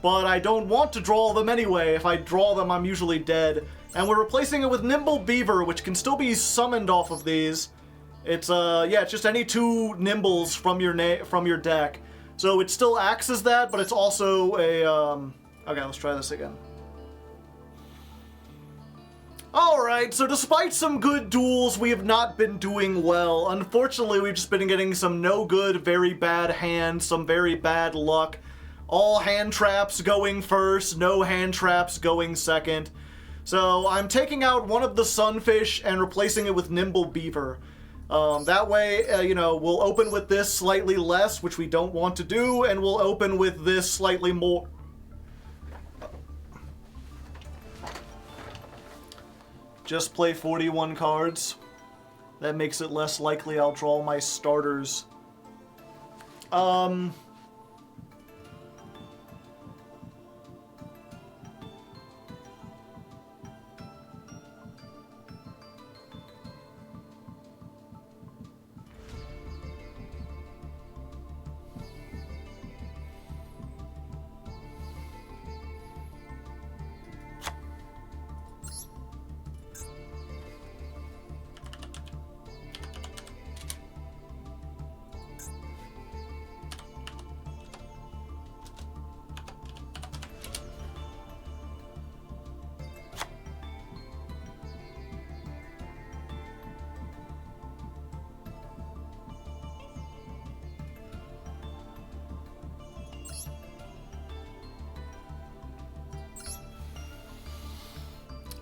but I don't want to draw them anyway. If I draw them, I'm usually dead. And we're replacing it with Nimble Beaver, which can still be summoned off of these. It's yeah, it's just any 2 Nimbles from your deck. So it still acts as that, but it's also a okay, let's try this again. Alright, so despite some good duels, we have not been doing well. Unfortunately, we've just been getting some no good, very bad hands, some very bad luck. All hand traps going first, no hand traps going second. So I'm taking out one of the Sunfish and replacing it with Nimble Beaver. That way, you know, we'll open with this slightly less, which we don't want to do, and we'll open with this slightly more. Just play 41 cards. That makes it less likely I'll draw my starters.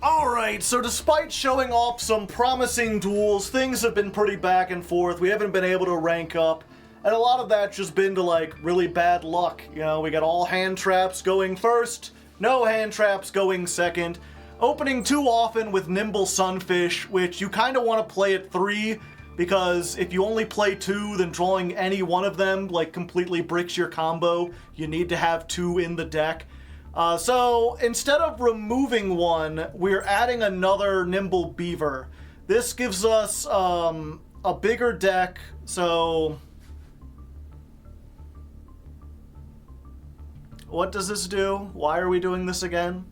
Alright, so despite showing off some promising duels, things have been pretty back and forth. We haven't been able to rank up, and a lot of that's just been to, like, really bad luck. You know, we got all hand traps going first, no hand traps going second, opening too often with Nimble Sunfish, which you kind of want to play at 3, because if you only play 2, then drawing any one of them, like, completely bricks your combo. You need to have 2 in the deck. So instead of removing one, we're adding another Nimble Beaver. This gives us a bigger deck, so what does this do? Why are we doing this again?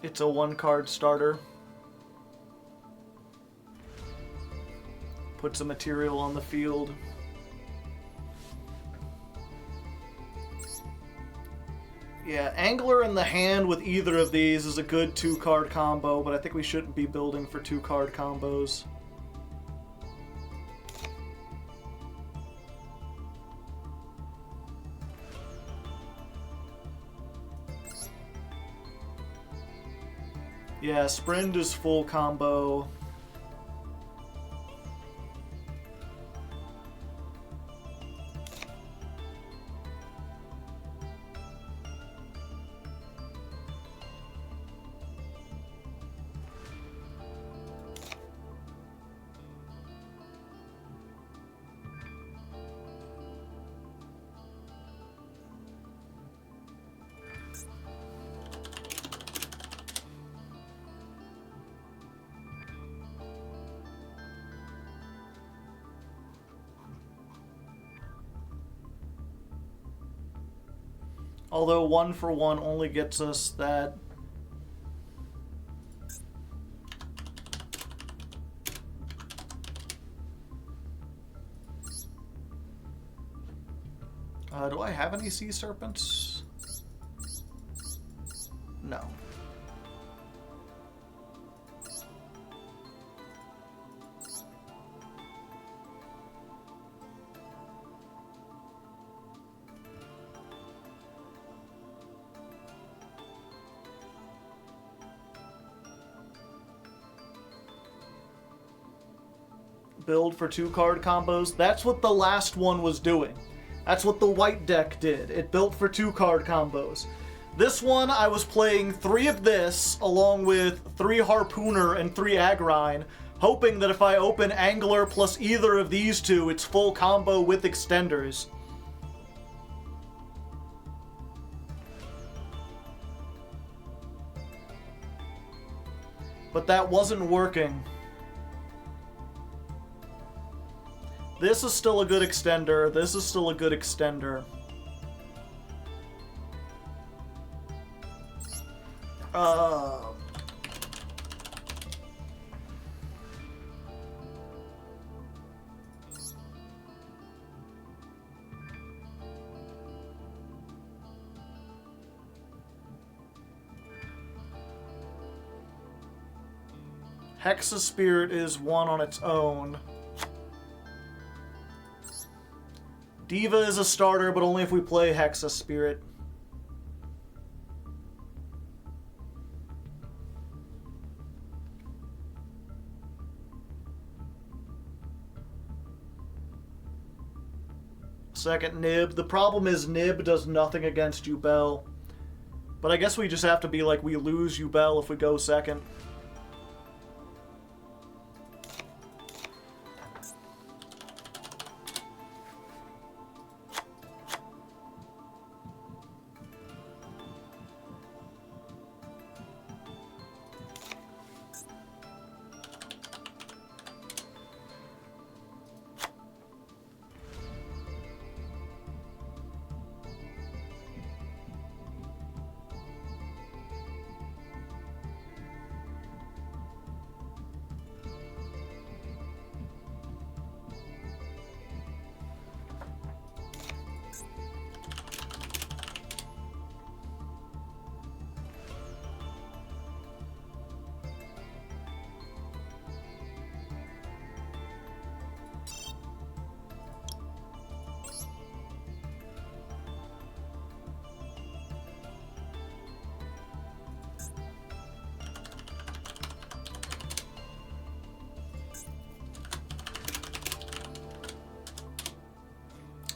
It's a 1-card starter. Puts a material on the field. Yeah, Angler in the hand with either of these is a good 2-card combo, but I think we shouldn't be building for 2-card combos. Yeah, Sprint is full combo. Although 1-for-1 only gets us that. Do I have any sea serpents? No. Build for 2-card combos. That's what the last one was doing. That's what the white deck did. It built for 2-card combos. This one, I was playing 3 of this, along with 3 Harpooner and 3 Agrine, hoping that if I open Angler plus either of these 2, it's full combo with extenders. But that wasn't working. This is still a good extender. This is still a good extender. Hexa Spirit is one on its own. Diva is a starter, but only if we play Hexa Spirit. Second Nib. The problem is Nib does nothing against Yubel. But I guess we just have to be like, we lose Yubel if we go second.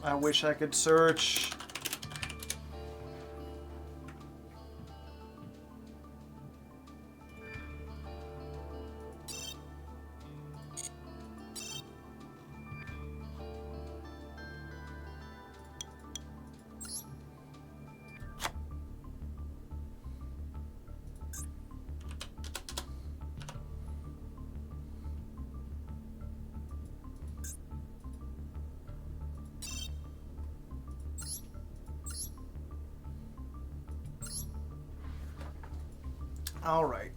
I wish I could search. All right.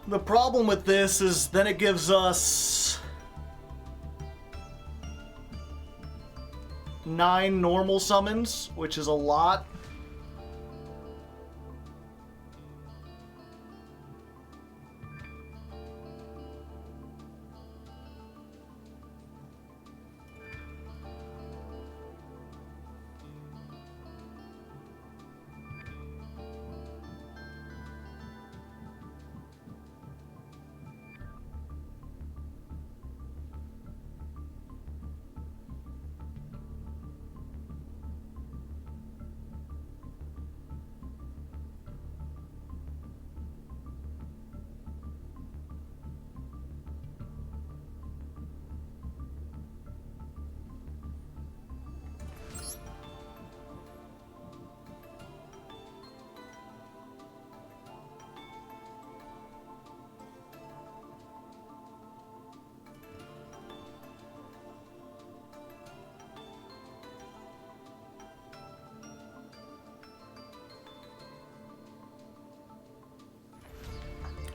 The problem with this is then it gives us 9 normal summons, which is a lot.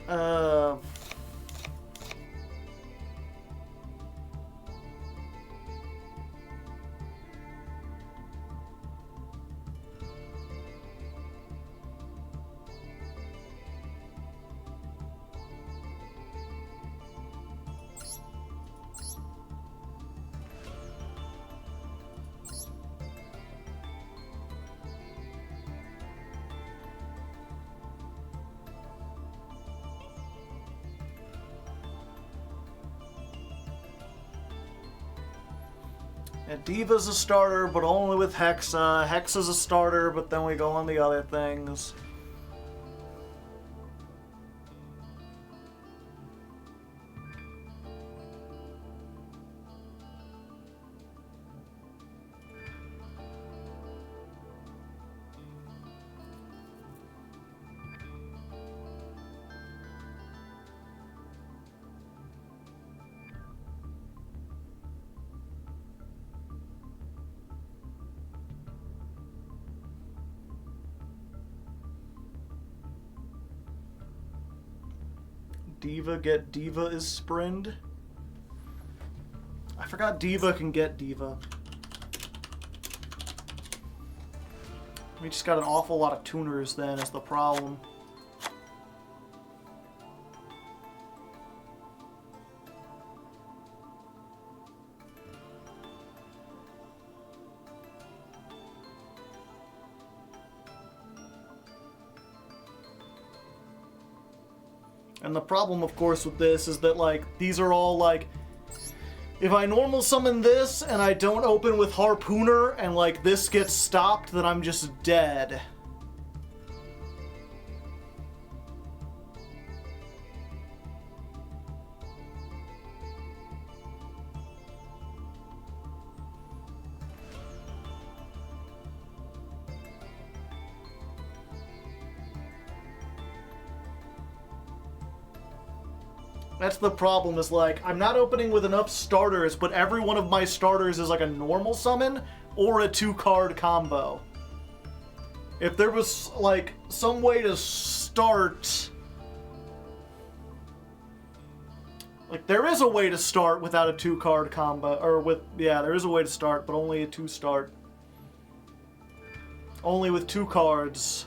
Uh, yeah, Diva's a starter, but only with Hexa. Hexa's a starter, but then we go on the other things. Diva get Diva is Sprind. I forgot Diva can get Diva. We just got an awful lot of tuners then is the problem. And the problem, of course, with this is that, like, these are all, like, if I normal summon this and I don't open with Harpooner and, like, this gets stopped, then I'm just dead. That's the problem, is like, I'm not opening with enough starters, but every one of my starters is like a normal summon or a 2-card combo. If there was, like, some way to start... Like, there is a way to start without a 2-card combo, or with... Yeah, there is a way to start, but only a 2-start. Only with 2 cards.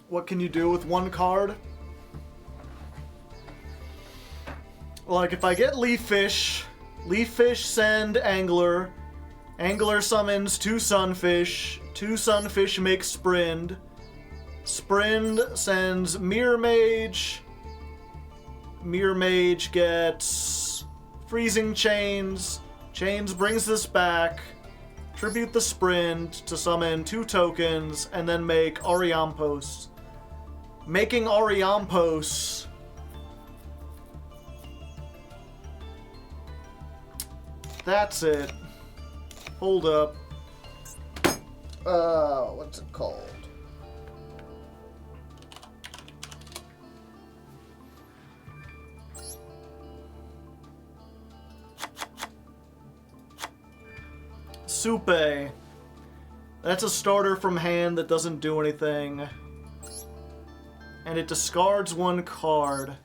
What can you do with 1 card? Like, if I get Leaf Fish send Angler. Angler summons 2 Sunfish. 2 Sunfish make Sprind. Sprind sends Mirror Mage. Mirror Mage gets Freezing Chains. Chains brings this back. Tribute the Sprind to summon 2 tokens, and then make Ariampos. Making Ariampos. That's it. Hold up. What's it called? Supe. That's a starter from hand that doesn't do anything. And it discards 1 card.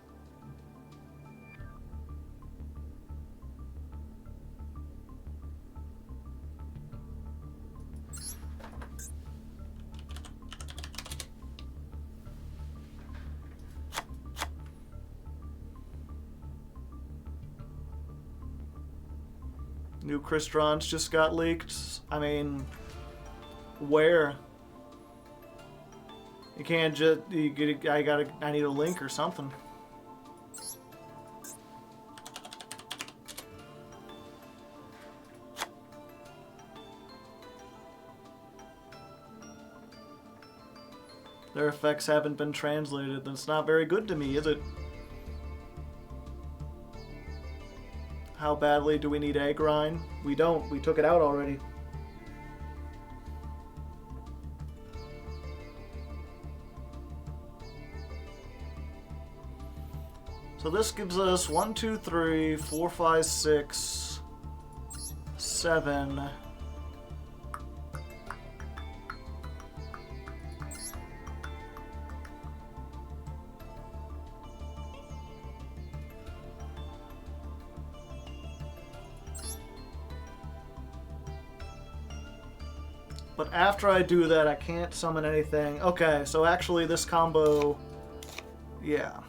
New Crystron's just got leaked. I mean, where? You can't just... I need a link or something. Their effects haven't been translated. That's not very good to me, is it? How badly do we need Agrine? We don't. We took it out already. So this gives us 1, 2, 3, 4, 5, 6, 7. But after I do that, I can't summon anything. Okay, so actually this combo... Yeah.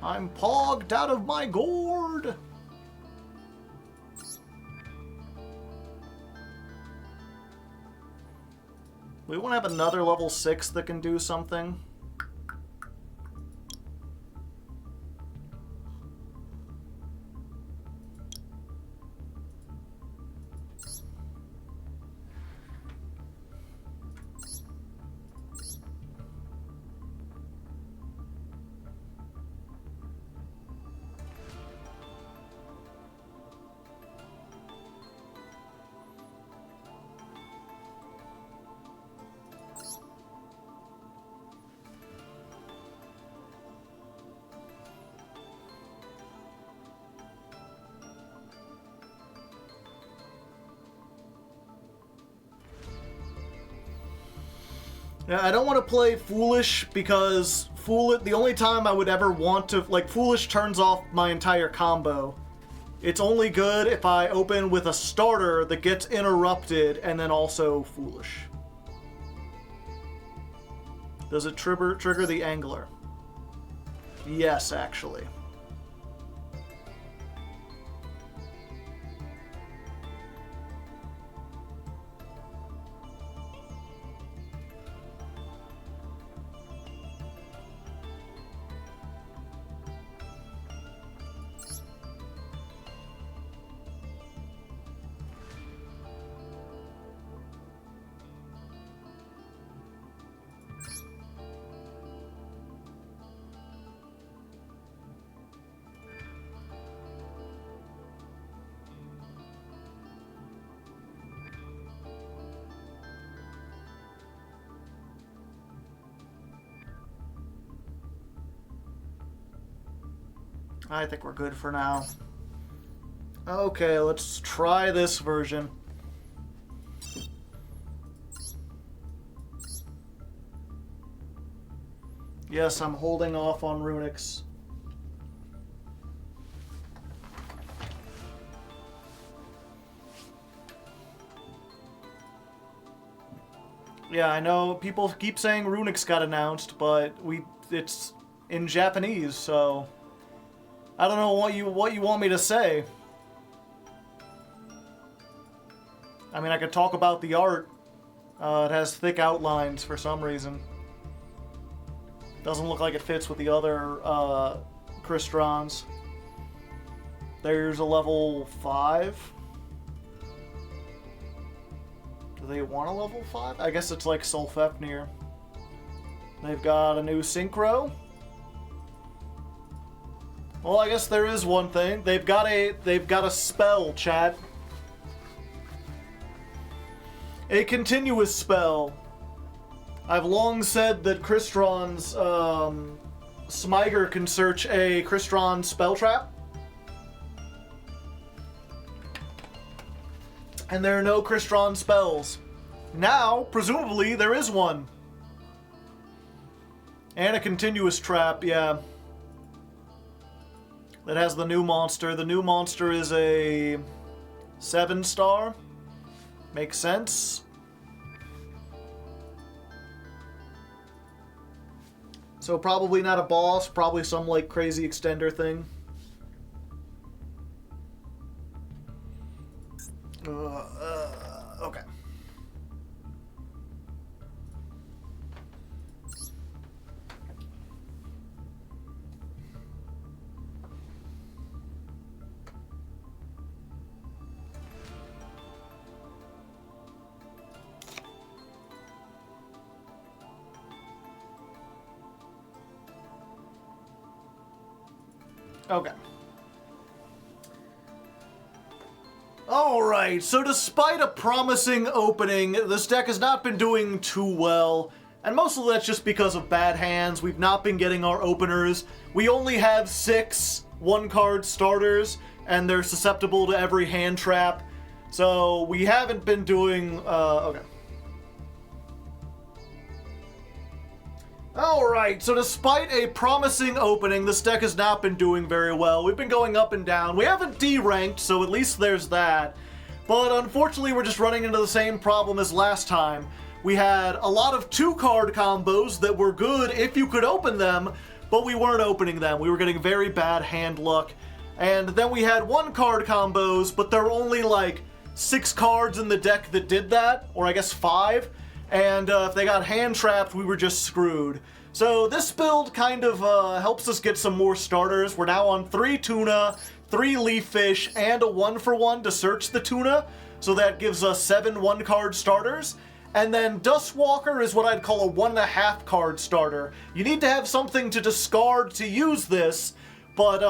I'm pogged out of my gourd! We want to have another level 6 that can do something. Yeah, I don't want to play Foolish because the only time I would ever want to... Like, Foolish turns off my entire combo. It's only good if I open with a starter that gets interrupted and then also foolish. Does it trigger the angler? Yes, actually. I think we're good for now. Okay, let's try this version. Yes, I'm holding off on Runics. Yeah, I know people keep saying Runics got announced, but it's in Japanese, so I don't know what you want me to say. I mean, I could talk about the art. It has thick outlines for some reason. Doesn't look like it fits with the other Cristrons. There's a level 5. Do they want a level 5? I guess it's like Sulfepnir. They've got a new Synchro. Well, I guess there is one thing. They've got a spell, chat. A continuous spell. I've long said that Crystron's Smyger can search a Crystron spell trap. And there are no Crystron spells. Now, presumably, there is one. And a continuous trap, yeah. That has the new monster. The new monster is a 7-star. Makes sense. So probably not a boss, probably some like crazy extender thing. Okay. Okay. Alright, so despite a promising opening, this deck has not been doing too well. And most of that's just because of bad hands. We've not been getting our openers. We only have 6 one-card starters, and they're susceptible to every hand trap. So we haven't been doing... okay. Alright, so despite a promising opening, this deck has not been doing very well. We've been going up and down. We haven't D-ranked, so at least there's that. But unfortunately, we're just running into the same problem as last time. We had a lot of 2-card combos that were good if you could open them, but we weren't opening them. We were getting very bad hand luck. And then we had 1-card combos, but there were only like 6 cards in the deck that did that, or I guess 5. And if they got hand trapped, we were just screwed. So this build kind of helps us get some more starters. We're now on 3 tuna, 3 leaf fish, and a 1-for-1 to search the tuna. So that gives us 7 1-card starters. And then Dustwalker is what I'd call a 1.5 card starter. You need to have something to discard to use this, but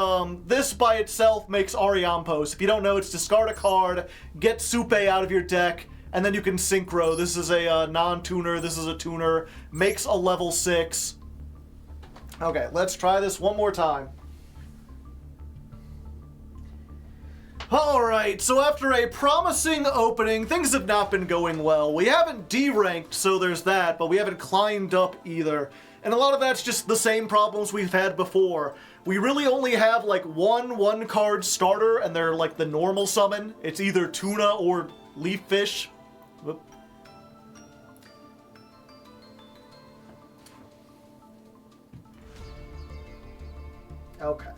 this by itself makes Ariampos. If you don't know, it's discard a card, get Supe out of your deck, and then you can Synchro. This is a non-tuner, this is a tuner, makes a level 6. Okay, let's try this one more time. Alright, so after a promising opening, things have not been going well. We haven't D-ranked, so there's that, but we haven't climbed up either. And a lot of that's just the same problems we've had before. We really only have like one card starter, and they're like the normal summon. It's either tuna or leaf fish. Whoop. Okay.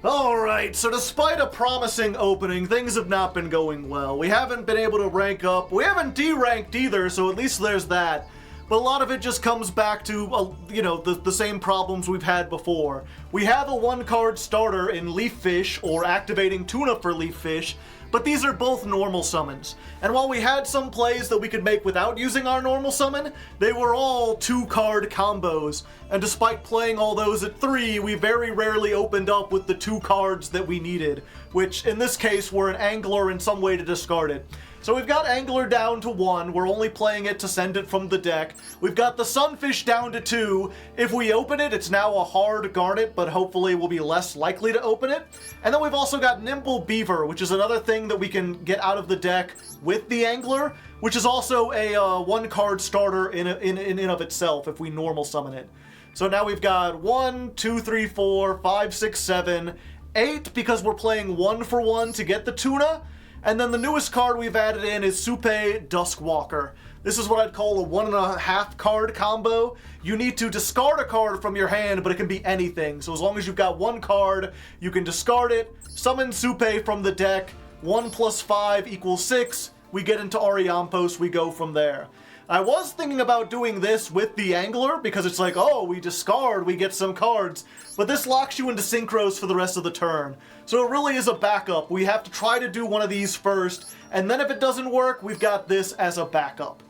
Alright, so despite a promising opening, things have not been going well. We haven't been able to rank up. We haven't D-ranked either, so at least there's that. But a lot of it just comes back to, you know, the same problems we've had before. We have a one-card starter in Leaf Fish, or activating Tuna for Leaf Fish, but these are both normal summons. And while we had some plays that we could make without using our normal summon, they were all 2-card combos. And despite playing all those at 3, we very rarely opened up with the 2 cards that we needed, which in this case were an Angler and some way to discard it. So we've got Angler down to 1, we're only playing it to send it from the deck. We've got the Sunfish down to 2. If we open it, it's now a hard Garnet, but hopefully we'll be less likely to open it. And then we've also got Nimble Beaver, which is another thing that we can get out of the deck with the Angler, which is also a 1-card starter in of itself if we normal summon it. So now we've got 1, 2, 3, 4, 5, 6, 7, 8, because we're playing 1 for 1 to get the Tuna. And then the newest card we've added in is Supe Duskwalker. This is what I'd call a 1.5 card combo. You need to discard a card from your hand, but it can be anything. So as long as you've got 1 card, you can discard it, summon Supe from the deck, 1 + 5 = 6, we get into Ariampos, we go from there. I was thinking about doing this with the Angler, because it's like, oh, we discard, we get some cards, but this locks you into Synchros for the rest of the turn. So it really is a backup. We have to try to do one of these first, and then if it doesn't work, we've got this as a backup.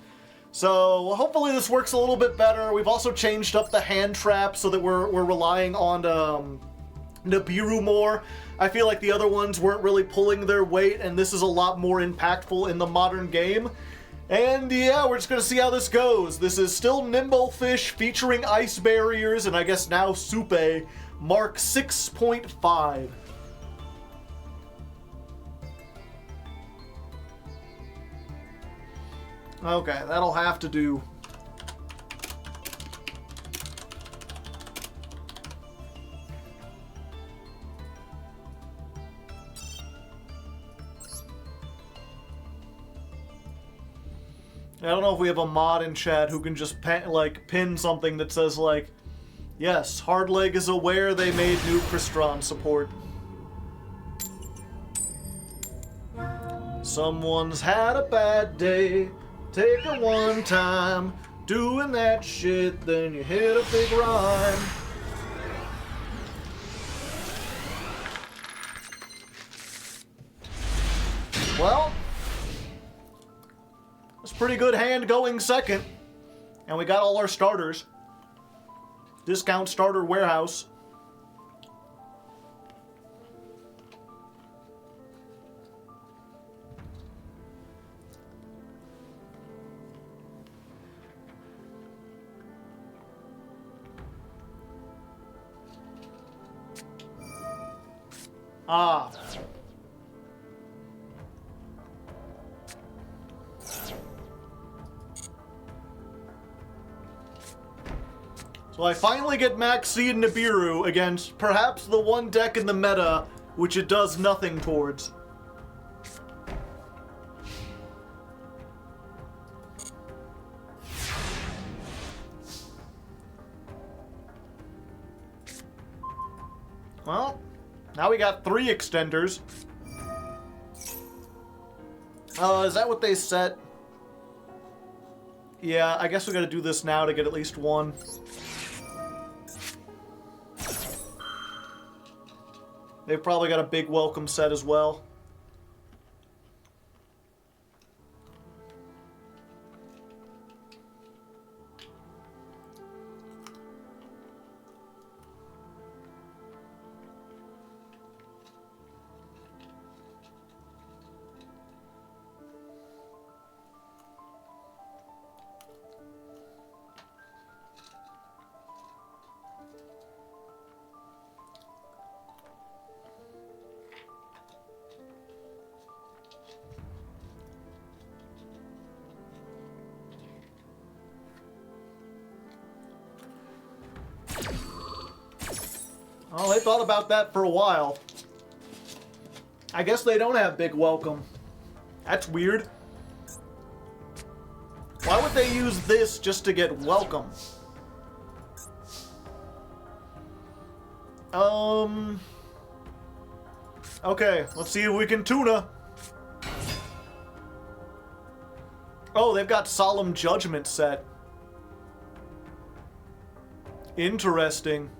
So hopefully this works a little bit better. We've also changed up the hand trap so that we're relying on Nibiru more. I feel like the other ones weren't really pulling their weight, and this is a lot more impactful in the modern game. And yeah, we're just gonna see how this goes. This is still Nimble Fish featuring ice barriers, and I guess now Supe, mark 6.5. Okay, that'll have to do. I don't know if we have a mod in chat who can just pin something that says like, yes, Hardleg is aware they made new Crystron support. Someone's had a bad day, take it one time, doing that shit, then you hit a big rhyme. Well, that's a pretty good hand going second. And we got all our starters. Discount starter warehouse. Ah. So I finally get Max Seed Nibiru against perhaps the one deck in the meta which it does nothing towards. Well, now we got 3 extenders. Is that what they set? Yeah, I guess we gotta do this now to get at least 1. They've probably got a big welcome set as well. Oh, they thought about that for a while. I guess they don't have big welcome. That's weird. Why would they use this just to get welcome? Okay, let's see if we can tuna. Oh, they've got Solemn Judgment set. Interesting.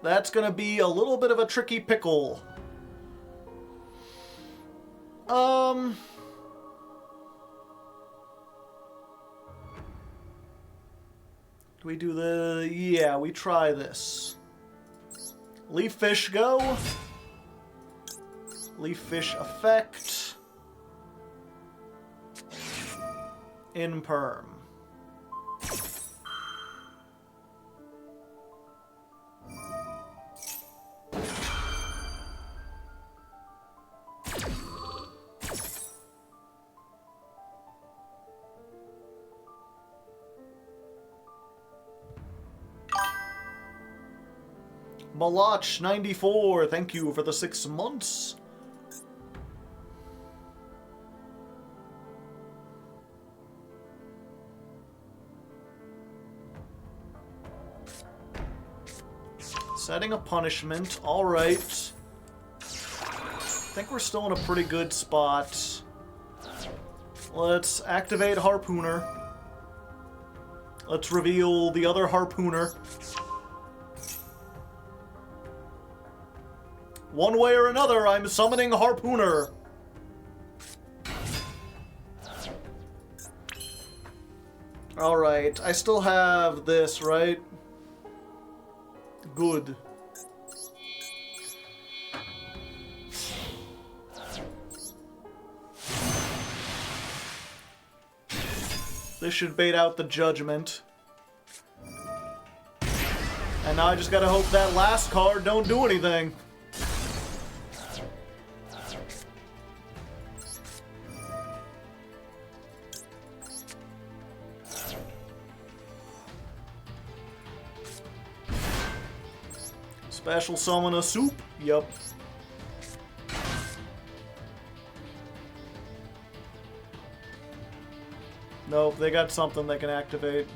That's gonna be a little bit of a tricky pickle. Do we do the... Yeah, we try this. Leaf Fish go. Leaf Fish effect. In perm. Malach 94, thank you for the 6 months. Setting a punishment, alright. I think we're still in a pretty good spot. Let's activate Harpooner. Let's reveal the other Harpooner. One way or another, I'm summoning Harpooner. Alright, I still have this, right? Good. This should bait out the judgment. And now I just gotta hope that last card don't do anything. Special summon a soup? Yup. Nope, they got something they can activate.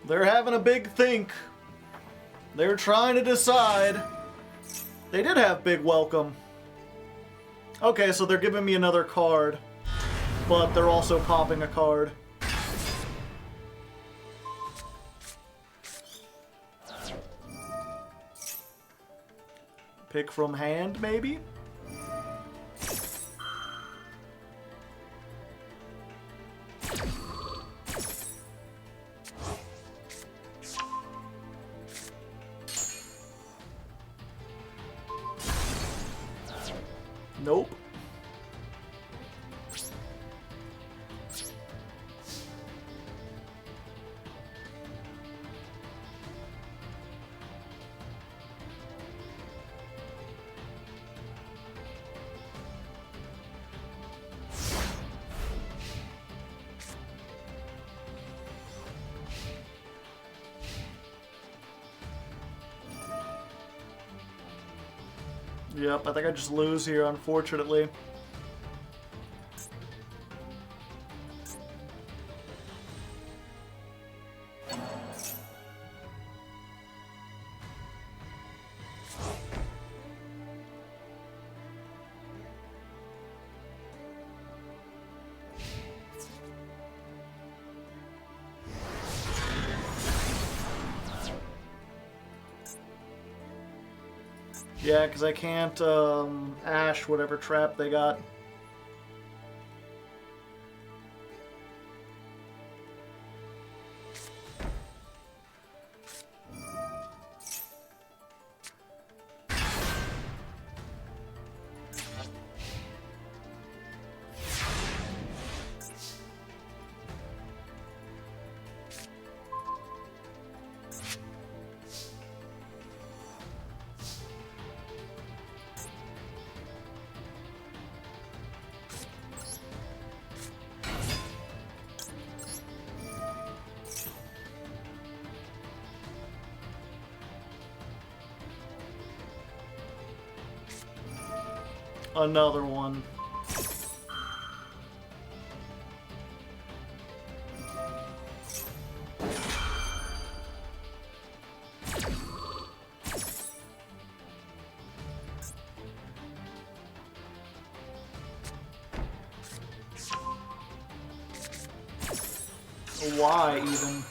They're having a big think. They're trying to decide. They did have big welcome. Okay, so they're giving me another card. But they're also popping a card. Pick from hand, maybe? Nope. Yep, I think I just lose here, unfortunately. Yeah, because I can't ash whatever trap they got. Another one. Why even?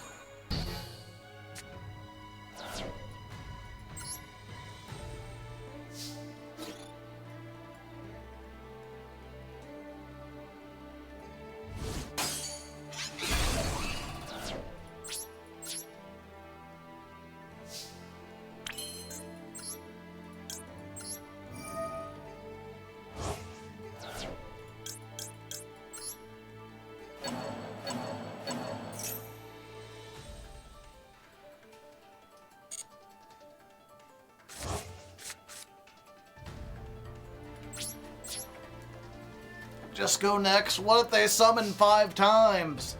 Just go next. What if they summon 5 times?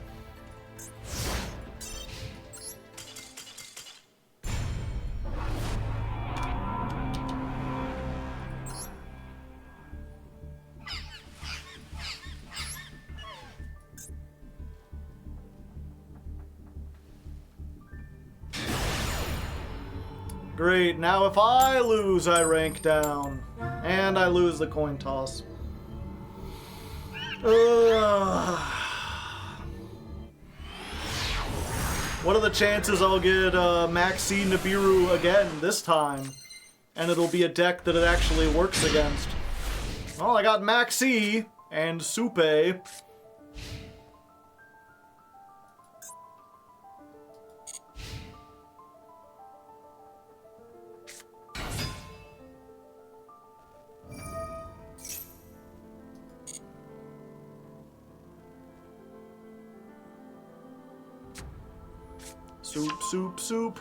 Great, now if I lose, I rank down. And I lose the coin toss. What are the chances I'll get Maxi Nibiru again this time? And it'll be a deck that it actually works against. Well, I got Maxi and Supe. Soup, soup, soup.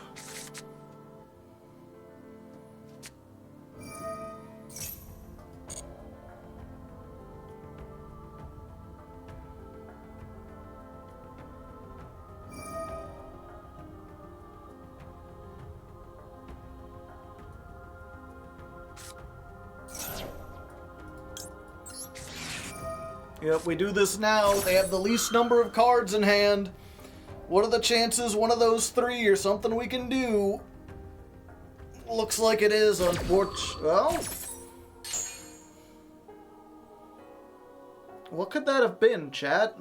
Yep, we do this now. They have the least number of cards in hand. What are the chances one of those 3 or something we can do? Looks like it is, unfortunately. Well, what could that have been, chat?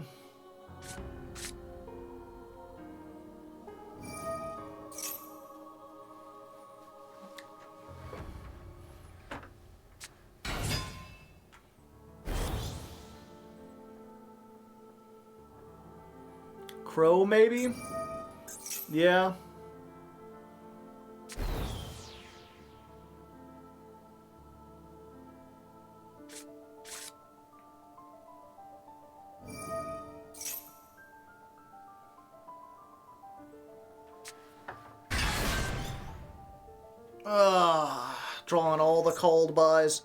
Crow, maybe? Yeah. Drawing all the called buys.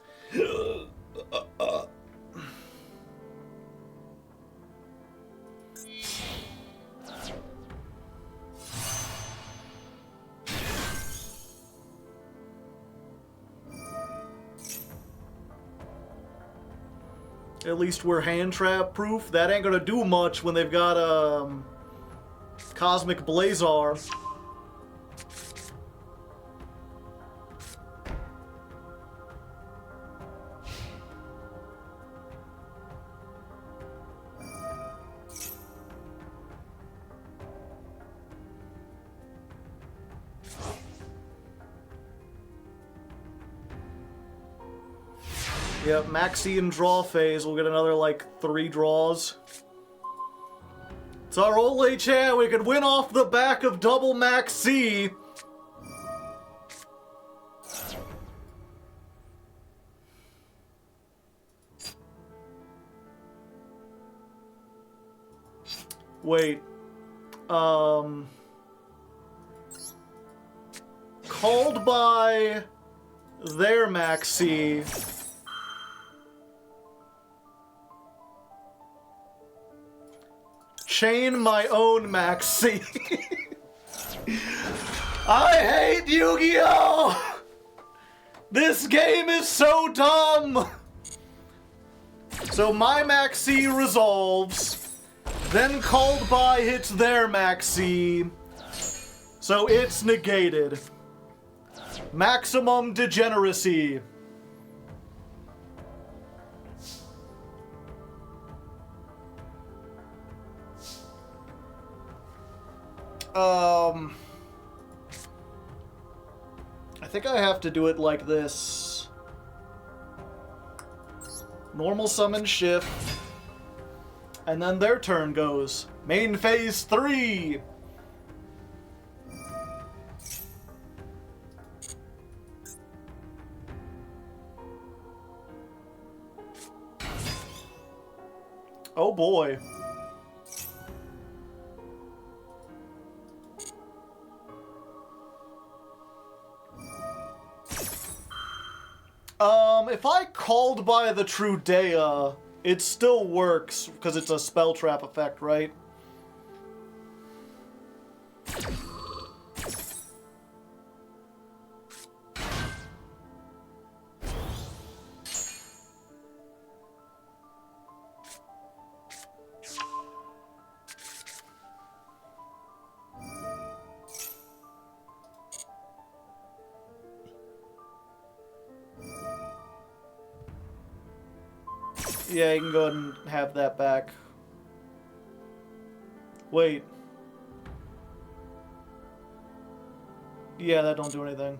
At least we're hand trap proof. That ain't gonna do much when they've got Cosmic Blazar. Yep, Maxi and draw phase. We'll get another, like, 3 draws. It's our only chance. We could win off the back of double Maxi. Wait. Called by their Maxi. Chain my own Maxi. I hate Yu-Gi-Oh! This game is so dumb! So my Maxi resolves. Then called by hits their Maxi. So it's negated. Maximum degeneracy. I think I have to do it like this. Normal summon shift. And then their turn goes. Main phase 3! Oh boy. If I called by the Trudea, it still works, because it's a spell trap effect, right? Yeah, you can go ahead and have that back. Wait. Yeah, that don't do anything.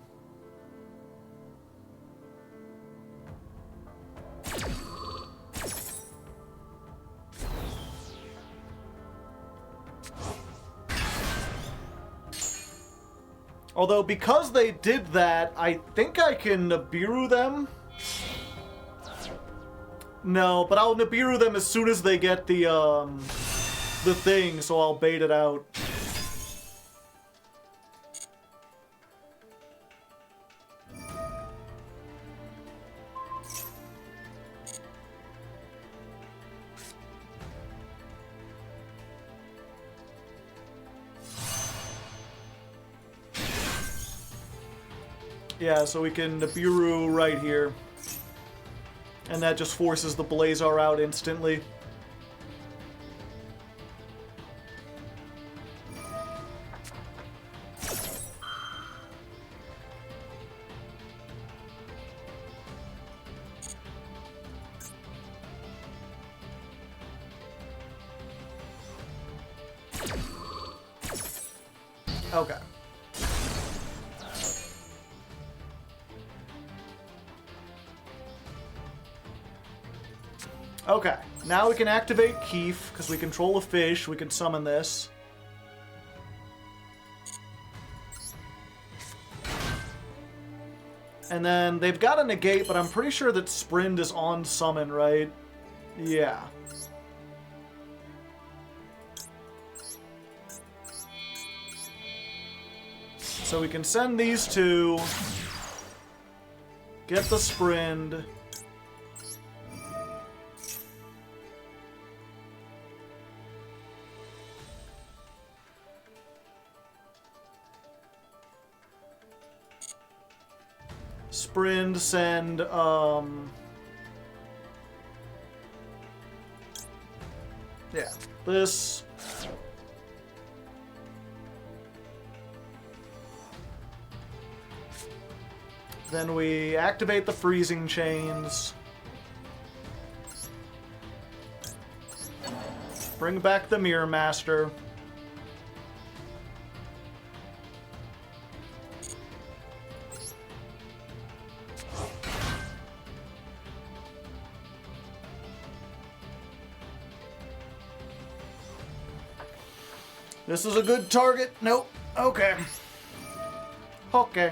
Although, because they did that, I think I can Nibiru them. No, but I'll Nibiru them as soon as they get the thing, so I'll bait it out. Yeah, so we can Nibiru right here. And that just forces the Blazar out instantly. Okay. Okay, now we can activate Keef, because we control a fish, we can summon this. And then they've got a negate, but I'm pretty sure that Sprind is on summon, right? Yeah. So we can send these two, get the Sprind. Sprind, send, yeah, this. Then we activate the freezing chains. Bring back the Mirror Master. This is a good target. Nope. Okay. Okay.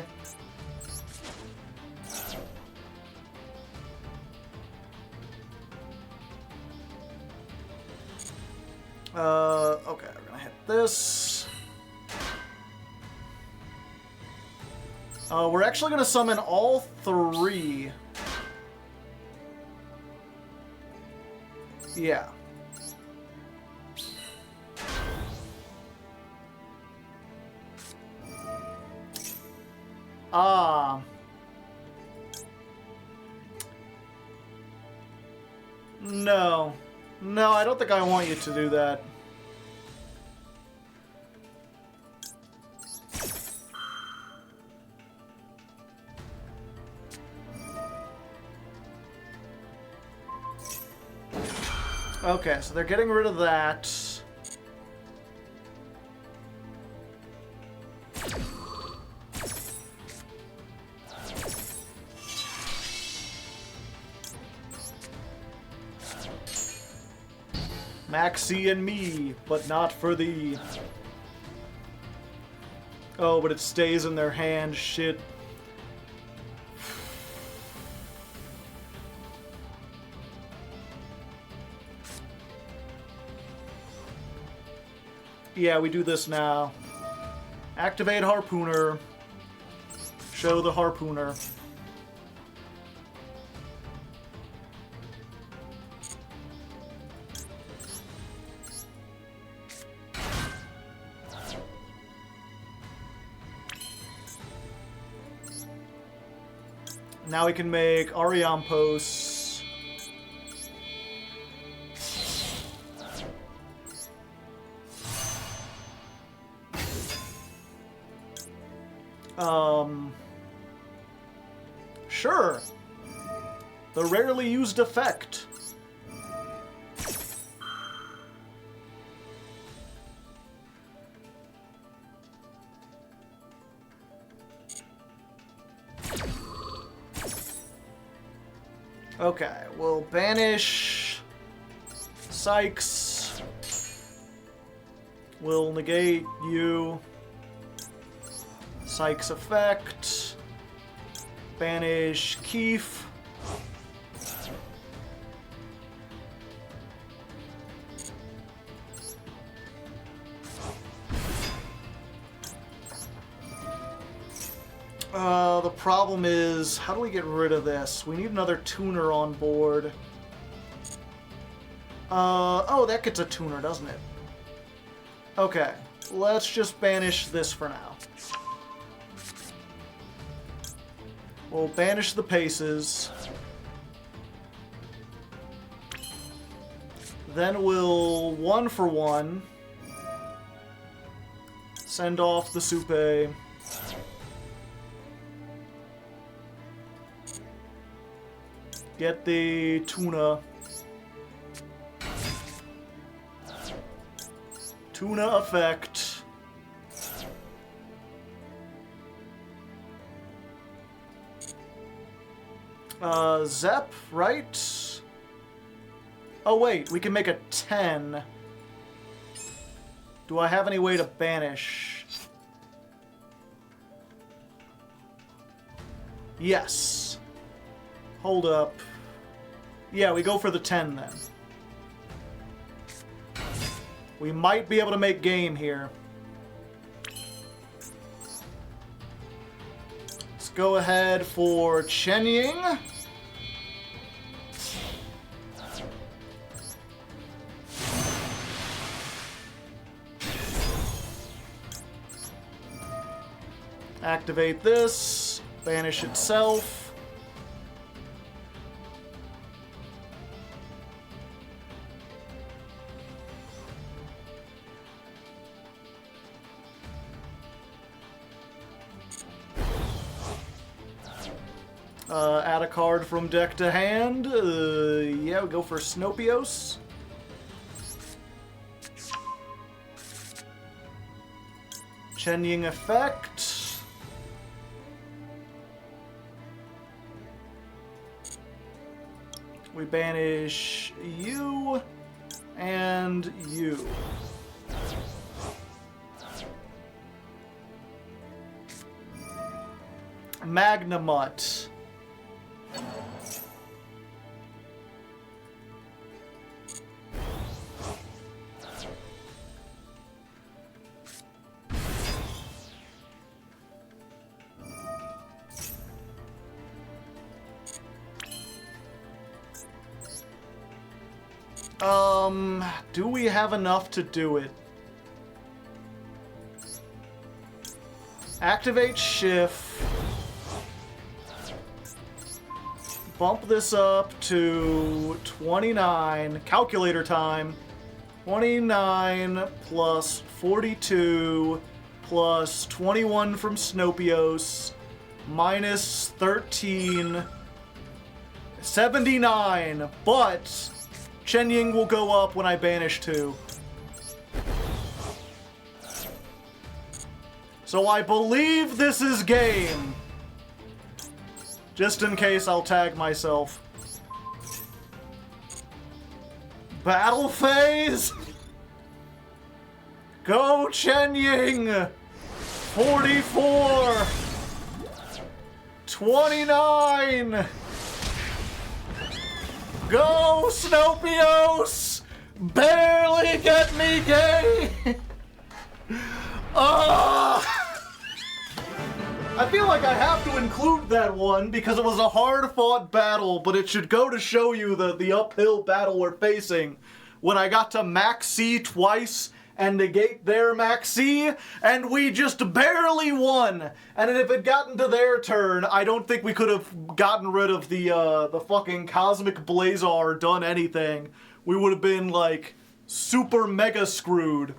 Okay, we're gonna hit this. We're actually gonna summon all three. Yeah. Ah. No. No, I don't think I want you to do that. Okay, so they're getting rid of that. Maxie and me, but not for thee. Oh, but it stays in their hand. Shit. Yeah, we do this now. Activate Harpooner. Show the Harpooner. Now we can make Ariampos. Sure. The rarely used effect. Okay, we'll banish Sykes. We'll negate you. Sykes effect. Banish Keef. The problem is, how do we get rid of this? We need another tuner on board. Oh, that gets a tuner, doesn't it? Okay, let's just banish this for now. We'll banish the paces. Then we'll 1-for-1 send off the Supe. Get the tuna. Tuna effect. Zep, right? Oh wait, we can make a 10. Do I have any way to banish? Yes. Hold up. Yeah, we go for the 10 then. We might be able to make game here. Let's go ahead for Chen Ying. Activate this. Banish itself. Add a card from deck to hand. Yeah, we go for Snopios. Chen Ying effect. We banish you and you. Magnamut. Do we have enough to do it? Activate Shift. Bump this up to 29. Calculator time. 29 plus 42 plus 21 from Snopios minus 13. 79. But Chen Ying will go up when I banish 2. So I believe this is game. Just in case, I'll tag myself. Battle phase? Go Chen Ying! 44! 29! Go Snopios! Barely get me gay! I feel like I have to include that one because it was a hard-fought battle, but it should go to show you the uphill battle we're facing. When I got to Max C twice and negate their Max C, and we just barely won. And if it had gotten to their turn, I don't think we could have gotten rid of the fucking Cosmic Blazar, done anything. We would have been, like, super mega screwed.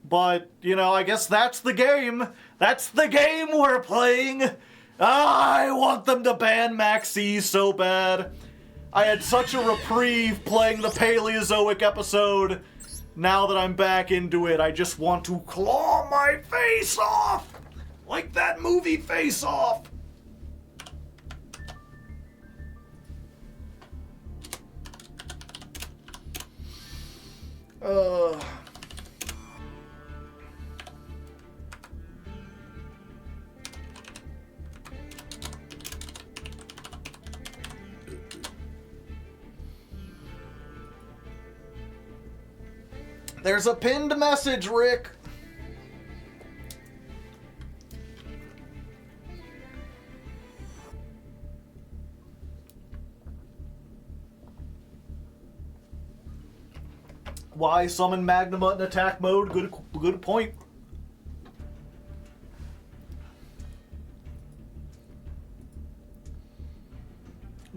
But, you know, I guess that's the game. That's the game we're playing. I want them to ban Max C so bad. I had such a reprieve playing the Paleozoic episode. Now that I'm back into it, I just want to claw my face off. Like that movie Face Off. There's a pinned message, Rick. Why summon Magnamut in attack mode? Good point.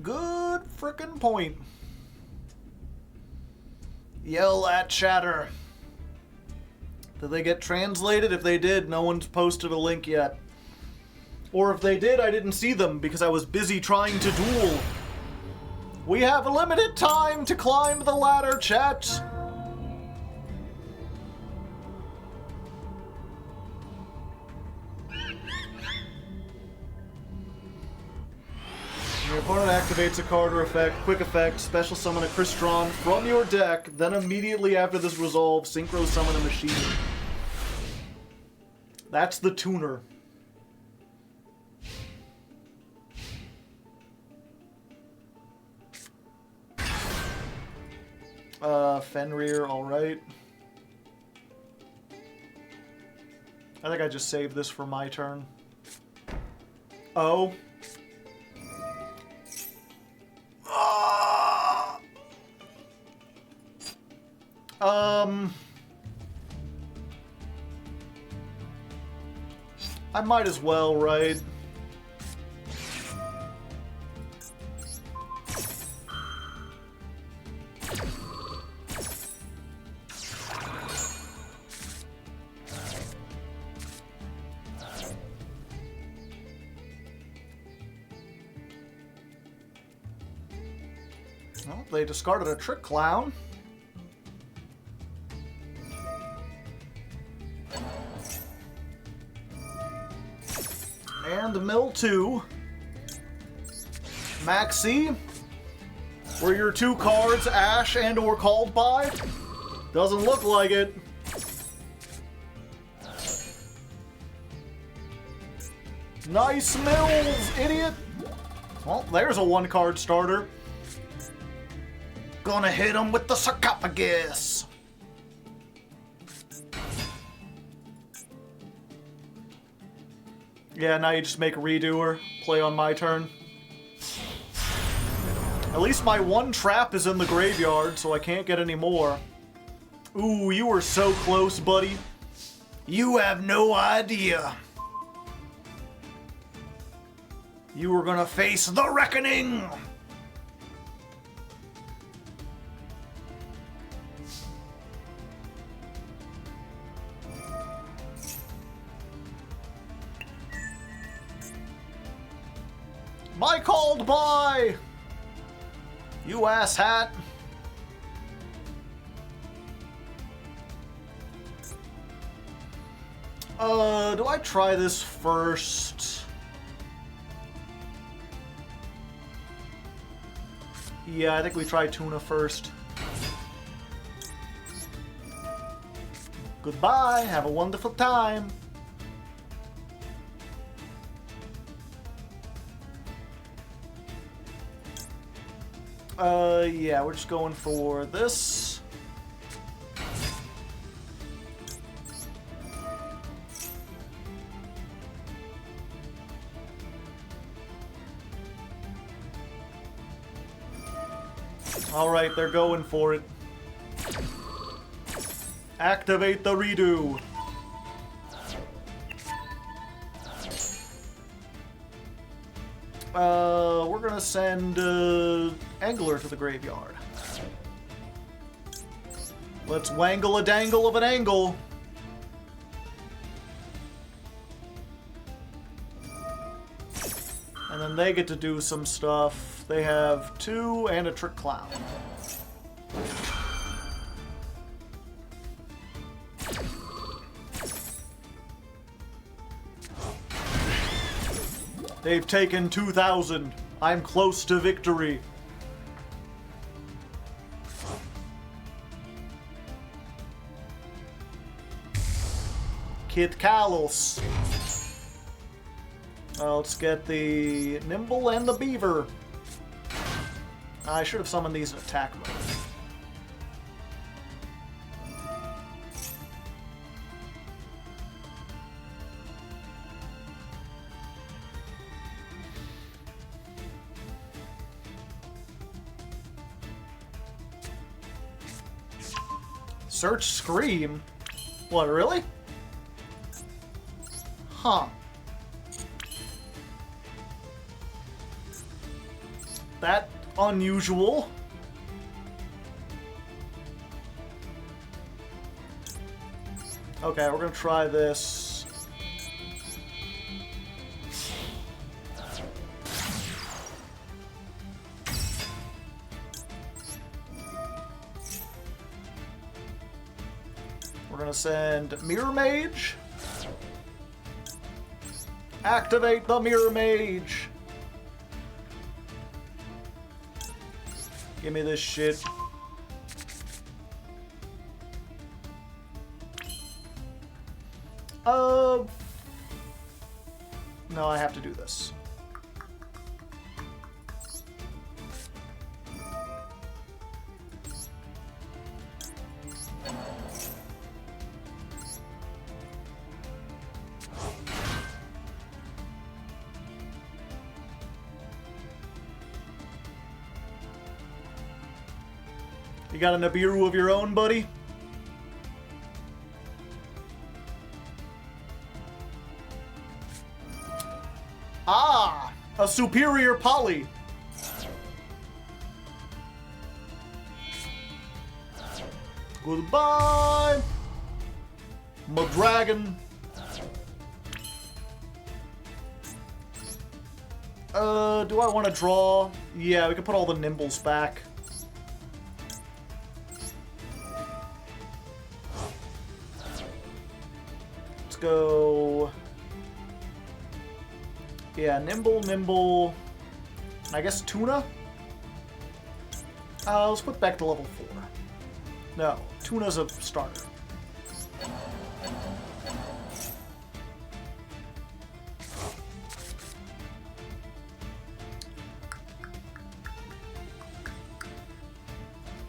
Good frickin' point. Yell at chatter. Did they get translated? If they did, no one's posted a link yet. Or if they did, I didn't see them because I was busy trying to duel. We have a limited time to climb the ladder, chat. Your opponent activates a card or effect, quick effect, special summon a Crystron from your deck, then immediately after this resolve, synchro summon a machine. That's the tuner. Fenrir, alright. I think I just saved this for my turn. Oh. I might as well, right? Well, they discarded a Trick Clown. And mill 2. Maxi. Were your 2 cards Ash and or Called By? Doesn't look like it. Nice Mills, idiot! Well, there's a one-card starter. Gonna hit him with the sarcophagus. Yeah, now you just make a redoer. Play on my turn. At least my one trap is in the graveyard, so I can't get any more. Ooh, you were so close, buddy. You have no idea. You were gonna face the reckoning! My called by! You asshat! Do I try this first? Yeah, I think we try tuna first. Goodbye, have a wonderful time. Yeah, we're just going for this. Alright, they're going for it. Activate the redo. We're gonna send Angler to the graveyard. Let's wangle a dangle of an angle. And then they get to do some stuff. They have 2 and a Trick Clown. They've taken 2,000. I'm close to victory. Kid Kalos. Let's get the Nimble and the Beaver. I should have summoned these in attack mode. Search Scream? What, really? Huh. That unusual. Okay, we're gonna try this. We're gonna send Mirror Mage. Activate the Mirror Mage. Give me this shit. No, I have to do this. You got a Nibiru of your own, buddy? Ah! A superior poly! Goodbye! My dragon. Do I want to draw? Yeah, we can put all the Nimbles back. Let's go... Yeah, Nimble, I guess Tuna? Let's put back to level 4. No, Tuna's a starter.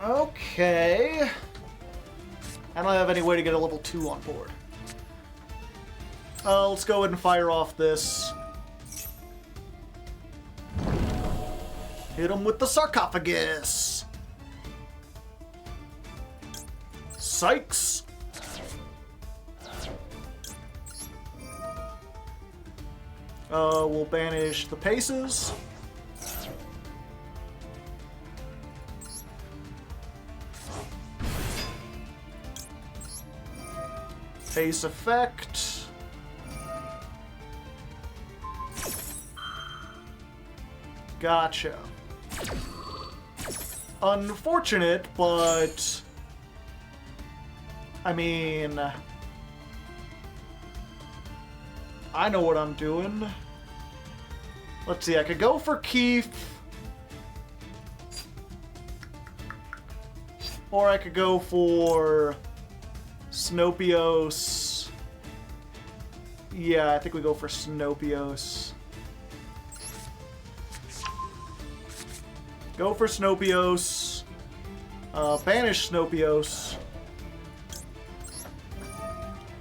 Okay. I don't have any way to get a level 2 on board. Let's go ahead and fire off this. Hit him with the sarcophagus. Sykes. We'll banish the paces. Pace effect. Gotcha. Unfortunate, but... I mean... I know what I'm doing. Let's see, I could go for Keith. Or I could go for... Snopios. Yeah, I think we go for Snopios. Go for Snopios. Banish Snopios.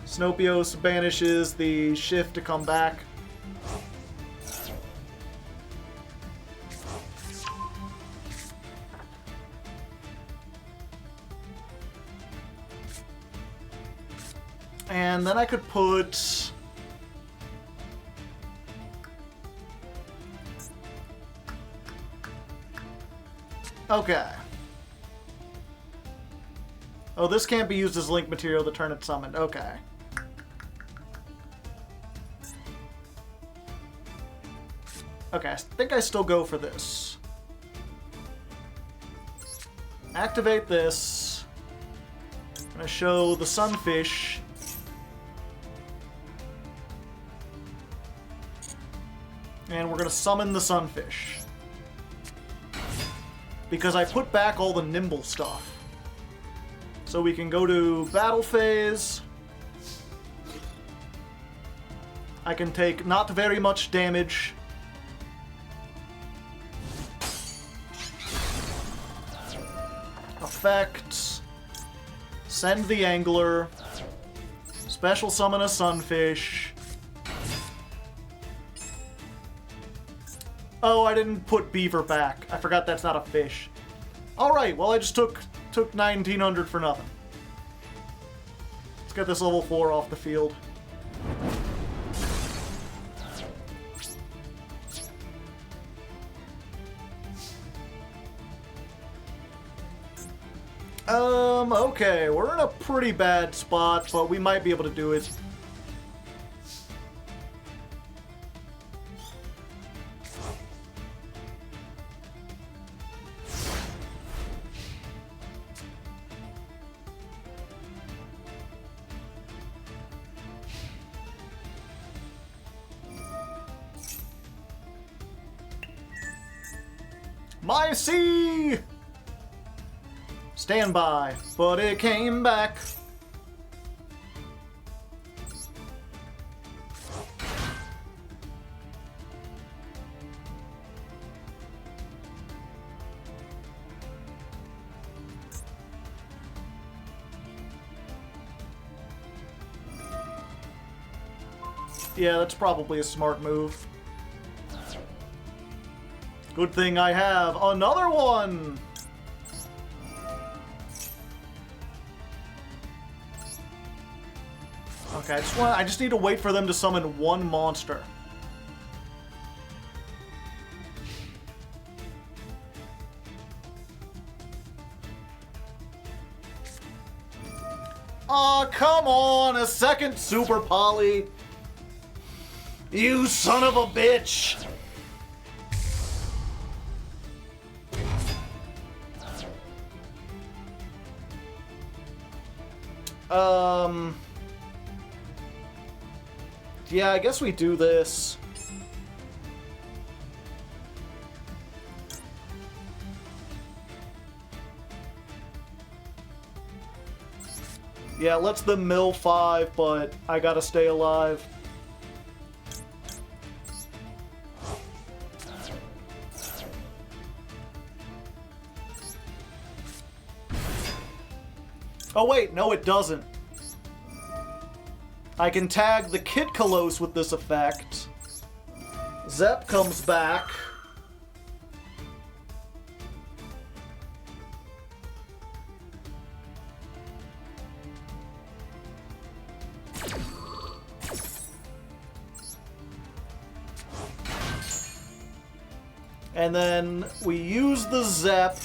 Snopios banishes the shift to come back. And then I could put... Okay. Oh, this can't be used as link material the turn it's summoned. Okay. Okay, I think I still go for this. Activate this. I'm gonna show the sunfish. And we're gonna summon the sunfish. Because I put back all the nimble stuff. So we can go to battle phase. I can take not very much damage. Effects. Send the angler. Special summon a sunfish. Oh, I didn't put beaver back. I forgot that's not a fish. Alright, well I just took 1900 for nothing. Let's get this level 4 off the field. Okay, we're in a pretty bad spot, but we might be able to do it. My sea! Stand by, but it came back. Yeah, that's probably a smart move. Good thing I have another one! Okay, I just need to wait for them to summon one monster. Aw, come on! A second Super Poly! You son of a bitch! Yeah, I guess we do this. Yeah, let's the mill 5, but I gotta stay alive. Oh wait, no it doesn't. I can tag the Kit Colosse with this effect. Zep comes back. And then we use the Zep.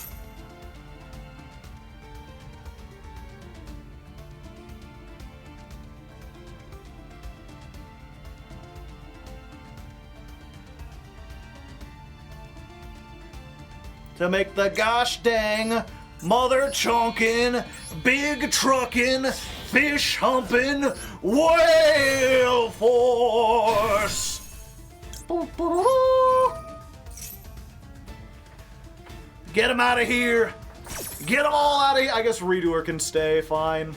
To make the gosh dang, mother chunkin', big truckin', fish humpin' whale force! Get him out of here! Get them all out of here! I guess Redoer can stay, fine.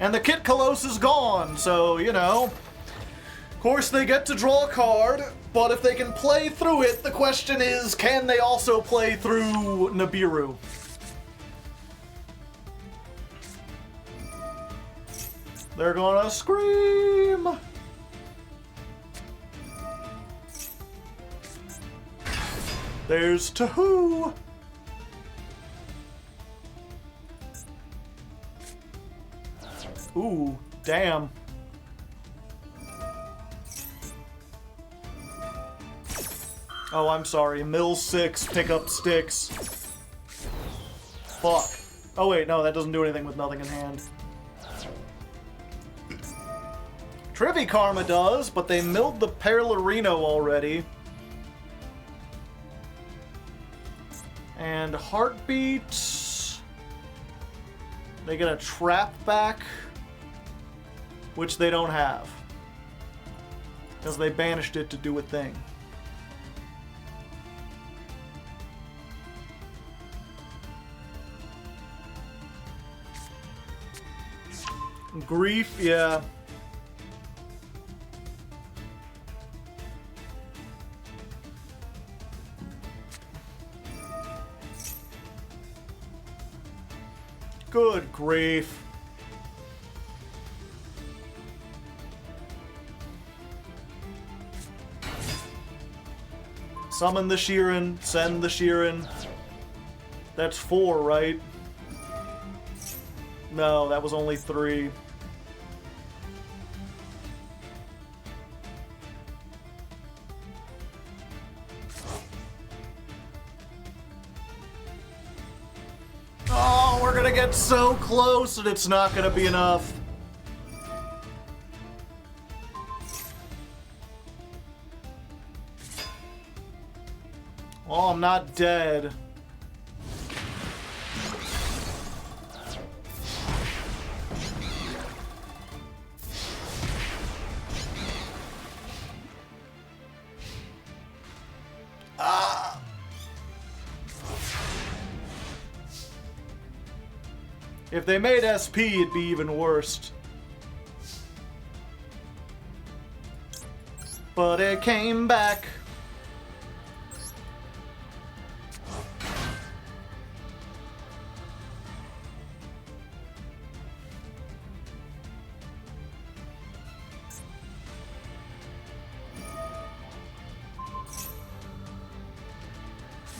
And the Kit Colosse is gone, so, you know. Of course, they get to draw a card, but if they can play through it, the question is, can they also play through Nibiru? They're gonna scream! There's Tahoo! Ooh, damn. Oh, I'm sorry. Mill 6, pick up sticks. Fuck. Oh wait, no, that doesn't do anything with nothing in hand. Trivi Karma does, but they milled the Perlerino already. And Heartbeat... They get a Trap back, which they don't have. Because they banished it to do a thing. Grief, yeah. Good grief. Summon the Sheeran, send the Sheeran. That's 4, right? No, that was only 3. Oh, we're gonna get so close and it's not gonna be enough. Oh, I'm not dead. If they made SP, it'd be even worse. But it came back.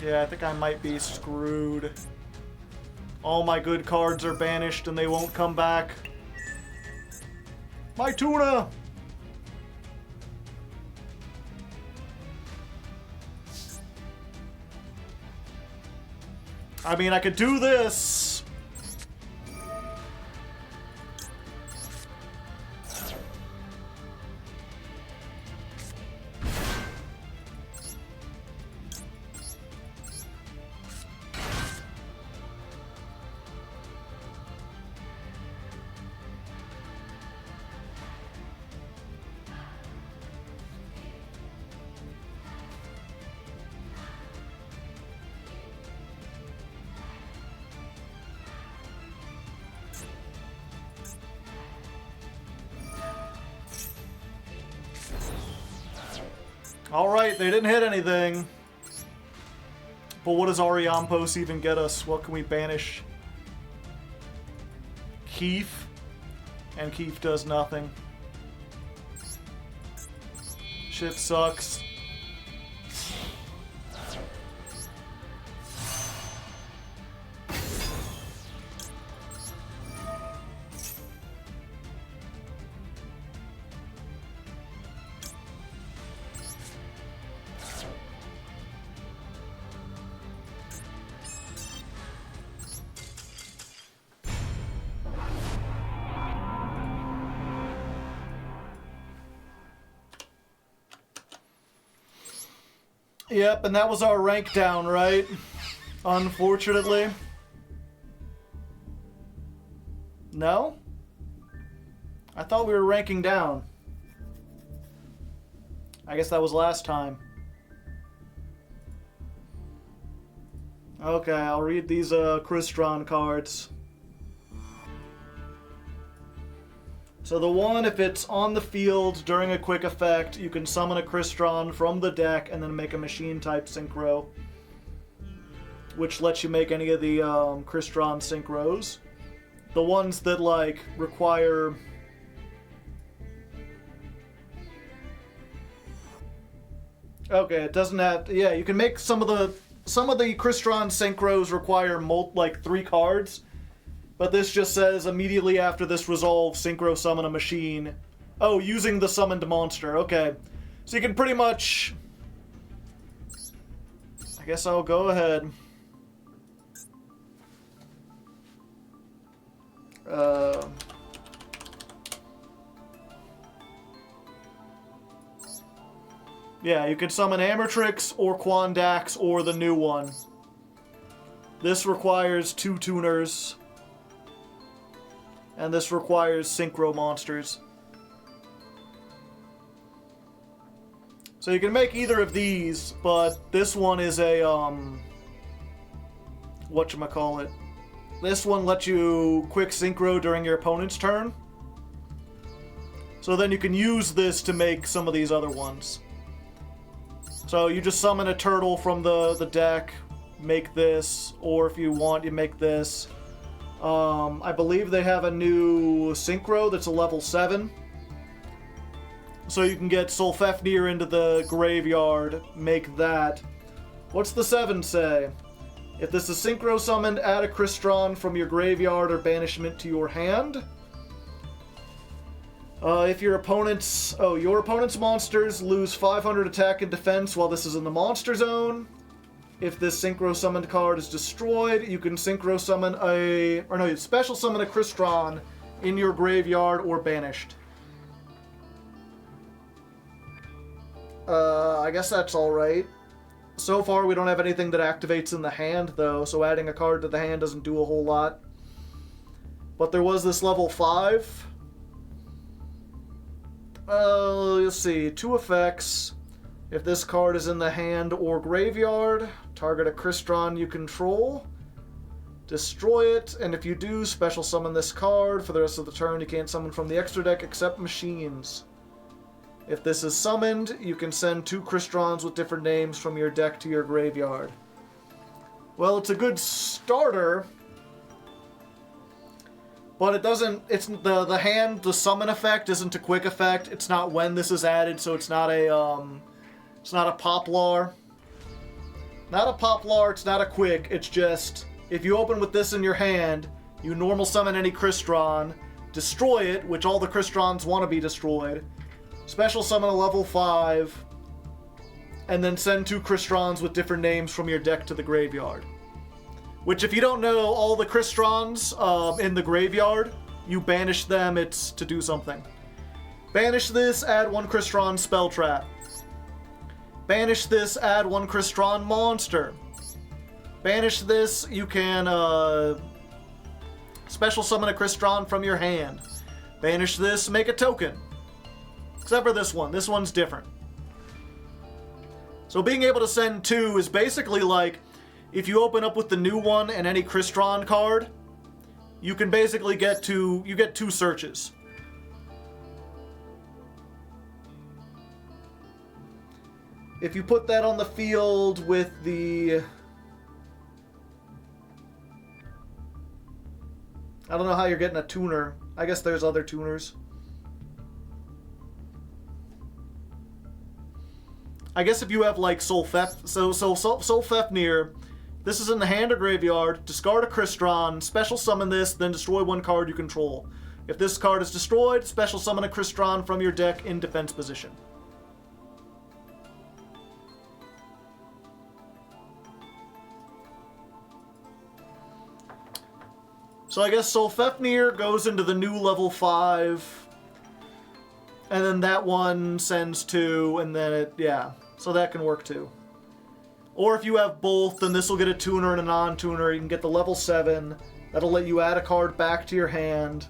Yeah, I think I might be screwed. All my good cards are banished and they won't come back. My tuna! I mean, I could do this. Alright, they didn't hit anything. But what does Ariampos even get us? What can we banish? Keith. And Keith does nothing. Shit sucks. Yep, and that was our rank down, right? Unfortunately. No? I thought we were ranking down. I guess that was last time. Okay, I'll read these Crystron cards. So the one, if it's on the field during a quick effect, you can summon a Crystron from the deck and then make a machine-type Synchro, which lets you make any of the Crystron Synchros. The ones that, like, require... Okay, it doesn't have... Yeah, you can make some of the Crystron Synchros require, like, 3 cards. But this just says, immediately after this resolve, Synchro summon a machine. Oh, using the summoned monster. Okay. So you can pretty much... I guess I'll go ahead. Yeah, you can summon Amatrix or Quandax or the new one. This requires 2 tuners. And this requires Synchro monsters. So you can make either of these, but this one is a, whatchamacallit. This one lets you quick Synchro during your opponent's turn. So then you can use this to make some of these other ones. So you just summon a turtle from the deck, make this, or if you want, you make this. I believe they have a new Synchro that's a level 7. So you can get Sulfefnir into the graveyard, make that. What's the 7 say? If this is Synchro summoned, add a Crystron from your graveyard or banishment to your hand. If your opponent's... Oh, your opponent's monsters lose 500 attack and defense while this is in the monster zone. If this Synchro summoned card is destroyed, you can Synchro summon a... Or no, you special summon a Crystron in your graveyard or banished. I guess that's alright. So far, we don't have anything that activates in the hand, though, so adding a card to the hand doesn't do a whole lot. But there was this level 5. Let's see. 2 effects. If this card is in the hand or graveyard, target a Crystron you control, destroy it, and if you do, special summon this card. For the rest of the turn, you can't summon from the extra deck except machines. If this is summoned, you can send 2 Crystrons with different names from your deck to your graveyard. Well, it's a good starter, but it doesn't, it's the hand, the summon effect isn't a quick effect. It's not when this is added, so it's not a, it's not a Poplar. Not a Poplar, it's not a quick, it's just, if you open with this in your hand, you normal summon any Crystron, destroy it, which all the Crystrons want to be destroyed, special summon a level 5, and then send 2 Crystrons with different names from your deck to the graveyard. Which, if you don't know, all the Crystrons in the graveyard, you banish them, it's to do something. Banish this, add 1 Crystron spell trap. Banish this, add 1 Crystron monster. Banish this, you can special summon a Crystron from your hand. Banish this, make a token. Except for this one. This one's different. So being able to send 2 is basically like, if you open up with the new one and any Crystron card, you can basically get you get 2 searches. if you put that on the field with the... I don't know how you're getting a tuner. I guess there's other tuners. I guess if you have like Solfefnir, this is in the hand or graveyard, discard a Crystron, special summon this, then destroy one card you control. If this card is destroyed, special summon a Crystron from your deck in defense position. So I guess Solfefnir goes into the new level 5. And then that one sends 2, and then it, yeah. So that can work too. Or if you have both, then this will get a tuner and a non-tuner. You can get the level 7. That'll let you add a card back to your hand.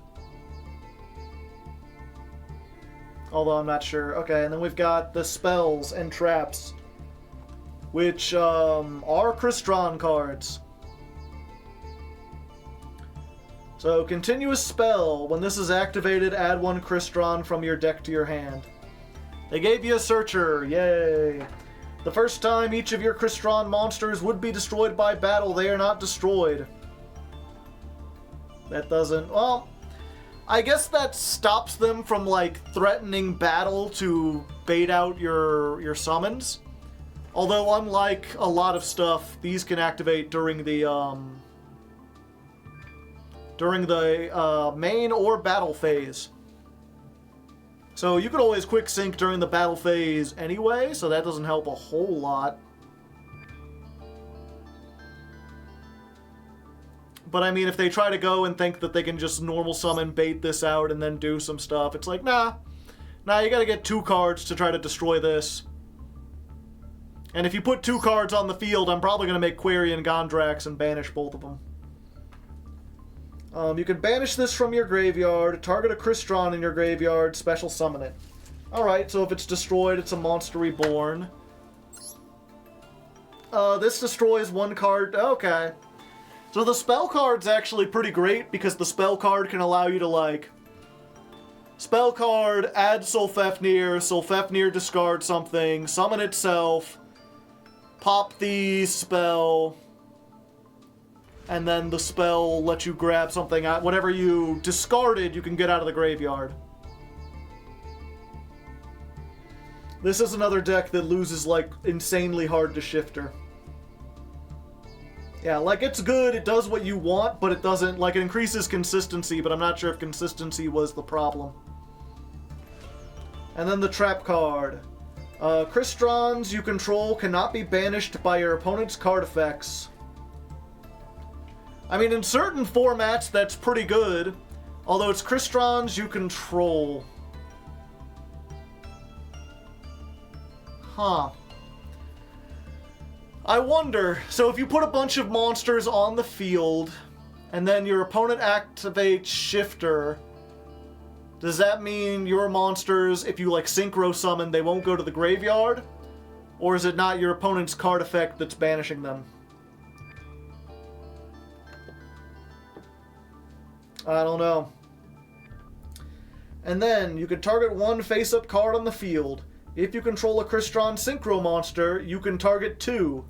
Although I'm not sure. Okay, and then we've got the spells and traps, which are Crystron cards. So, continuous spell. When this is activated, add one Crystron from your deck to your hand. They gave you a Searcher. Yay. The first time each of your Crystron monsters would be destroyed by battle, they are not destroyed. That doesn't... Well, I guess that stops them from, like, threatening battle to bait out your summons. Although, unlike a lot of stuff, these can activate during the main or battle phase. So you could always quick sync during the battle phase anyway, so that doesn't help a whole lot. But I mean, if they try to go and think that they can just normal summon, bait this out, and then do some stuff, it's like, nah, you gotta get 2 cards to try to destroy this. And if you put 2 cards on the field, I'm probably gonna make Quarian Gondrax and banish both of them. You can banish this from your graveyard, target a Crystron in your graveyard, special summon it. Alright, so if it's destroyed, it's a monster reborn. This destroys 1 card. Okay. So the spell card's actually pretty great, because the spell card can allow you to, like... Spell card, add Solfefnir discard something, summon itself, pop the spell... And then the spell lets you grab something out. Whatever you discarded, you can get out of the graveyard. This is another deck that loses, like, insanely hard to Shifter. Yeah, like, it's good, it does what you want, but it doesn't, like, it increases consistency, but I'm not sure if consistency was the problem. And then the trap card. Crystrons you control cannot be banished by your opponent's card effects. I mean, in certain formats, that's pretty good. Although it's Crystrons you control. Huh. I wonder. So if you put a bunch of monsters on the field, and then your opponent activates Shifter, does that mean your monsters, if you, like, synchro summon, they won't go to the graveyard? Or is it not your opponent's card effect that's banishing them? I don't know. And then, you can target 1 face-up card on the field. If you control a Crystron Synchro monster, you can target 2.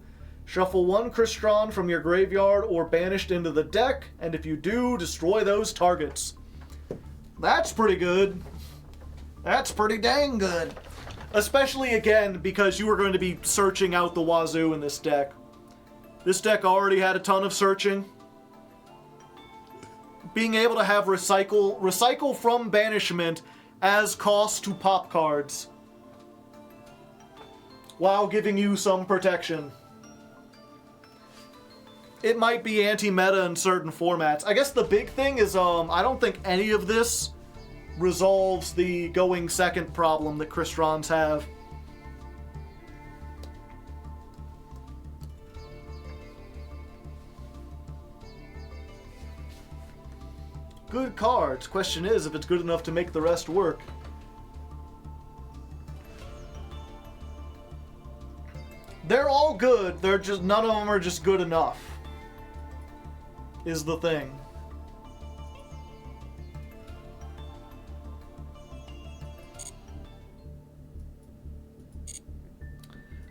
Shuffle 1 Crystron from your graveyard or banished into the deck, and if you do, destroy those targets. That's pretty good. That's pretty dang good. Especially, again, because you were going to be searching out the wazoo in this deck. This deck already had a ton of searching. Being able to have recycle from banishment as cost to pop cards, while giving you some protection. It might be anti-meta in certain formats. I guess the big thing is, I don't think any of this resolves the going second problem that Crystrons have. Good cards. Question is if it's good enough to make the rest work. They're all good. They're just, none of them are just good enough, is the thing.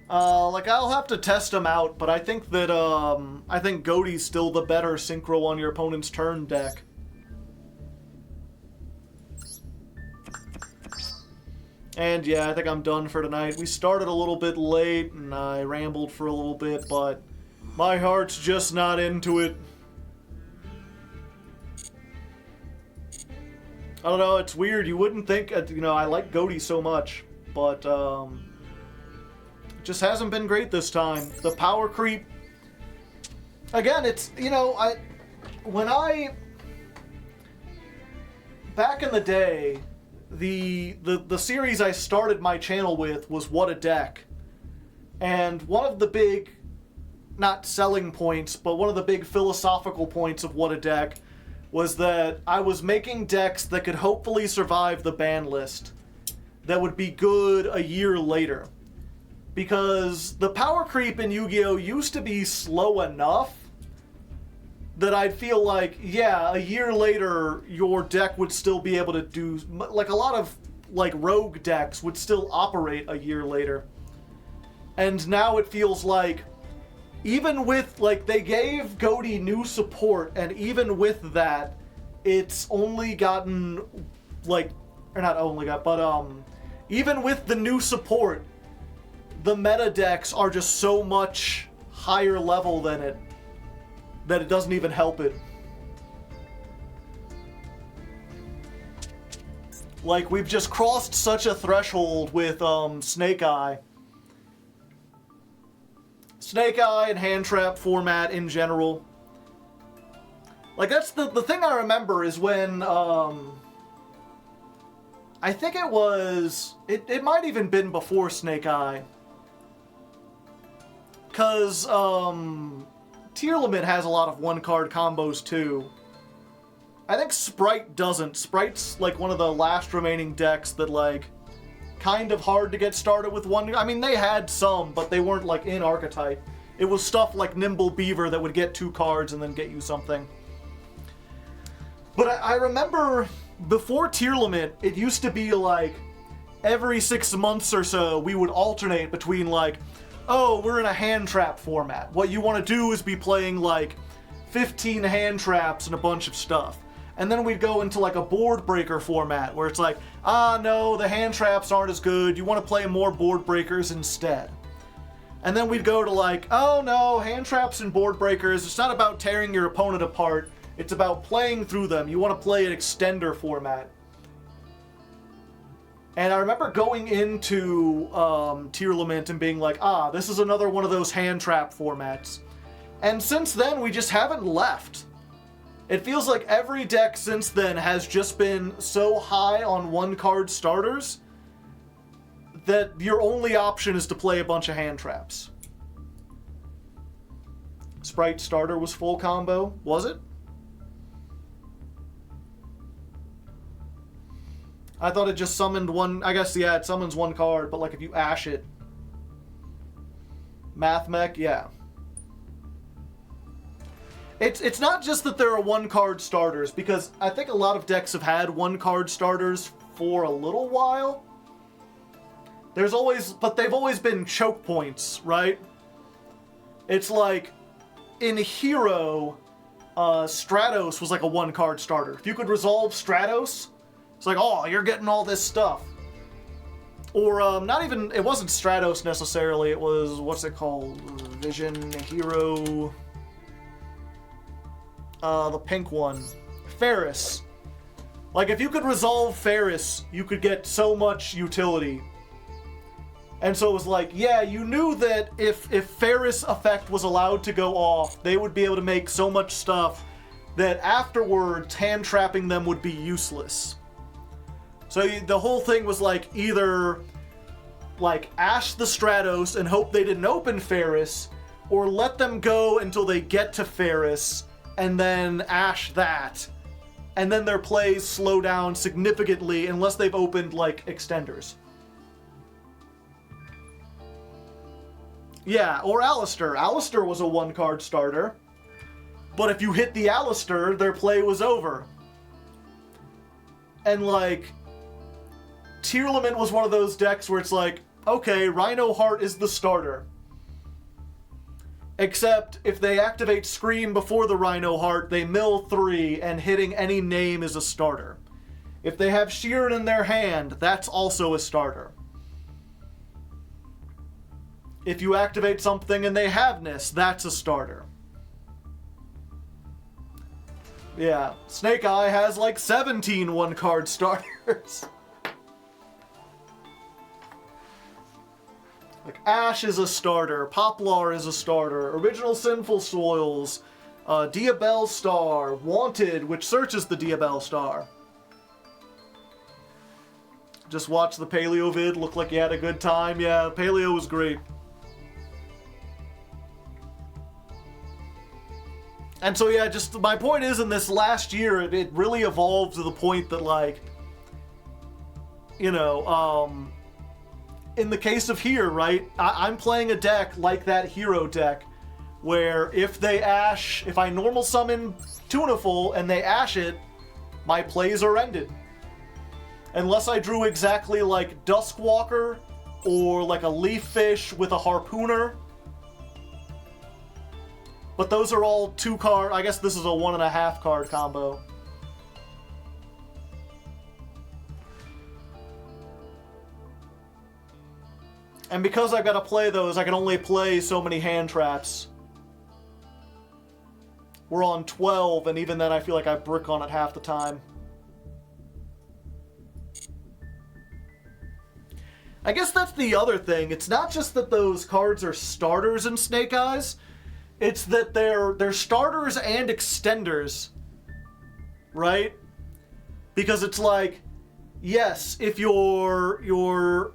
Like, I'll have to test them out, but I think that, I think Ghoti's still the better synchro on your opponent's turn deck. And yeah, I think I'm done for tonight. We started a little bit late, and I rambled for a little bit, but my heart's just not into it. I don't know, it's weird. You wouldn't think, you know, I like Ghoti so much, but, it just hasn't been great this time. The power creep, again, it's, you know, back in the day, the series I started my channel with was What a Deck. And one of the big, not selling points, but one of the big philosophical points of What a Deck was that I was making decks that could hopefully survive the ban list, that would be good a year later. Because the power creep in Yu-Gi-Oh! Used to be slow enough that I'd feel like, yeah, a year later, your deck would still be able to do, like, a lot of, like, rogue decks would still operate a year later. And now it feels like, even with, like, they gave Ghoti new support, and even with that, it's only gotten, like, or not only got, but, even with the new support, the meta decks are just so much higher level than it, that it doesn't even help it. Like, we've just crossed such a threshold with, Snake Eye. Snake Eye and Hand Trap format in general. Like, that's the thing I remember is when, I think it was, it might even been before Snake Eye. Cause, Tier Limit has a lot of one-card combos, too. I think Sprite doesn't. Sprite's, like, one of the last remaining decks that, like, kind of hard to get started with one. I mean, they had some, but they weren't, like, in archetype. It was stuff like Nimble Beaver that would get 2 cards and then get you something. But I remember, before Tier Limit, it used to be, like, every 6 months or so, we would alternate between, like, oh, we're in a hand trap format. What you want to do is be playing, like, 15 hand traps and a bunch of stuff. And then we'd go into, like, a board breaker format, where it's like, no, the hand traps aren't as good. You want to play more board breakers instead. And then we'd go to, like, oh, no, hand traps and board breakers, it's not about tearing your opponent apart. It's about playing through them. You want to play an extender format. And I remember going into Tier Limit and being like, this is another one of those hand trap formats. And since then, we just haven't left. It feels like every deck since then has just been so high on one-card starters that your only option is to play a bunch of hand traps. Sprite starter was full combo, was it? I thought it just summoned one, I guess, yeah, it summons one card, but like if you ash it. Math Mech, yeah. It's not just that there are one-card starters, because I think a lot of decks have had one-card starters for a little while. But they've always been choke points, right? It's like, in Hero, Stratos was like a one-card starter. If you could resolve Stratos, it's like, oh, you're getting all this stuff. Or, not even, it wasn't Stratos necessarily, it was, what's it called? Vision, Hero... the pink one. Ferris. Like, if you could resolve Ferris, you could get so much utility. And so it was like, yeah, you knew that if Ferris effect was allowed to go off, they would be able to make so much stuff that afterwards, hand trapping them would be useless. So the whole thing was like, either like ash the Stratos and hope they didn't open Ferris, or let them go until they get to Ferris, and then ash that, and then their plays slow down significantly unless they've opened, like, extenders. Yeah, or Alistair. Alistair was a one-card starter, but if you hit the Alistair, their play was over. And, like, Tier Limit was one of those decks where it's like, okay, Rhino Heart is the starter. Except, if they activate Scream before the Rhino Heart, they mill 3, and hitting any name is a starter. If they have Sheeran in their hand, that's also a starter. If you activate something and they have Ness, that's a starter. Yeah, Snake Eye has like 17 one-card starters. Like Ash is a starter, Poplar is a starter, Original Sinful Soils, Diabell Star, Wanted, which searches the Diabell Star. Just watch the Paleo vid, looked like you had a good time. Yeah, Paleo was great. And so yeah, just my point is, in this last year, it really evolved to the point that, like, you know, in the case of here, right, I'm playing a deck like that hero deck, where if I normal summon Tunaful and they Ash it, my plays are ended. Unless I drew exactly like Duskwalker or like a Leaf Fish with a Harpooner. But those are all 2-card, I guess this is a 1.5 card combo. And because I've got to play those, I can only play so many hand traps. We're on 12, and even then I feel like I brick on it half the time. I guess that's the other thing. It's not just that those cards are starters in Snake Eyes. It's that they're starters and extenders. Right? Because it's like, yes, if your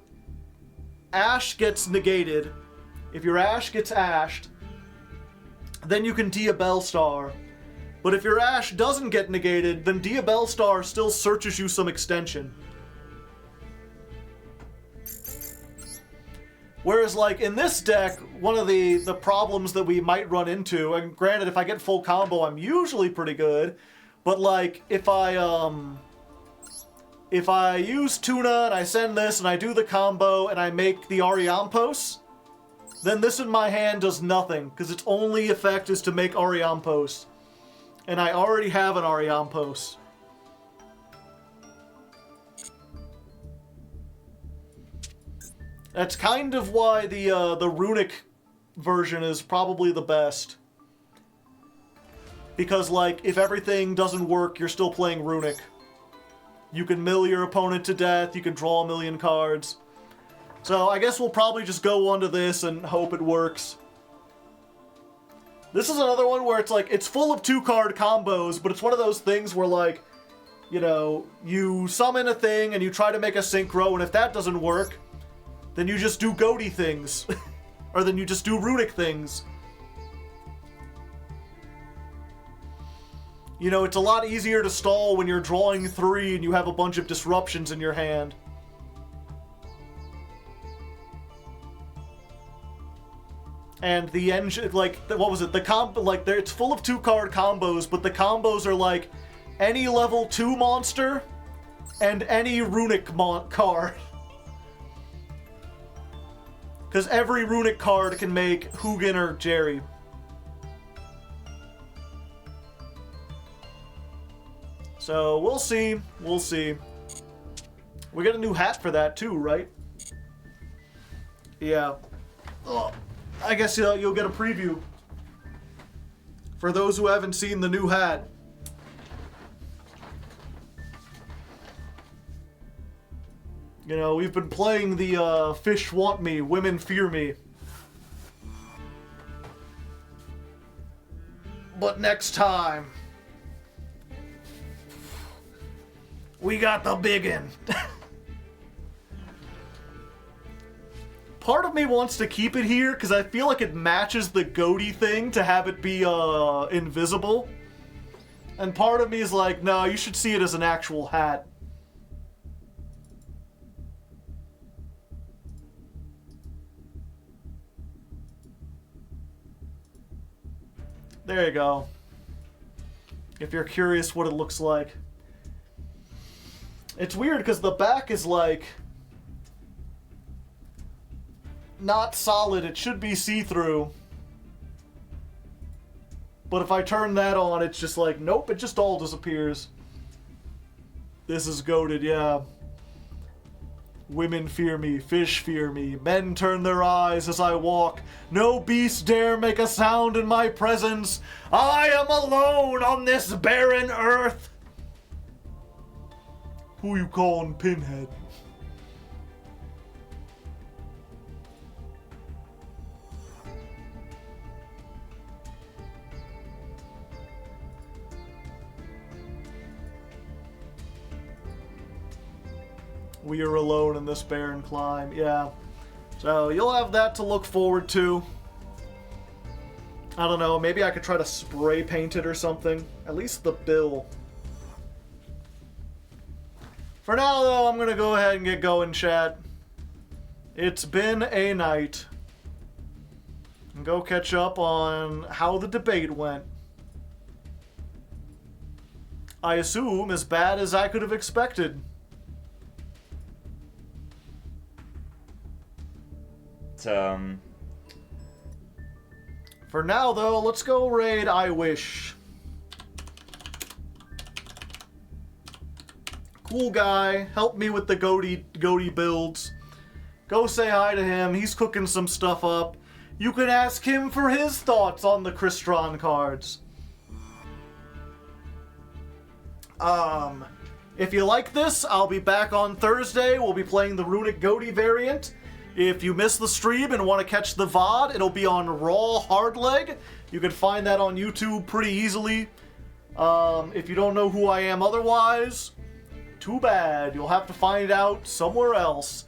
Ash gets negated, if your Ash gets ashed, then you can Diabell Star. But if your Ash doesn't get negated, then Diabell Star still searches you some extension. Whereas, like, in this deck, one of the problems that we might run into, and granted, if I get full combo, I'm usually pretty good, but, like, if I use Tuna and I send this and I do the combo and I make the Ariampos, then this in my hand does nothing, because its only effect is to make Ariampos. And I already have an Ariampos. That's kind of why the Runic version is probably the best. Because, like, if everything doesn't work, you're still playing Runic. You can mill your opponent to death, you can draw a million cards. So I guess we'll probably just go onto this and hope it works. This is another one where it's like, it's full of 2-card combos, but it's one of those things where, like, you know, you summon a thing and you try to make a synchro, and if that doesn't work, then you just do Ghoti things. Or then you just do Runic things. You know, it's a lot easier to stall when you're drawing 3 and you have a bunch of disruptions in your hand. And the engine, like, what was it? The combo, like, it's full of 2-card combos, but the combos are like any level 2 monster and any Runic card. Because every Runic card can make Hugin or Jerry. So, we'll see. We'll see. We got a new hat for that, too, right? Yeah. Ugh. I guess you'll get a preview. For those who haven't seen the new hat. You know, we've been playing the Fish Want Me, Women Fear Me. But next time, we got the biggin'. Part of me wants to keep it here because I feel like it matches the Ghoti thing to have it be invisible. And part of me is like, no, you should see it as an actual hat. There you go. If you're curious what it looks like. It's weird because the back is like... not solid. It should be see-through. But if I turn that on, it's just like, nope, it just all disappears. This is goated, yeah. Women fear me, fish fear me, men turn their eyes as I walk. No beast dare make a sound in my presence. I am alone on this barren earth. Who you calling Pinhead? We are alone in this barren climb, yeah. So you'll have that to look forward to. I don't know, maybe I could try to spray paint it or something. At least the bill. For now, though, I'm gonna go ahead and get going, chat. It's been a night. And go catch up on how the debate went. I assume as bad as I could have expected. For now, though, let's go raid I Wish. Cool guy, help me with the Ghoti builds. Go say hi to him, he's cooking some stuff up. You can ask him for his thoughts on the Crystron cards. If you like this, I'll be back on Thursday. We'll be playing the Runic Ghoti variant. If you missed the stream and want to catch the VOD, it'll be on Raw Hardleg. You can find that on YouTube pretty easily. If you don't know who I am otherwise, too bad. You'll have to find out somewhere else.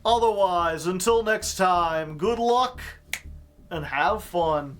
Otherwise, until next time, good luck and have fun.